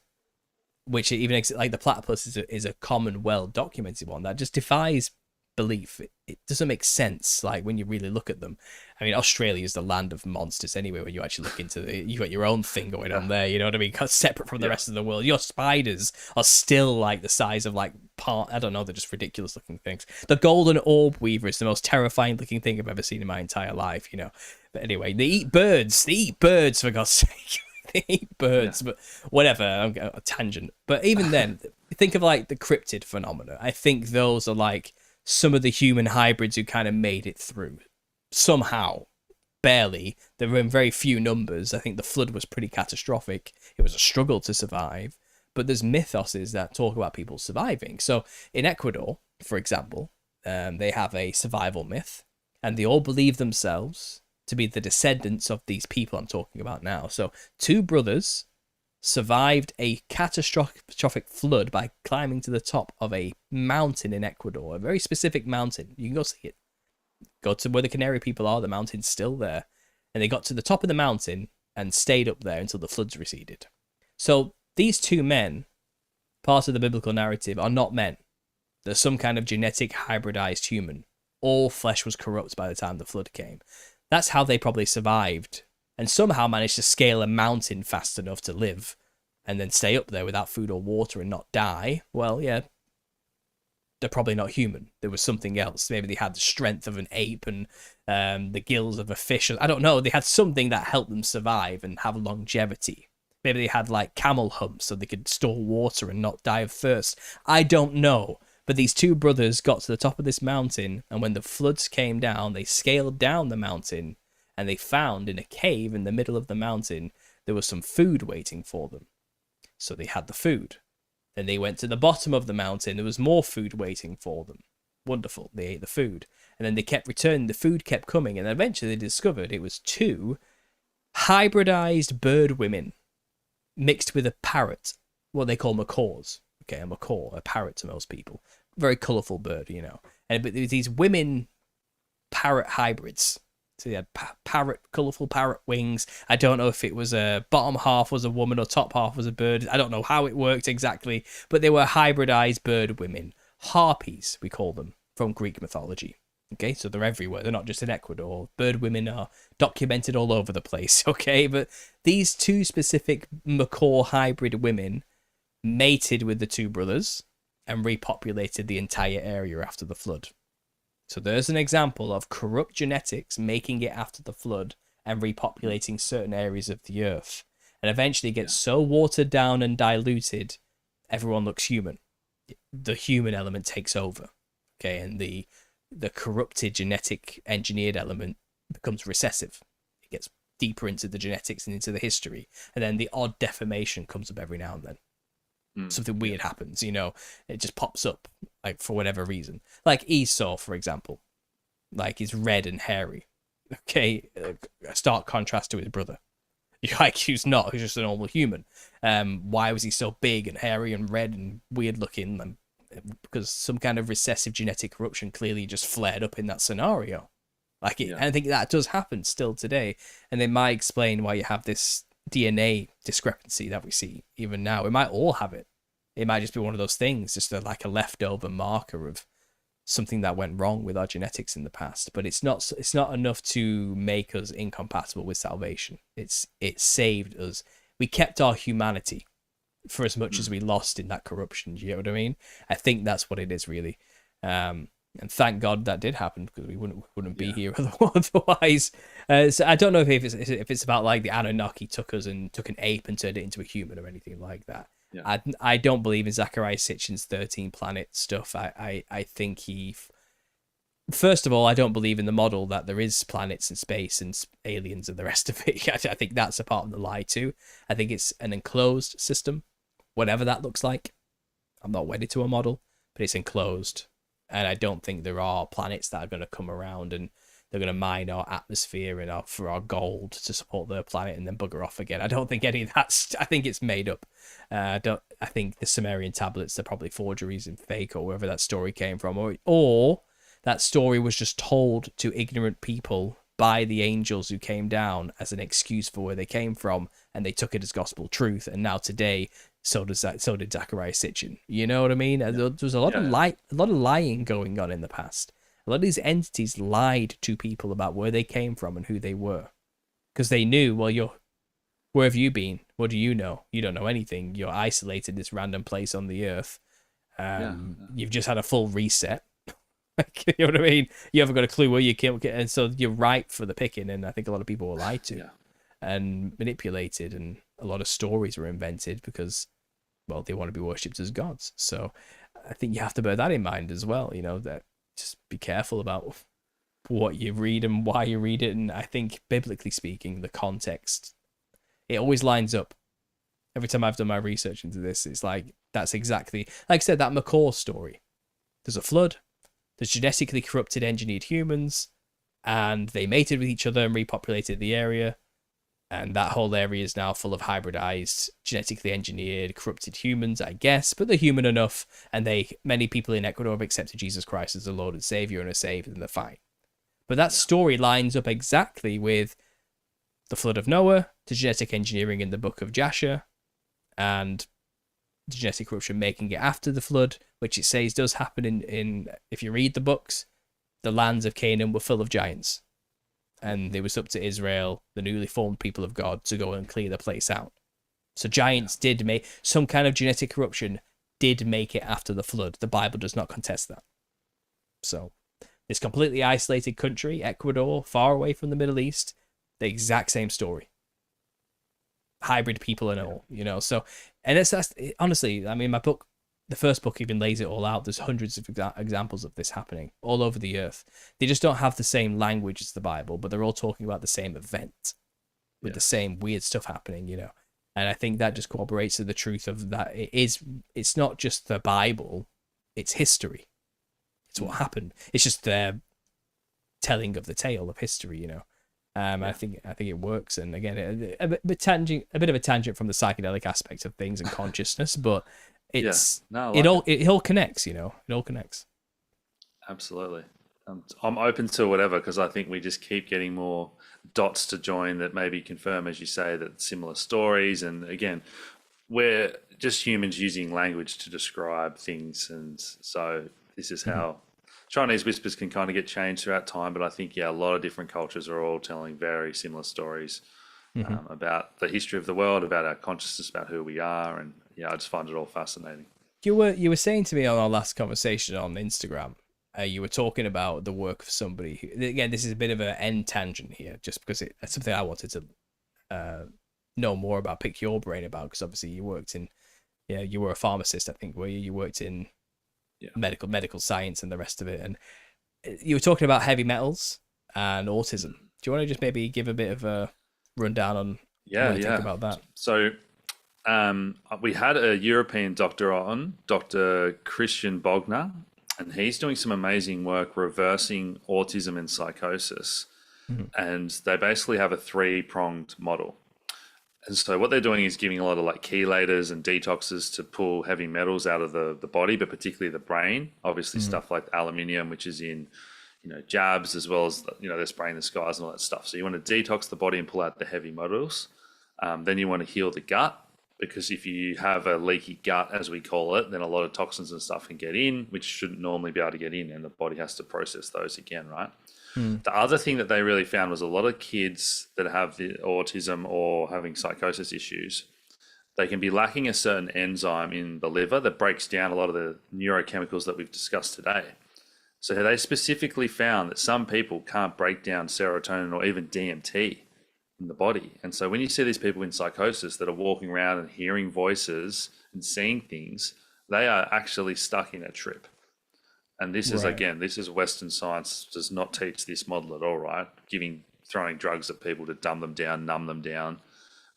[SPEAKER 1] which even like the platypus is a common, well documented one that just defies belief. It doesn't make sense, like when you really look at them. I mean, Australia is the land of monsters anyway. When you actually look into you got your own thing going on there, you know what I mean, separate from the rest of the world. Your spiders are still like the size of like I don't know, they're just ridiculous looking things. The golden orb weaver is the most terrifying looking thing I've ever seen in my entire life, you know. But anyway, they eat birds for God's sake. They eat birds, but whatever. I'm going a tangent. But even then, think of like the cryptid phenomena. I think those are like some of the human hybrids who kind of made it through somehow, barely. There were in very few numbers. I think the flood was pretty catastrophic. It was a struggle to survive. But there's mythoses that talk about people surviving. So in Ecuador, for example, they have a survival myth, and they all believe themselves to be the descendants of these people I'm talking about now. So 2 brothers survived a catastrophic flood by climbing to the top of a mountain in Ecuador, a very specific mountain. You can go see it. Go to where the Canary people are, the mountain's still there. And they got to the top of the mountain and stayed up there until the floods receded. So these 2 men, part of the biblical narrative, are not men. They're some kind of genetic hybridized human. All flesh was corrupt by the time the flood came. That's how they probably survived and somehow managed to scale a mountain fast enough to live and then stay up there without food or water and not die. Well, yeah, they're probably not human. There was something else. Maybe they had the strength of an ape and the gills of a fish. I don't know. They had something that helped them survive and have longevity. Maybe they had like camel humps so they could store water and not die of thirst. I don't know. But these 2 brothers got to the top of this mountain, and when the floods came down, they scaled down the mountain, and they found in a cave in the middle of the mountain, there was some food waiting for them. So they had the food. Then they went to the bottom of the mountain, there was more food waiting for them. Wonderful, they ate the food. And then they kept returning, the food kept coming, and eventually they discovered it was 2 hybridized bird women mixed with a parrot, what they call macaws. Okay, a macaw, a parrot to most people. Very colourful bird, you know. But there was these women parrot hybrids. So they had colourful parrot wings. I don't know if it was bottom half was a woman or top half was a bird. I don't know how it worked exactly. But they were hybridized bird women. Harpies, we call them, from Greek mythology. Okay, so they're everywhere. They're not just in Ecuador. Bird women are documented all over the place, okay? But these 2 specific macaw hybrid women mated with the 2 brothers and repopulated the entire area after the flood. So there's an example of corrupt genetics making it after the flood and repopulating certain areas of the earth. And eventually gets so watered down and diluted, everyone looks human. The human element takes over. Okay, and the corrupted genetic engineered element becomes recessive. It gets deeper into the genetics and into the history. And then the odd deformation comes up every now and then. Something weird happens, you know, it just pops up, like, for whatever reason. Like Esau, for example, like, he's red and hairy. Okay, a stark contrast to his brother. Like, he's not, he's just a normal human. Why was he so big and hairy and red and weird looking? Because some kind of recessive genetic corruption clearly just flared up in that scenario. Like, and I think that does happen still today. And they might explain why you have this DNA discrepancy that we see even now. We might all have it. It might just be one of those things, just like a leftover marker of something that went wrong with our genetics in the past. But it's not enough to make us incompatible with salvation. It saved us. We kept our humanity for as much as we lost in that corruption. Do you know what I mean? I think that's what it is, really. And thank God that did happen, because we wouldn't be here otherwise. So I don't know if it's about like the Anunnaki took us and took an ape and turned it into a human or anything like that. Yeah. I don't believe in Zecharia Sitchin's 13 planet stuff. I think first of all, I don't believe in the model that there is planets and space and aliens and the rest of it. I think that's a part of the lie too. I think it's an enclosed system, whatever that looks like. I'm not wedded to a model, but it's enclosed. And I don't think there are planets that are going to come around and they're going to mine our atmosphere and for our gold to support their planet and then bugger off again. I don't think any of that's. I think it's made up. I think the Sumerian tablets are probably forgeries and fake, or wherever that story came from, or that story was just told to ignorant people by the angels who came down as an excuse for where they came from, and they took it as gospel truth. And now today, So does that. So did Zachariah Sitchin. You know what I mean? There was a lot of lying going on in the past. A lot of these entities lied to people about where they came from and who they were, because they knew. Well, where have you been? What do you know? You don't know anything. You're isolated in this random place on the earth. You've just had a full reset. You know what I mean? You haven't got a clue where you came, and so you're ripe for the picking. And I think a lot of people were lied to and manipulated, and a lot of stories were invented because, well, they want to be worshipped as gods. So I think you have to bear that in mind as well. You know, that just be careful about what you read and why you read it. And I think, biblically speaking, the context, it always lines up. Every time I've done my research into this, it's like, that's exactly, like I said, that McCaw story. There's a flood. There's genetically corrupted engineered humans, and they mated with each other and repopulated the area. And that whole area is now full of hybridized, genetically engineered, corrupted humans, I guess. But they're human enough, and many people in Ecuador have accepted Jesus Christ as the Lord and Savior and are saved, and they're fine. But that story lines up exactly with the flood of Noah, the genetic engineering in the book of Jasher, and the genetic corruption making it after the flood, which it says does happen in if you read the books, the lands of Canaan were full of giants. And it was up to Israel, the newly formed people of God, to go and clear the place out. So giants did make, some kind of genetic corruption did make it after the flood. The Bible does not contest that. So this completely isolated country, Ecuador, far away from the Middle East, the exact same story. Hybrid people and all, you know. So, and that's honestly, I mean, my book, the first book, even lays it all out. There's hundreds of examples of this happening all over the earth. They just don't have the same language as the Bible, but they're all talking about the same event with the same weird stuff happening, you know. And I think that just corroborates to the truth of that. It's not just the Bible, it's history. It's what happened. It's just their telling of the tale of history, you know. I think it works, and again, a bit of a tangent from the psychedelic aspect of things and consciousness, but it all connects, you know. It all connects.
[SPEAKER 3] Absolutely. I'm open to whatever, because I think we just keep getting more dots to join that maybe confirm, as you say, that similar stories. And again, we're just humans using language to describe things, and so this is how Chinese whispers can kind of get changed throughout time. But I think, a lot of different cultures are all telling very similar stories about the history of the world, about our consciousness, about who we are, and I just find it all fascinating.
[SPEAKER 1] You were saying to me on our last conversation on Instagram, you were talking about the work of somebody who, again, this is a bit of an end tangent here, just because it's something I wanted to know more about, pick your brain about, because obviously you worked in, you were a pharmacist, I think, where you worked in medical science and the rest of it, and you were talking about heavy metals and autism. Do you want to just maybe give a bit of a rundown on what you think about that?
[SPEAKER 3] So we had a European doctor on, Dr. Christian Bogner, and he's doing some amazing work reversing autism and psychosis. And they basically have a 3-pronged model. And so what they're doing is giving a lot of like chelators and detoxes to pull heavy metals out of the body, but particularly the brain. Obviously stuff like aluminium, which is in, jabs, as well as, they're spraying the skies and all that stuff. So you want to detox the body and pull out the heavy metals. Then you want to heal the gut, because if you have a leaky gut, as we call it, then a lot of toxins and stuff can get in, which shouldn't normally be able to get in, and the body has to process those again, right? The other thing that they really found was a lot of kids that have the autism or having psychosis issues, they can be lacking a certain enzyme in the liver that breaks down a lot of the neurochemicals that we've discussed today. So they specifically found that some people can't break down serotonin or even DMT in the body. And so when you see these people in psychosis that are walking around and hearing voices and seeing things, they are actually stuck in a trip. And this is, again, this is Western science does not teach this model at all, right? Throwing drugs at people to dumb them down, numb them down.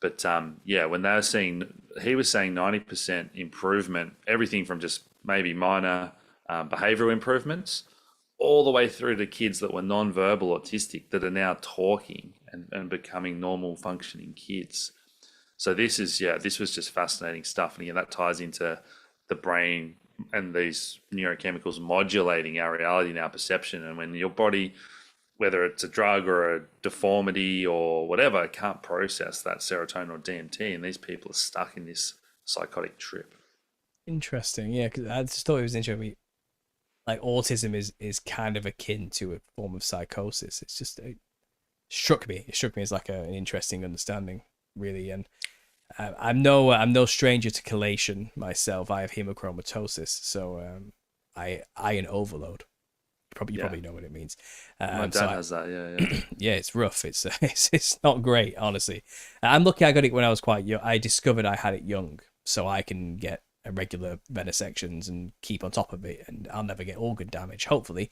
[SPEAKER 3] But when they were seeing, he was saying 90% improvement, everything from just maybe minor behavioral improvements, all the way through to kids that were non-verbal autistic that are now talking and becoming normal functioning kids. So this was just fascinating stuff. And again, that ties into the brain and these neurochemicals modulating our reality and our perception. And when your body, whether it's a drug or a deformity or whatever, can't process that serotonin or DMT, and these people are stuck in this psychotic trip.
[SPEAKER 1] Interesting. Yeah, because I just thought it was interesting. Like autism is kind of akin to a form of psychosis. It's just it struck me. It struck me as like an interesting understanding, really. And I'm no stranger to chelation myself. I have hemochromatosis, so I iron overload. You probably know what it means.
[SPEAKER 3] My dad has that. Yeah.
[SPEAKER 1] Yeah, it's rough. It's not great, honestly. I'm lucky I got it when I was quite young. I discovered I had it young, so I can get regular venisections and keep on top of it, and I'll never get organ damage. Hopefully,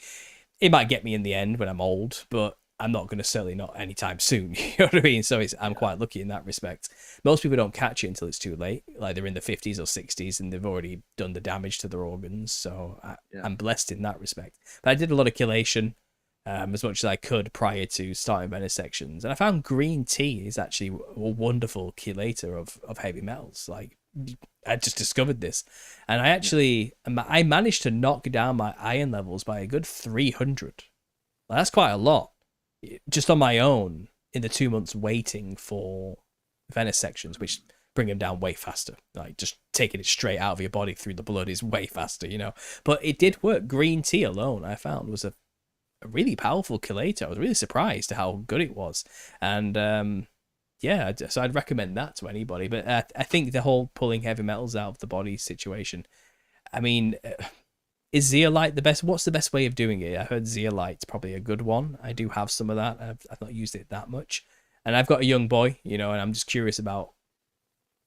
[SPEAKER 1] it might get me in the end when I'm old, but I'm not going to, certainly not anytime soon. You know what I mean? So I'm quite lucky in that respect. Most people don't catch it until it's too late. Like they're in the 50s or 60s and they've already done the damage to their organs. So I'm blessed in that respect. But I did a lot of chelation as much as I could prior to starting venisections. And I found green tea is actually a wonderful chelator of heavy metals. Like I just discovered this. And I managed to knock down my iron levels by a good 300. Well, that's quite a lot. Just on my own in the 2 months waiting for venisections, which bring them down way faster. Like just taking it straight out of your body through the blood is way faster, you know. But it did work. Green tea alone, I found, was a really powerful chelator. I was really surprised at how good it was. And yeah, so I'd recommend that to anybody. But I think the whole pulling heavy metals out of the body situation, I mean... Is zeolite the best? What's the best way of doing it? I heard zeolite's probably a good one. I do have some of that. I've not used it that much. And I've got a young boy, you know, and I'm just curious about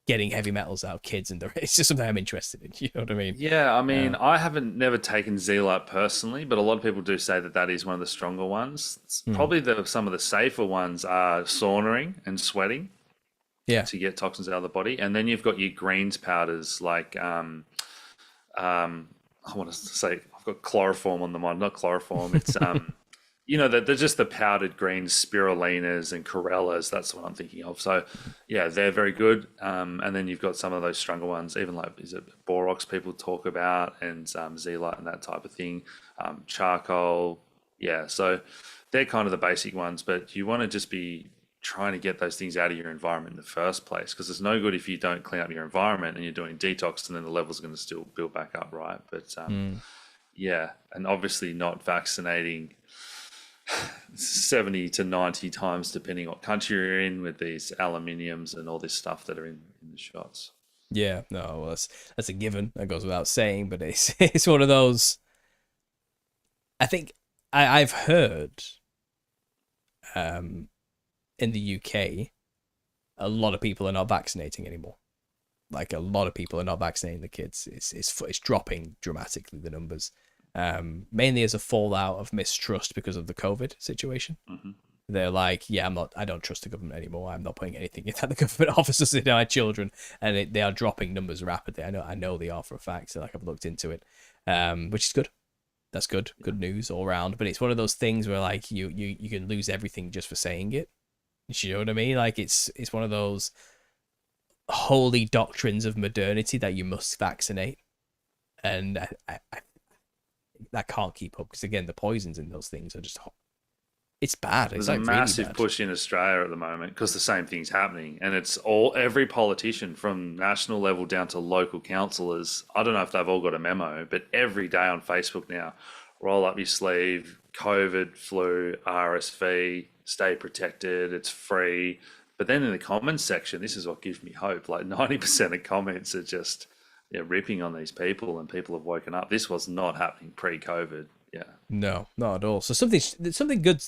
[SPEAKER 1] getting heavy metals out of kids. And it's just something I'm interested in. You know what I mean?
[SPEAKER 3] Yeah, I mean, I haven't never taken zeolite personally, but a lot of people do say that is one of the stronger ones. Probably some of the safer ones are sauning and sweating.
[SPEAKER 1] Yeah.
[SPEAKER 3] To get toxins out of the body. And then you've got your greens powders like I want to say I've got chloroform on the mind, not chloroform. It's you know, they're just the powdered greens, spirulinas and corellas. That's what I'm thinking of. So yeah, they're very good. And then you've got some of those stronger ones, even like is it borax people talk about, and zeolite and that type of thing. Charcoal, yeah. So they're kind of the basic ones, but you want to just be trying to get those things out of your environment in the first place, because it's no good if you don't clean up your environment and you're doing detox and then the levels are going to still build back up, right? But yeah, and obviously not vaccinating 70 to 90 times depending what country you're in with these aluminiums and all this stuff that are in the shots.
[SPEAKER 1] Yeah, no, well, that's a given. That goes without saying, but it's one of those. I think I've heard in the UK, a lot of people are not vaccinating anymore. Like a lot of people are not vaccinating the kids. It's dropping dramatically, the numbers, mainly as a fallout of mistrust because of the COVID situation. Mm-hmm. They're like, yeah, I don't trust the government anymore. I'm not putting anything in the government officers in our children, and they are dropping numbers rapidly. I know they are for a fact. So like I've looked into it, which is good. That's good. Good news all around. But it's one of those things where like you can lose everything just for saying it. You know what I mean? Like it's one of those holy doctrines of modernity that you must vaccinate, and I that can't keep up, because again the poisons in those things are just it's bad.
[SPEAKER 3] There's
[SPEAKER 1] like
[SPEAKER 3] a massive
[SPEAKER 1] really
[SPEAKER 3] push in Australia at the moment because the same thing's happening, and it's every politician from national level down to local councillors. I don't know if they've all got a memo, but every day on Facebook now, roll up your sleeve, COVID, flu, RSV, stay protected, it's free. But then in the comments section, this is what gives me hope. Like 90% of comments are just ripping on these people, and people have woken up. This was not happening pre-COVID. Yeah.
[SPEAKER 1] No, not at all. So something good,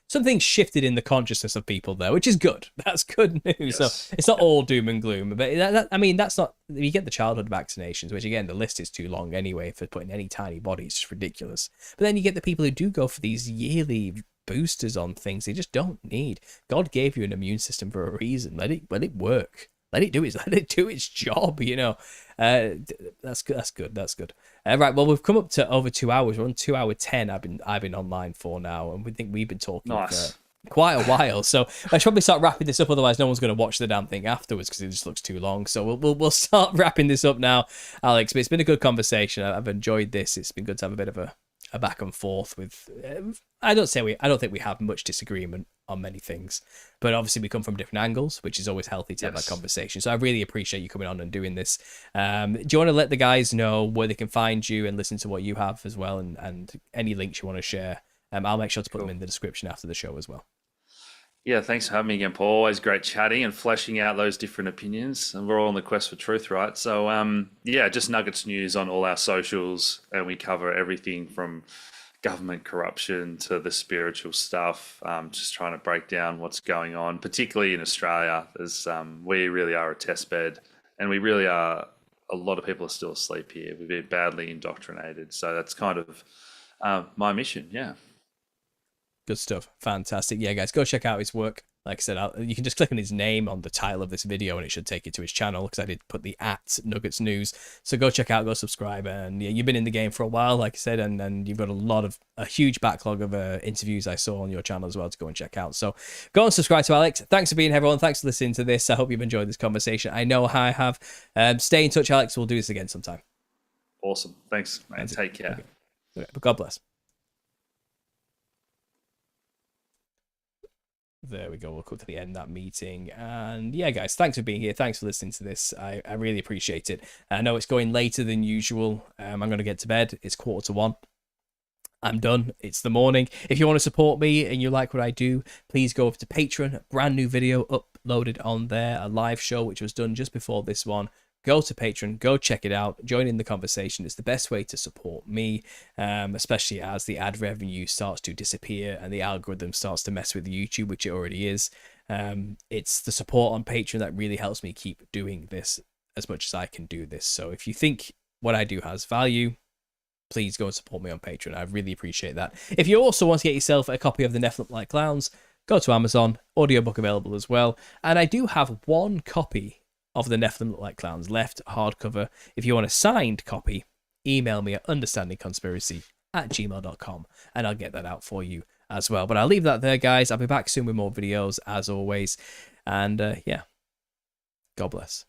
[SPEAKER 1] something shifted in the consciousness of people there, which is good. That's good news. Yes. So it's not all doom and gloom, but I mean, that's not, you get the childhood vaccinations, which again, the list is too long anyway for putting any tiny body. It's just ridiculous. But then you get the people who do go for these yearly boosters on things they just don't need. God gave you an immune system for a reason. Let it work. Let it do its job, you know. That's good. Right, well, we've come up to over 2 hours. We're on 2 hour 10. I've been online for now, and we've been talking for quite a while. So I should probably start wrapping this up. Otherwise, no one's going to watch the damn thing afterwards because it just looks too long. So we'll start wrapping this up now, Alex. But it's been a good conversation. I've enjoyed this. It's been good to have a bit of a back and forth with. I don't think we have much disagreement on many things. But obviously we come from different angles, which is always healthy to have that conversation. So I really appreciate you coming on and doing this. Do you want to let the guys know where they can find you and listen to what you have as well, and any links you want to share? I'll make sure to put them in the description after the show as well.
[SPEAKER 3] Yeah, thanks for having me again, Paul. Always great chatting and fleshing out those different opinions. And we're all on the quest for truth, right? So, just Nuggets News on all our socials, and we cover everything from government corruption to the spiritual stuff. Just trying to break down what's going on, particularly in Australia. As we really are a test bed, and we really are. A lot of people are still asleep here. We've been badly indoctrinated, so that's kind of my mission. Yeah.
[SPEAKER 1] Good stuff. Fantastic. Yeah, guys, go check out his work. Like I said, you can just click on his name on the title of this video and it should take you to his channel, because I did put the @Nuggets News. So go check out, go subscribe. And yeah, you've been in the game for a while, like I said, and you've got a huge backlog of interviews I saw on your channel as well to go and check out. So go and subscribe to Alex. Thanks for being here, everyone. Thanks for listening to this. I hope you've enjoyed this conversation. I know I have. Stay in touch, Alex. We'll do this again sometime.
[SPEAKER 3] Awesome. Thanks, man. Take care.
[SPEAKER 1] Okay. God bless. There we go. We'll come to the end of that meeting. And yeah, guys, thanks for being here. Thanks for listening to this. I really appreciate it. I know it's going later than usual. I'm going to get to bed. It's 1:45. I'm done. It's the morning. If you want to support me and you like what I do, please go over to Patreon. A brand new video uploaded on there. A live show which was done just before this one. Go to Patreon, go check it out, join in the conversation. It's the best way to support me, especially as the ad revenue starts to disappear and the algorithm starts to mess with YouTube, which it already is. It's the support on Patreon that really helps me keep doing this as much as I can do this. So if you think what I do has value, please go and support me on Patreon. I really appreciate that. If you also want to get yourself a copy of The Nephilim Like Clowns, go to Amazon, audiobook available as well. And I do have one copy of The Nephilim Look Like Clowns left, hardcover. If you want a signed copy, email me at understandingconspiracy@gmail.com and I'll get that out for you as well. But I'll leave that there, guys. I'll be back soon with more videos as always. And yeah, God bless.